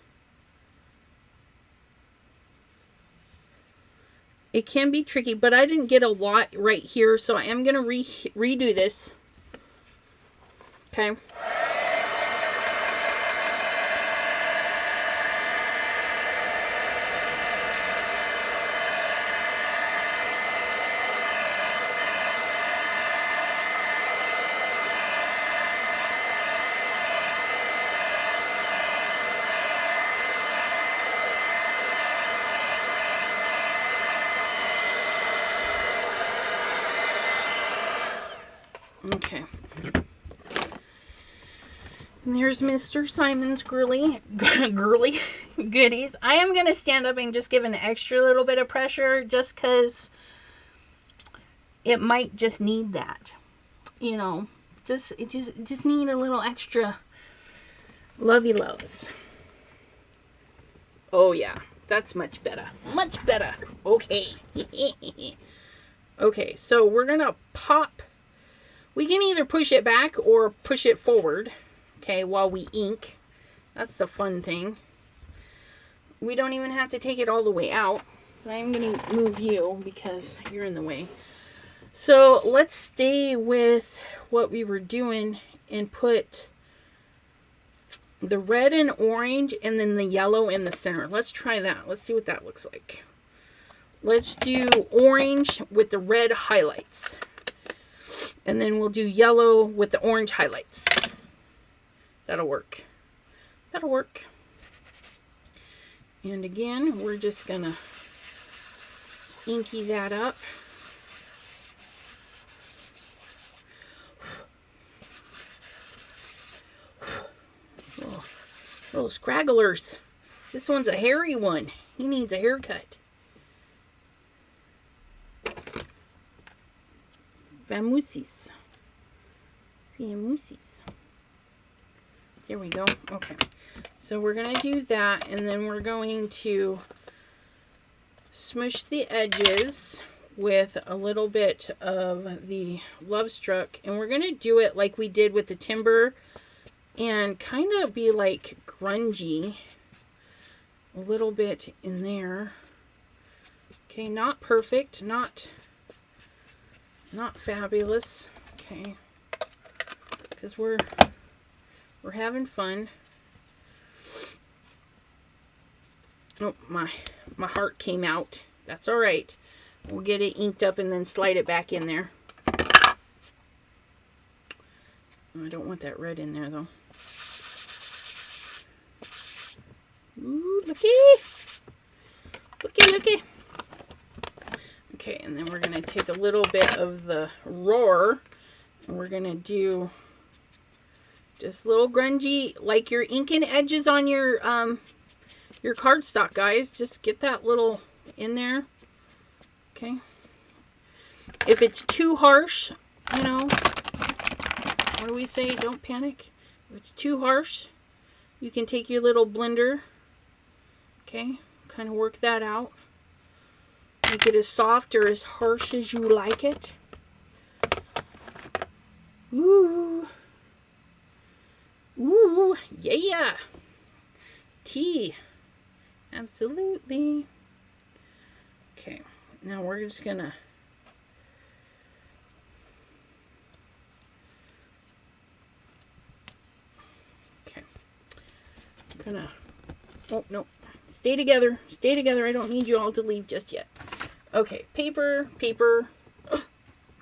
it can be tricky, but I didn't get a lot right here, so I am going to redo this. Okay. Okay. And there's Mr. Simon's girly goodies. I am going to stand up and just give an extra little bit of pressure just because it might just need that. You know, just need a little extra lovey loves. Oh yeah, that's much better. Much better. Okay. Okay, so we're going to pop. We can either push it back or push it forward, okay, while we ink. That's the fun thing. We don't even have to take it all the way out. I'm going to move you because you're in the way. So let's stay with what we were doing and put the red and orange and then the yellow in the center. Let's try that. Let's see what that looks like. Let's do orange with the red highlights. And then we'll do yellow with the orange highlights. That'll work. That'll work. And again, we're just going to inky that up. Little scragglers. This one's a hairy one. He needs a haircut. Vamusis. Vamusis. There we go. Okay. So we're going to do that, and then we're going to smush the edges with a little bit of the Love Struck, and we're going to do it like we did with the timber and kind of be like grungy a little bit in there. Okay, not perfect, not fabulous. Okay, because we're having fun. Oh, my heart came out. That's all right. We'll get it inked up and then slide it back in there. I don't want that red in there though. Ooh, looky! Looky, looky! Okay, and then we're going to take a little bit of the roar, and we're going to do just little grungy, like you're inking edges on your cardstock, guys. Just get that little in there. Okay. If it's too harsh, you know, what do we say? Don't panic. If it's too harsh, you can take your little blender. Okay. Kind of work that out. Make it as soft or as harsh as you like it. Ooh. Ooh. Yeah. Tea. Absolutely. Okay. Now we're just gonna oh no, stay together, stay together. I don't need you all to leave just yet. Okay, paper. Ugh,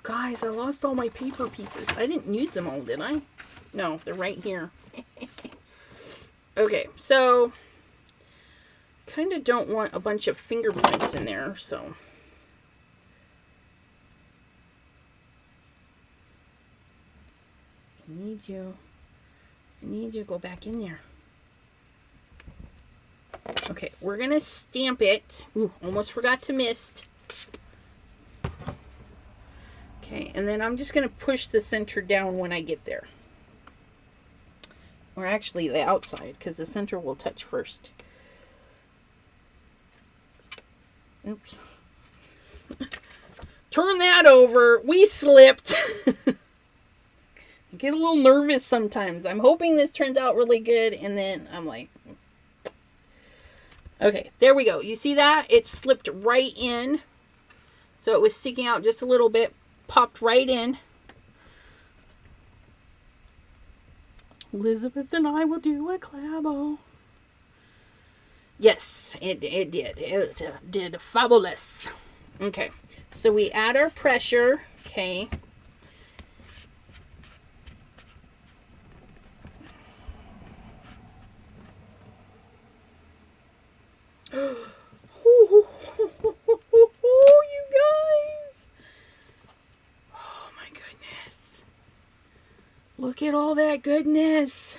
guys, I lost all my paper pieces. I didn't use them all, did I? No, they're right here. Okay, so kind of don't want a bunch of finger points in there, so I need you to go back in there. Okay, we're gonna stamp it. Ooh, almost forgot to mist. Okay, and then I'm just gonna push the center down when I get there. Or actually the outside, because the center will touch first. Oops. Turn that over. We slipped. I get a little nervous sometimes. I'm hoping this turns out really good, and then I'm like, okay, there we go. You see that? It slipped right in. So it was sticking out just a little bit, popped right in. Elizabeth and I will do a collabo. Yes, it did. It did fabulous. Okay, so we add our pressure. Okay. Oh, you guys. Oh my goodness. Look at all that goodness.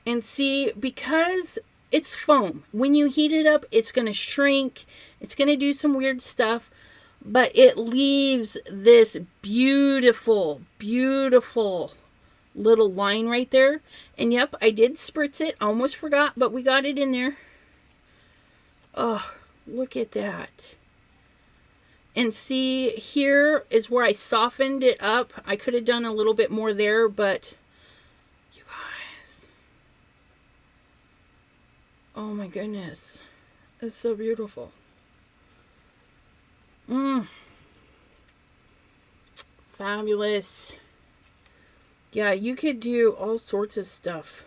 And see, because it's foam, when you heat it up, it's going to shrink. It's going to do some weird stuff. But it leaves this beautiful, beautiful little line right there. And yep, I did spritz it. Almost forgot, but we got it in there. Oh, look at that. And see, here is where I softened it up. I could have done a little bit more there, but you guys. Oh my goodness. It's so beautiful. Fabulous. Yeah, you could do all sorts of stuff.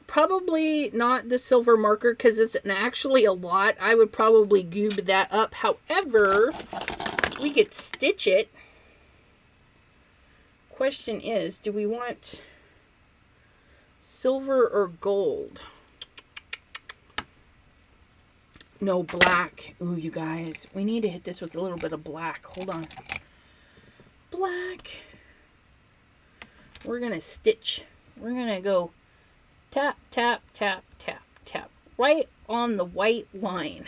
Probably not the silver marker because it's actually a lot. I would probably goob that up. However, we could stitch it. Question is, do we want silver or gold? No, black. Ooh, you guys, we need to hit this with a little bit of black. Hold on. Black. We're gonna stitch we're going to go tap, tap, tap, tap, tap, right on the white line.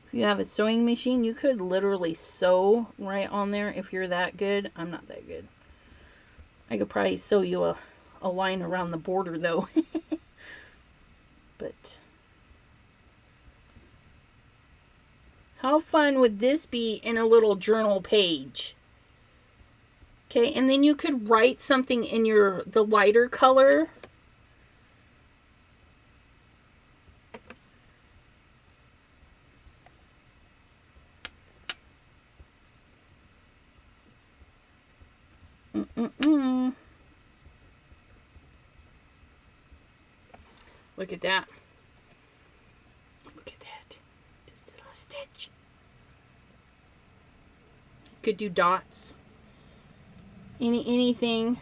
If you have a sewing machine, you could literally sew right on there if you're that good. I'm not that good. I could probably sew you a line around the border though. But how fun would this be in a little journal page? Okay, and then you could write something in the lighter color. Look at that. Look at that. This little stitch. Could do dots. Anything.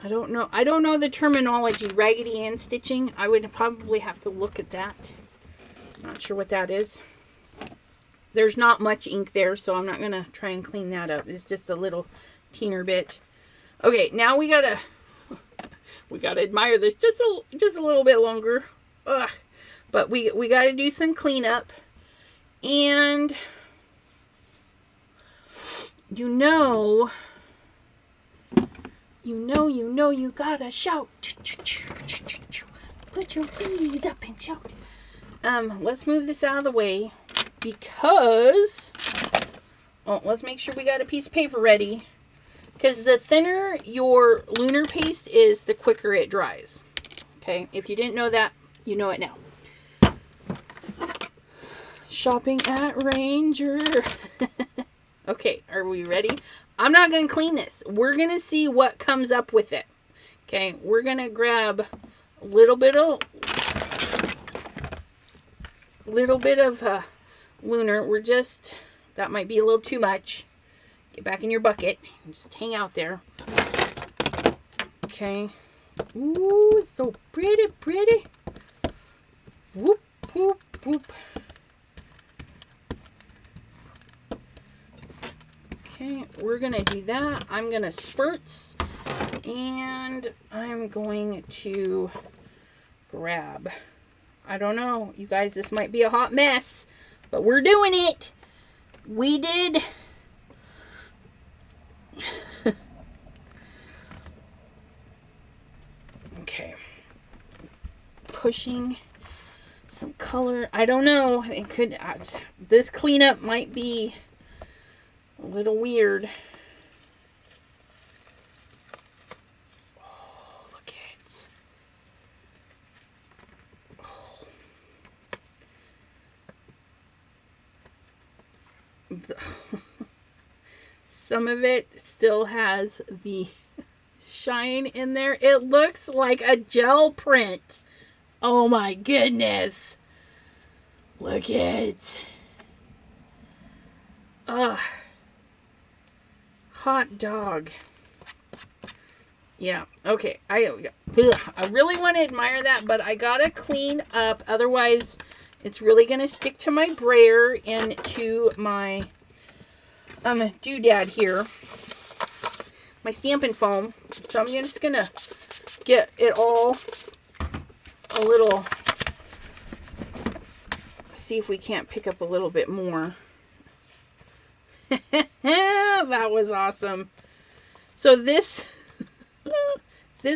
I don't know the terminology. Raggedy Ann stitching. I would probably have to look at that. I'm not sure what that is. There's not much ink there, so I'm not going to try and clean that up. It's just a little teener bit. Okay, now we gotta admire this just a little bit longer. Ugh. But we gotta do some cleanup. And you gotta shout. Put your hands up and shout. Let's move this out of the way because let's make sure we got a piece of paper ready. Because the thinner your lunar paste is, the quicker it dries. Okay, if you didn't know that, you know it now. Shopping at Ranger. Okay, are we ready? I'm not going to clean this. We're going to see what comes up with it. Okay, we're going to grab a little bit of lunar. That might be a little too much. Get back in your bucket and just hang out there. Okay. Ooh, so pretty, pretty. Whoop, whoop, whoop. Okay, we're going to do that. I'm going to spurts. And I'm going to grab. I don't know. You guys, this might be a hot mess. But we're doing it. We did. Okay, pushing some color. I don't know. It could. This cleanup might be a little weird. Oh, look at it. Oh. Some of it still has the shine in there. It looks like a gel print. Oh my goodness. Look at it. Ugh. Hot dog. Yeah, okay. I really want to admire that, but I gotta clean up. Otherwise, it's really gonna stick to my brayer and to my doodad here, my stamping foam. So I'm just gonna get it all a little, see if we can't pick up a little bit more. That was awesome. So this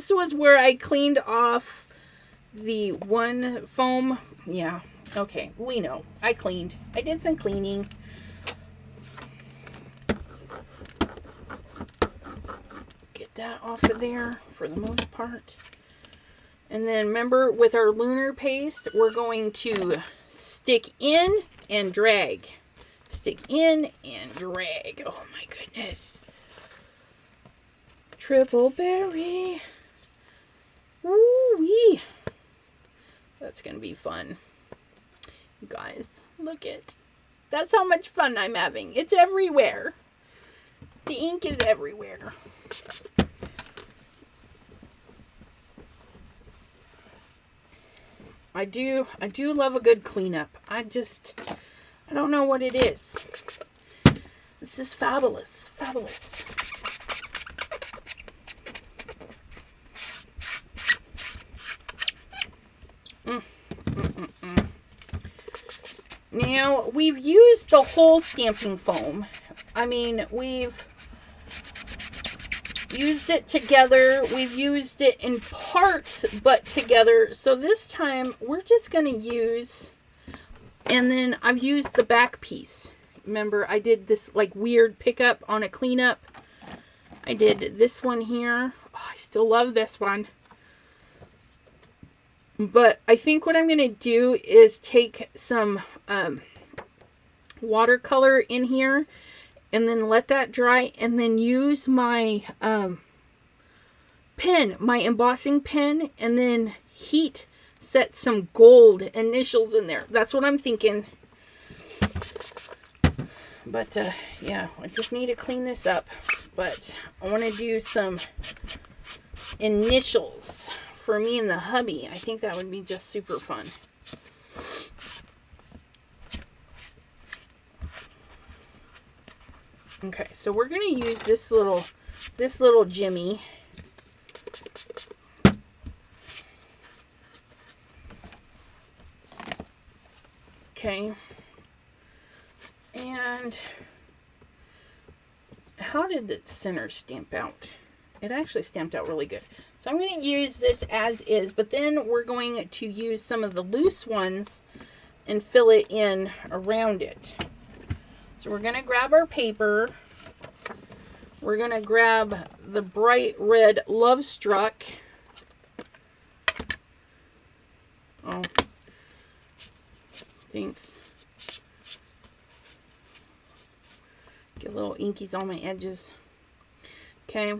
was where I cleaned off the one foam. Yeah, okay, we know. I cleaned. I did some cleaning. That off of there for the most part. And then remember, with our lunar paste, we're going to stick in and drag. Stick in and drag. Oh my goodness. Triple berry. Woo-wee. That's going to be fun. You guys, look at. That's how much fun I'm having. It's everywhere. The ink is everywhere. I do love a good cleanup. I don't know what it is. This is fabulous. Fabulous. Now, we've used the whole stamping foam. I mean, we've used it together. We've used it in parts, but together. So this time, we're just going to use, and then I've used the back piece. Remember, I did this like weird pickup on a cleanup. I did this one here. Oh, I still love this one. But I think what I'm going to do is take some watercolor in here and then let that dry, and then use my pen, my embossing pen, and then heat set some gold initials in there. That's what I'm thinking. But yeah, I just need to clean this up. But I want to do some initials for me and the hubby. I think that would be just super fun. Okay, so we're going to use this little Jimmy. Okay. And how did the center stamp out? It actually stamped out really good. So I'm going to use this as is, but then we're going to use some of the loose ones and fill it in around it. So we're going to grab our paper. We're going to grab the bright red Love Struck. Oh, thanks. Get little inkies on my edges. Okay,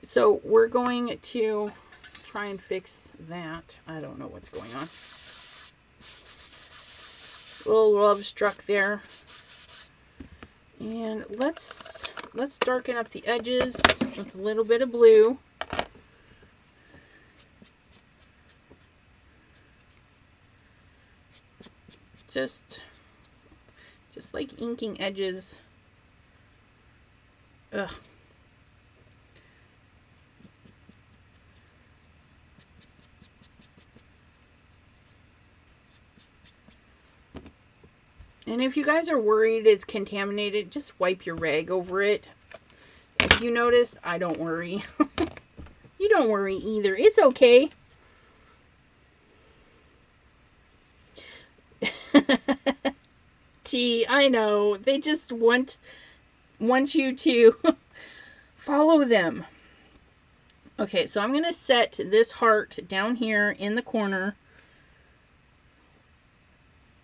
so we're going to try and fix that. I don't know what's going on. Little Love Struck there. And let's darken up the edges with a little bit of blue. Just like inking edges. Ugh. And if you guys are worried it's contaminated, just wipe your rag over it. If you noticed, I don't worry. You don't worry either. It's okay. T, I know. They just want you to follow them. Okay, so I'm going to set this heart down here in the corner.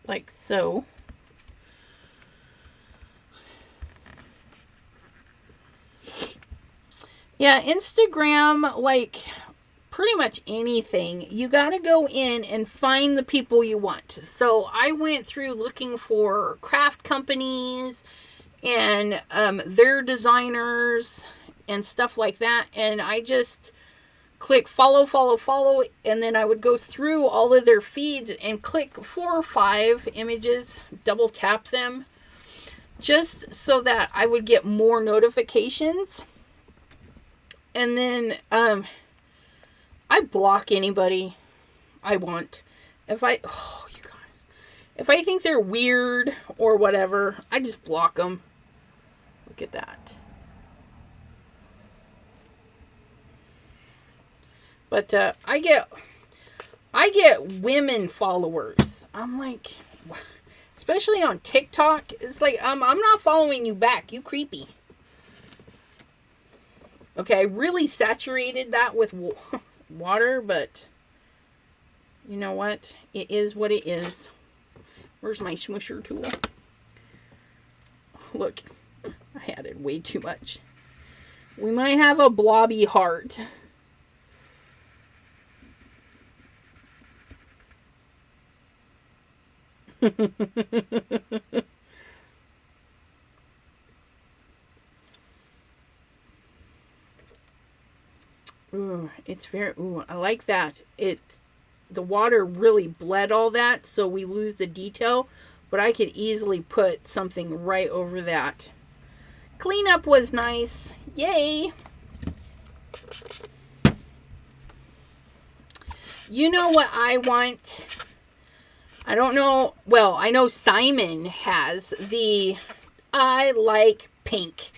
Like so. Yeah, Instagram, like pretty much anything, you got to go in and find the people you want. So I went through looking for craft companies and their designers and stuff like that. And I just click follow, follow, follow. And then I would go through all of their feeds and click 4 or 5 images, double tap them, just so that I would get more notifications. And then I block anybody I want. If I think they're weird or whatever, I just block them. Look at that. But I get women followers. I'm like, especially on TikTok, it's like I'm not following you back. You creepy. Okay, I really saturated that with water, but you know what? It is what it is. Where's my smusher tool? Look, I added way too much. We might have a blobby heart. Ooh, it's very, ooh, I like that. The water really bled all that, so we lose the detail, but I could easily put something right over that. Cleanup was nice. Yay! You know what I want? I don't know. Well, I know Simon has the I like pink.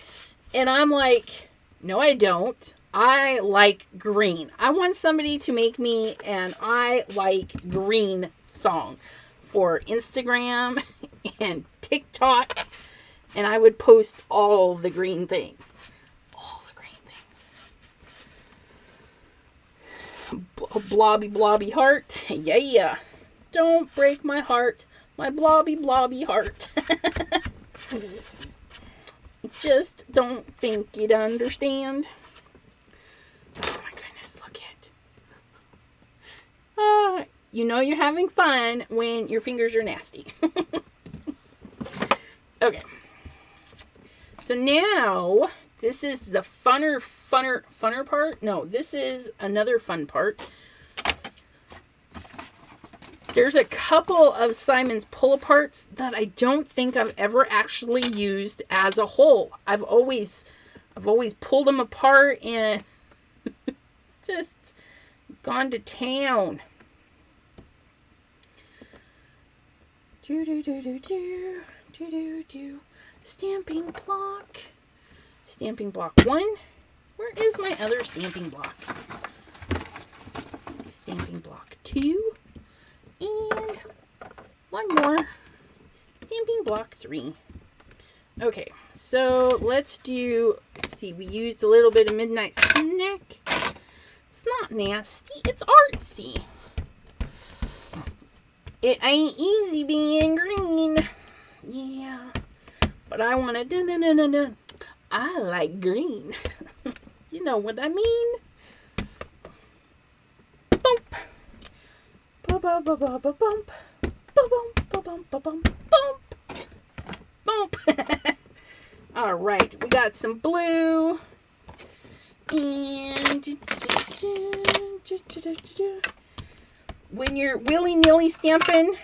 And I'm like, no, I don't. I like green. I want somebody to make me an I like green song for Instagram and TikTok. And I would post all the green things. All the green things. Blobby, blobby heart. Yeah. Don't break my heart. My blobby, blobby heart. Just don't think you'd understand. Oh my goodness, look at. You know you're having fun when your fingers are nasty. Okay. So now, this is the funner part. No, this is another fun part. There's a couple of Simon's pull-aparts that I don't think I've ever actually used as a whole. I've always pulled them apart and just gone to town. Stamping block. Stamping block 1. Where is my other stamping block? Stamping block 2. And one more. Stamping block 3. Okay, so let's do, see, we used a little bit of Midnight Snack. It's not nasty, it's artsy. It ain't easy being green. Yeah, but I want to, I like green. You know what I mean? Bump. Bump, bump, bump, bump, bump, bump, bump, bump, bump. All right, we got some blue, and when you're willy-nilly stamping,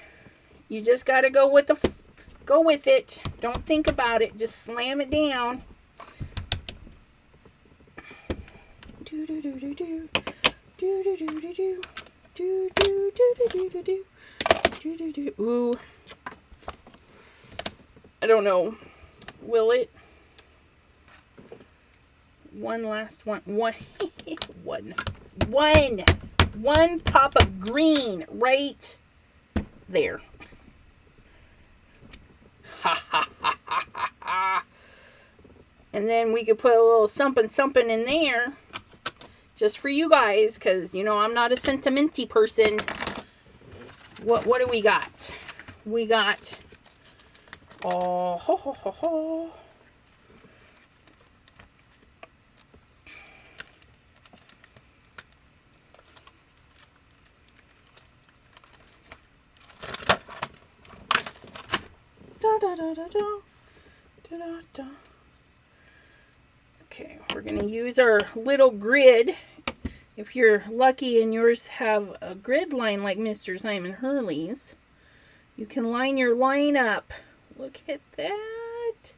you just gotta go with it. Don't think about it. Just slam it down. Do do do do do do do do do do. Do do do do do do do do do do. Ooh, I don't know. Will it? One last one. One pop of green right there. Ha ha ha ha ha ha. And then we could put a little something in there. Just for you guys, because, you know, I'm not a sentimenty person. What do we got? We got, oh, ho, ho, ho, ho. Da, da, da, da, da. Da, da, da. Okay, we're going to use our little grid. If you're lucky and yours have a grid line like Mr. Simon Hurley's, you can line your line up. Look at that.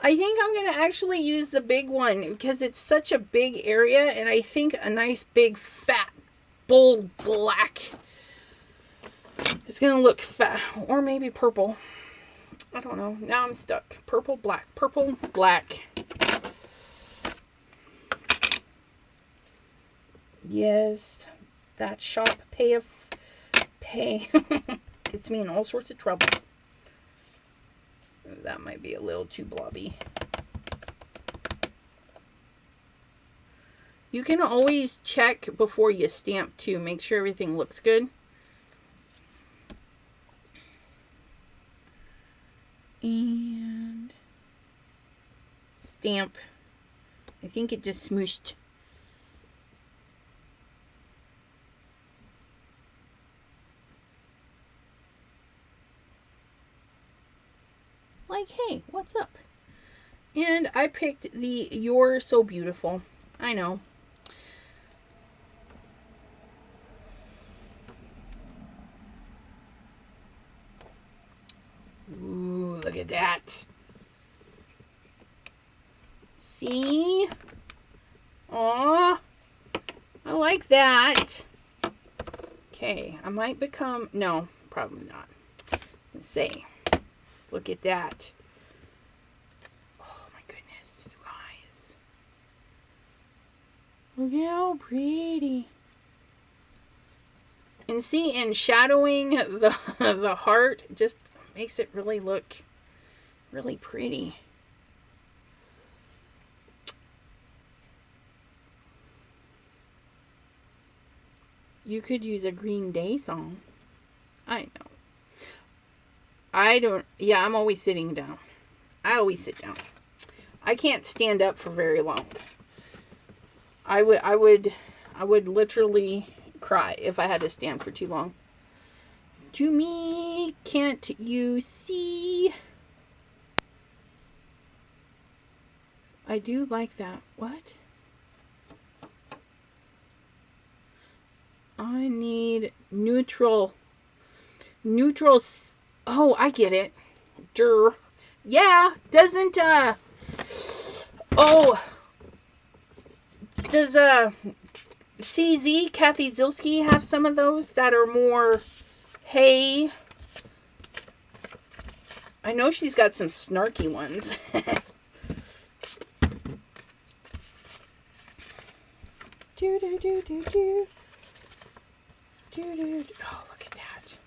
I think I'm going to actually use the big one because it's such a big area, and I think a nice big fat bold black is going to look fat, or maybe purple. I don't know. Now I'm stuck. Purple, black. Purple, black. Yes, that shop pay gets me in all sorts of trouble. That might be a little too blobby. You can always check before you stamp too. Make sure everything looks good. And stamp. I think it just smooshed. Like, hey, what's up? And I picked the You're So Beautiful. I know. Ooh, look at that. See? Aw. I like that. Okay, I might become... No, probably not. Let's see. Look at that. Oh my goodness, you guys. Look how pretty. And see, and shadowing the heart just makes it really look really pretty. You could use a Green Day song. I know. I don't... Yeah, I'm always sitting down. I always sit down. I can't stand up for very long. I would literally cry if I had to stand for too long. To me, can't you see? I do like that. What? I need neutral. Oh, I get it. Yeah, doesn't, oh, does, CZ, Kathy Zilski, have some of those that are more, hey? I know she's got some snarky ones. Oh, look at that.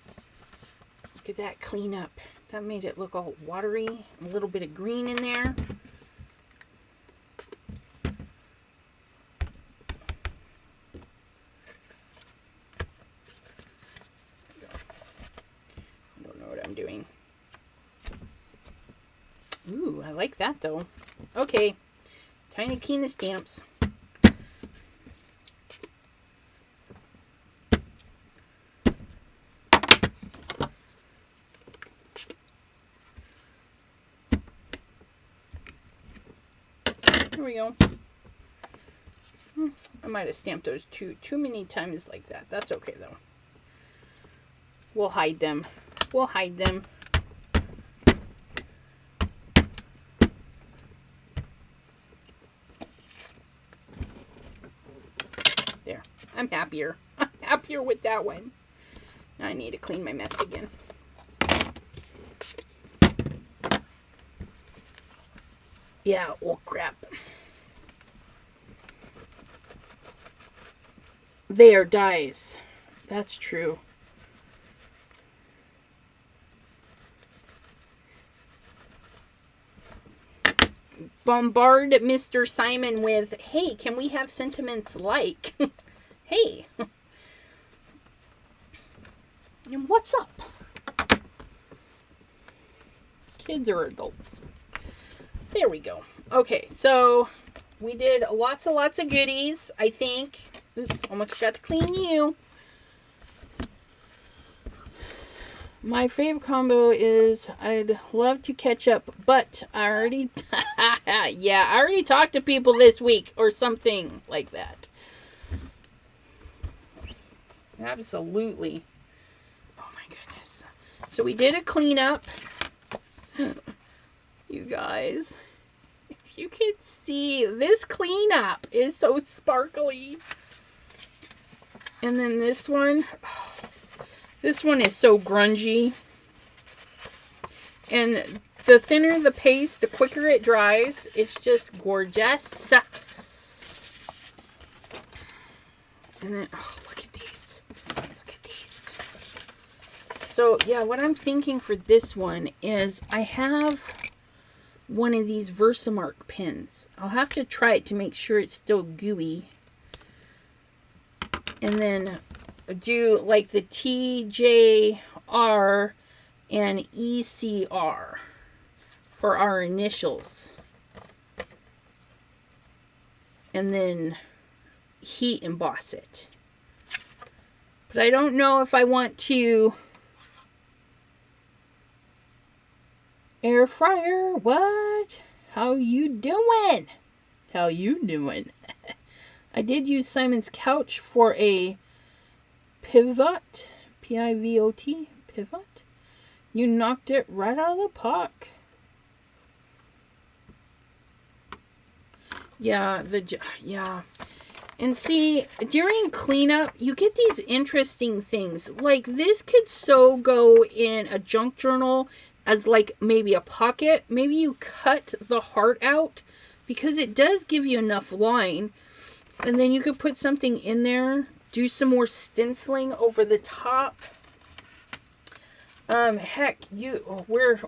Look at that cleanup. That made it look all watery. A little bit of green in there. I don't know what I'm doing. Ooh, I like that though. Okay. Time to clean the stamps. Here we go. I might have stamped those too many times like that. That's okay though. We'll hide them. We'll hide them. There. I'm happier. I'm happier with that one. Now I need to clean my mess again. Yeah, oh crap. They are dies. That's true. Bombard Mr. Simon with, hey, can we have sentiments like? Hey. And what's up? Kids or adults? There we go. Okay, so we did lots of goodies, I think. Oops, almost forgot to clean you. My favorite combo is I'd love to catch up, but I already... yeah, I already talked to people this week or something like that. Absolutely. Oh my goodness. So we did a cleanup. You guys, if you could see, this cleanup is so sparkly. And then this one is so grungy. And the thinner the paste, the quicker it dries. It's just gorgeous. And then, oh, look at these. Look at these. So, yeah, what I'm thinking for this one is I have one of these Versamark pens. I'll have to try it to make sure it's still gooey. And then do like the TJR and ECR for our initials. And then heat emboss it. But I don't know if I want to air fryer. What? How you doing? How you doing? I did use Simon's couch for a pivot. P-I-V-O-T. Pivot. You knocked it right out of the park. Yeah, yeah. And see, during cleanup, you get these interesting things. Like, this could so go in a junk journal as, like, maybe a pocket. Maybe you cut the heart out because it does give you enough line. And then you could put something in there. Do some more stenciling over the top. Heck, where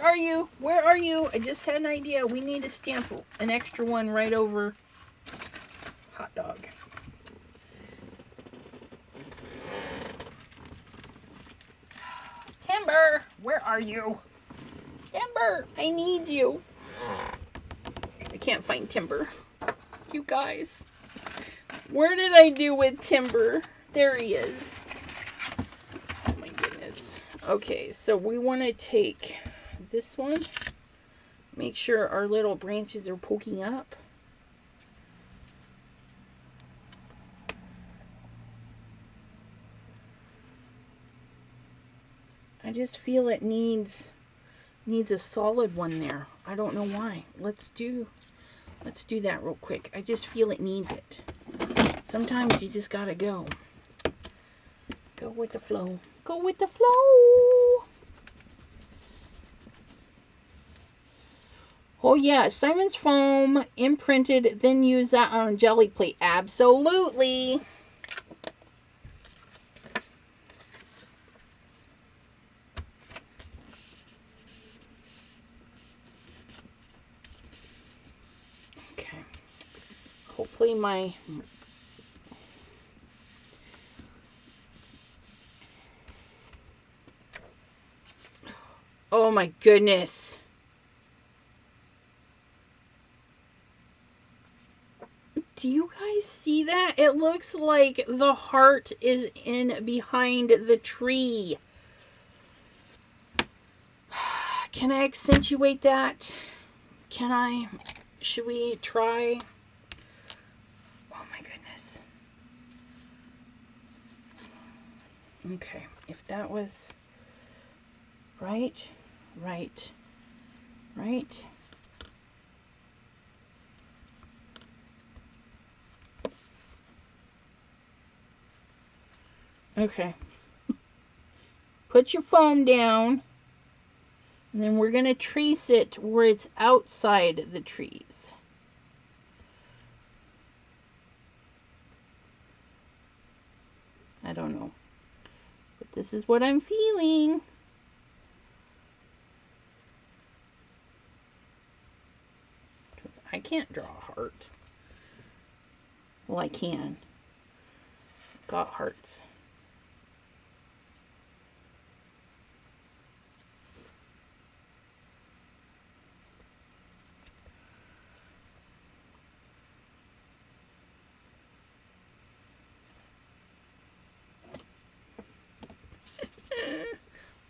are you? Where are you? I just had an idea. We need to stamp an extra one right over hot dog. Timber, where are you? Timber, I need you. I can't find Timber. You guys. Where did I do with Timber? There he is. Oh my goodness. Okay, so we want to take this one. Make sure our little branches are poking up. I just feel it needs a solid one there. I don't know why. Let's do that real quick. I just feel it needs it. Sometimes you just gotta go. Go with the flow. Go with the flow. Oh yeah, Simon's foam imprinted, then use that on a jelly plate. Absolutely. Okay. Hopefully my oh my goodness. Do you guys see that? It looks like the heart is in behind the tree. Can I accentuate that? Can I? Should we try? Oh my goodness. Okay, if that was right. Okay. Put your foam down. And then we're going to trace it where it's outside the trees. I don't know. But this is what I'm feeling. I can't draw a heart. Well, I can. Got hearts.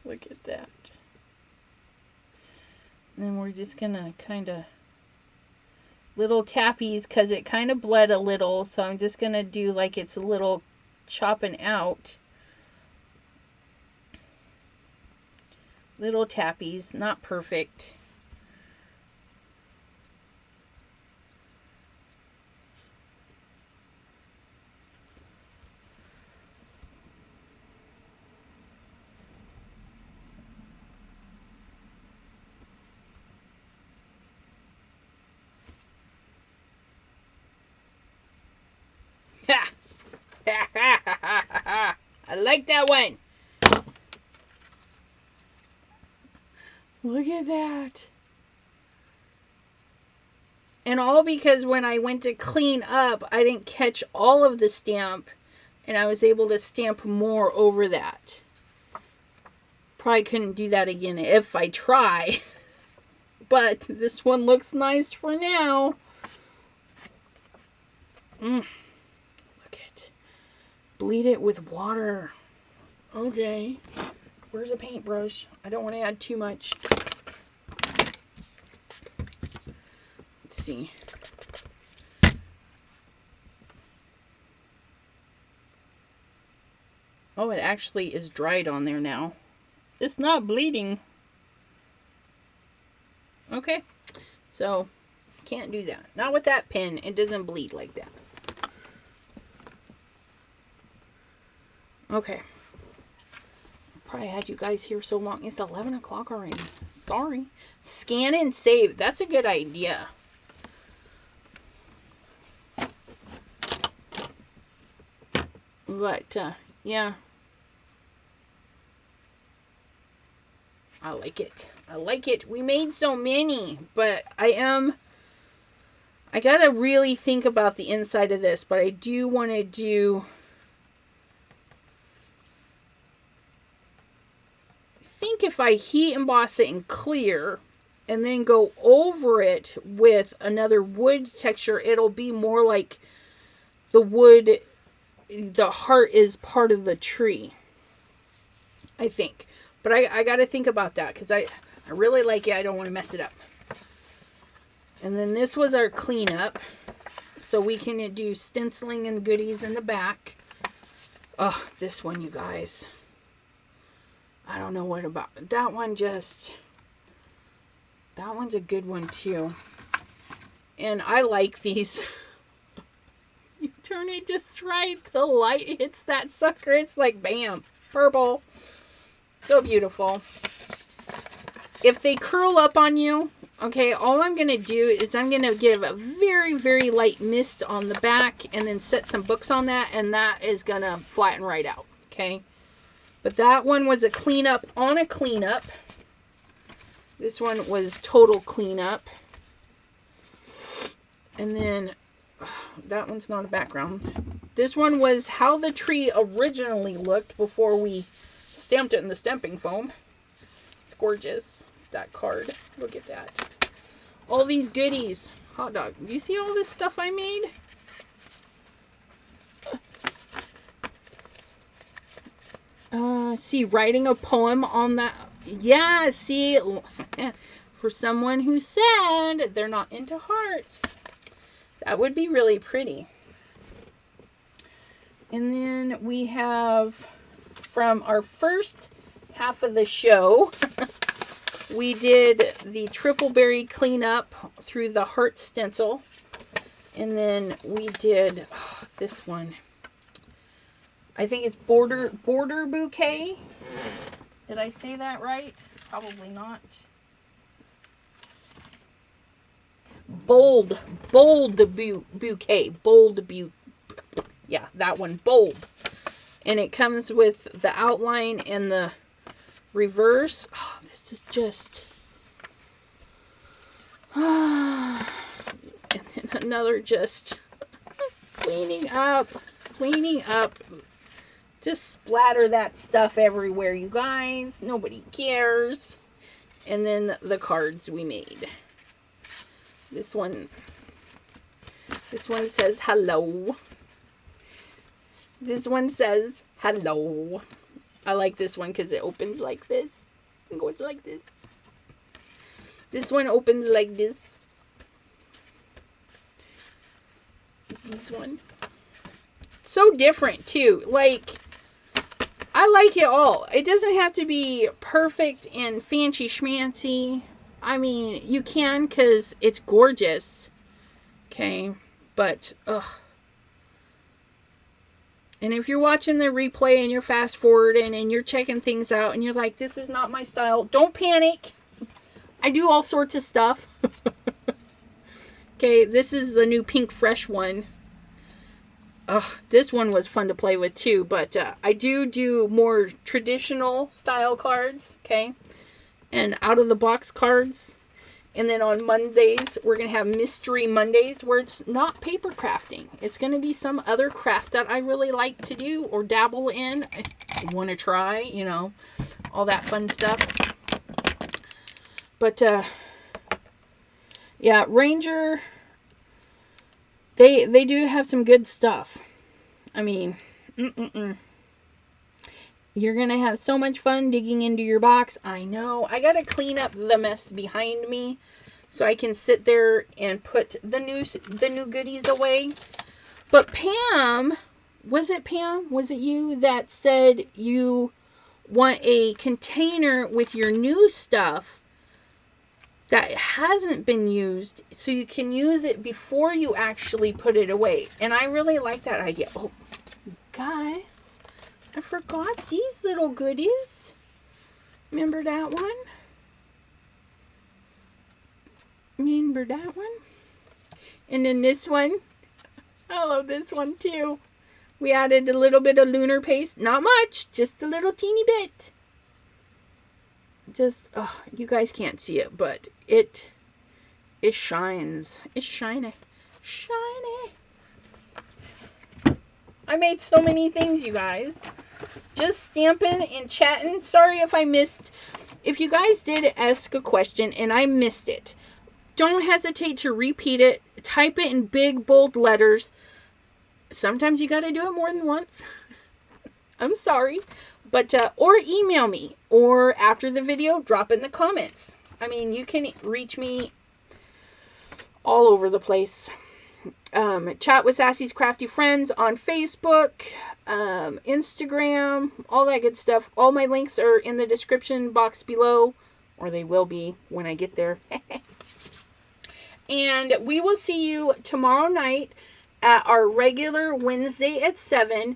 Look at that. And then we're just gonna kind of little tappies because it kind of bled a little, so I'm just gonna do like it's a little chopping out. Little tappies, not perfect. I like that one. Look at that. And all because when I went to clean up, I didn't catch all of the stamp, and I was able to stamp more over that. Probably couldn't do that again if I try. But this one looks nice for now. Look at. Bleed it with water. Okay. Where's a paintbrush? I don't want to add too much. Let's see. Oh, it actually is dried on there now. It's not bleeding. Okay, so can't do that. Not with that pen. It doesn't bleed like that. Okay. Probably had you guys here so long. It's 11 o'clock already. Sorry. Scan and save. That's a good idea. But, yeah. I like it. I like it. We made so many, but I gotta really think about the inside of this, but I do want to do, I think if I heat emboss it in clear and then go over it with another wood texture, it'll be more like the wood, the heart is part of the tree, I think. But I got to think about that because I really like it. I don't want to mess it up. And then this was our cleanup. So we can do stenciling and goodies in the back. Oh, this one, you guys. I don't know what about. That one just... That one's a good one too. And I like these. You turn it just right. The light hits that sucker. It's like, bam. Purple. So beautiful. If they curl up on you, okay, all I'm going to do is I'm going to give a very, very light mist on the back and then set some books on that, and that is going to flatten right out, okay? But that one was a cleanup on a cleanup. This one was total cleanup. And then that one's not a background. This one was how the tree originally looked before we stamped it in the stamping foam. It's gorgeous. That card. Look at that. All these goodies. Hot dog. Do you see all this stuff I made? See, writing a poem on that. Yeah, see, for someone who said they're not into hearts, that would be really pretty. And then we have from our first half of the show, we did the triple berry cleanup through the heart stencil. And then we did this one. I think it's border bouquet. Did I say that right? Probably not. Bold bouquet. Yeah, that one. Bold. And it comes with the outline and the reverse. Oh, this is just... and then another just cleaning up. Just splatter that stuff everywhere, you guys. Nobody cares. And then the cards we made. This one says hello. This one says hello. I like this one because it opens like this and goes like this. This one opens like this. This one. So different too. Like, I like it all. It doesn't have to be perfect and fancy schmancy. I mean, you can because it's gorgeous. Okay. But, ugh. And if you're watching the replay and you're fast forwarding and you're checking things out and you're like, this is not my style, don't panic. I do all sorts of stuff. Okay, this is the new Pink Fresh one. This one was fun to play with too, but I do more traditional style cards, okay? And out of the box cards. And then on Mondays, we're going to have Mystery Mondays where it's not paper crafting. It's going to be some other craft that I really like to do or dabble in. I want to try, you know, all that fun stuff. But, yeah, Ranger, they do have some good stuff. I mean, you're going to have so much fun digging into your box. I know. I got to clean up the mess behind me so I can sit there and put the new goodies away. But Pam, was it Pam? Was it you that said you want a container with your new stuff that hasn't been used, so you can use it before you actually put it away? And I really like that idea. Oh, guys, I forgot these little goodies. Remember that one? Remember that one? And then this one. I love this one too. We added a little bit of Lunar Paste. Not much, just a little teeny bit. Just, oh, you guys can't see it, but it shines. It's shiny. Shiny. I made so many things, you guys. Just stamping and chatting. Sorry if I missed. If you guys did ask a question and I missed it, don't hesitate to repeat it. Type it in big, bold letters. Sometimes you got to do it more than once. I'm sorry. But, or email me. Or after the video, drop in the comments. I mean, you can reach me all over the place. Chat with Sassy's Crafty Friends on Facebook, Instagram, all that good stuff. All my links are in the description box below. Or they will be when I get there. And we will see you tomorrow night at our regular Wednesday at 7.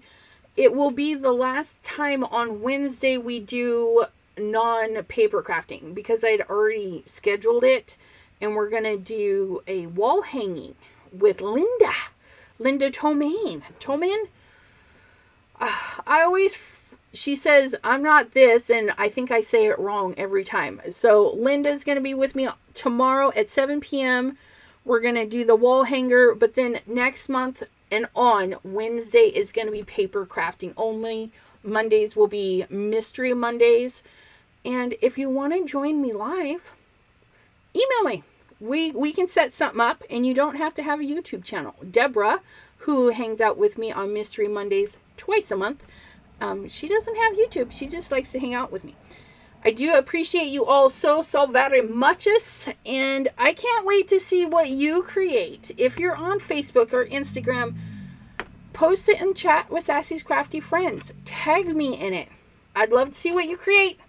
It will be the last time on Wednesday we do non-paper crafting because I'd already scheduled it. And we're going to do a wall hanging with Linda Tomain. She says, I'm not this, and I think I say it wrong every time. So Linda's going to be with me tomorrow at 7 p.m. We're going to do the wall hanger, but then next month and on, Wednesday is going to be paper crafting only. Mondays will be Mystery Mondays. And if you want to join me live, email me. We can set something up, and you don't have to have a YouTube channel. Deborah, who hangs out with me on Mystery Mondays twice a month, she doesn't have YouTube. She just likes to hang out with me. I do appreciate you all so very much, and I can't wait to see what you create. If you're on Facebook or Instagram, post it in Chat with Sassy's Crafty Friends. Tag me in it. I'd love to see what you create.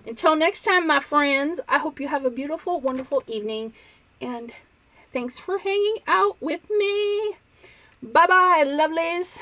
Until next time, my friends, I hope you have a beautiful, wonderful evening, and thanks for hanging out with me. Bye-bye, lovelies.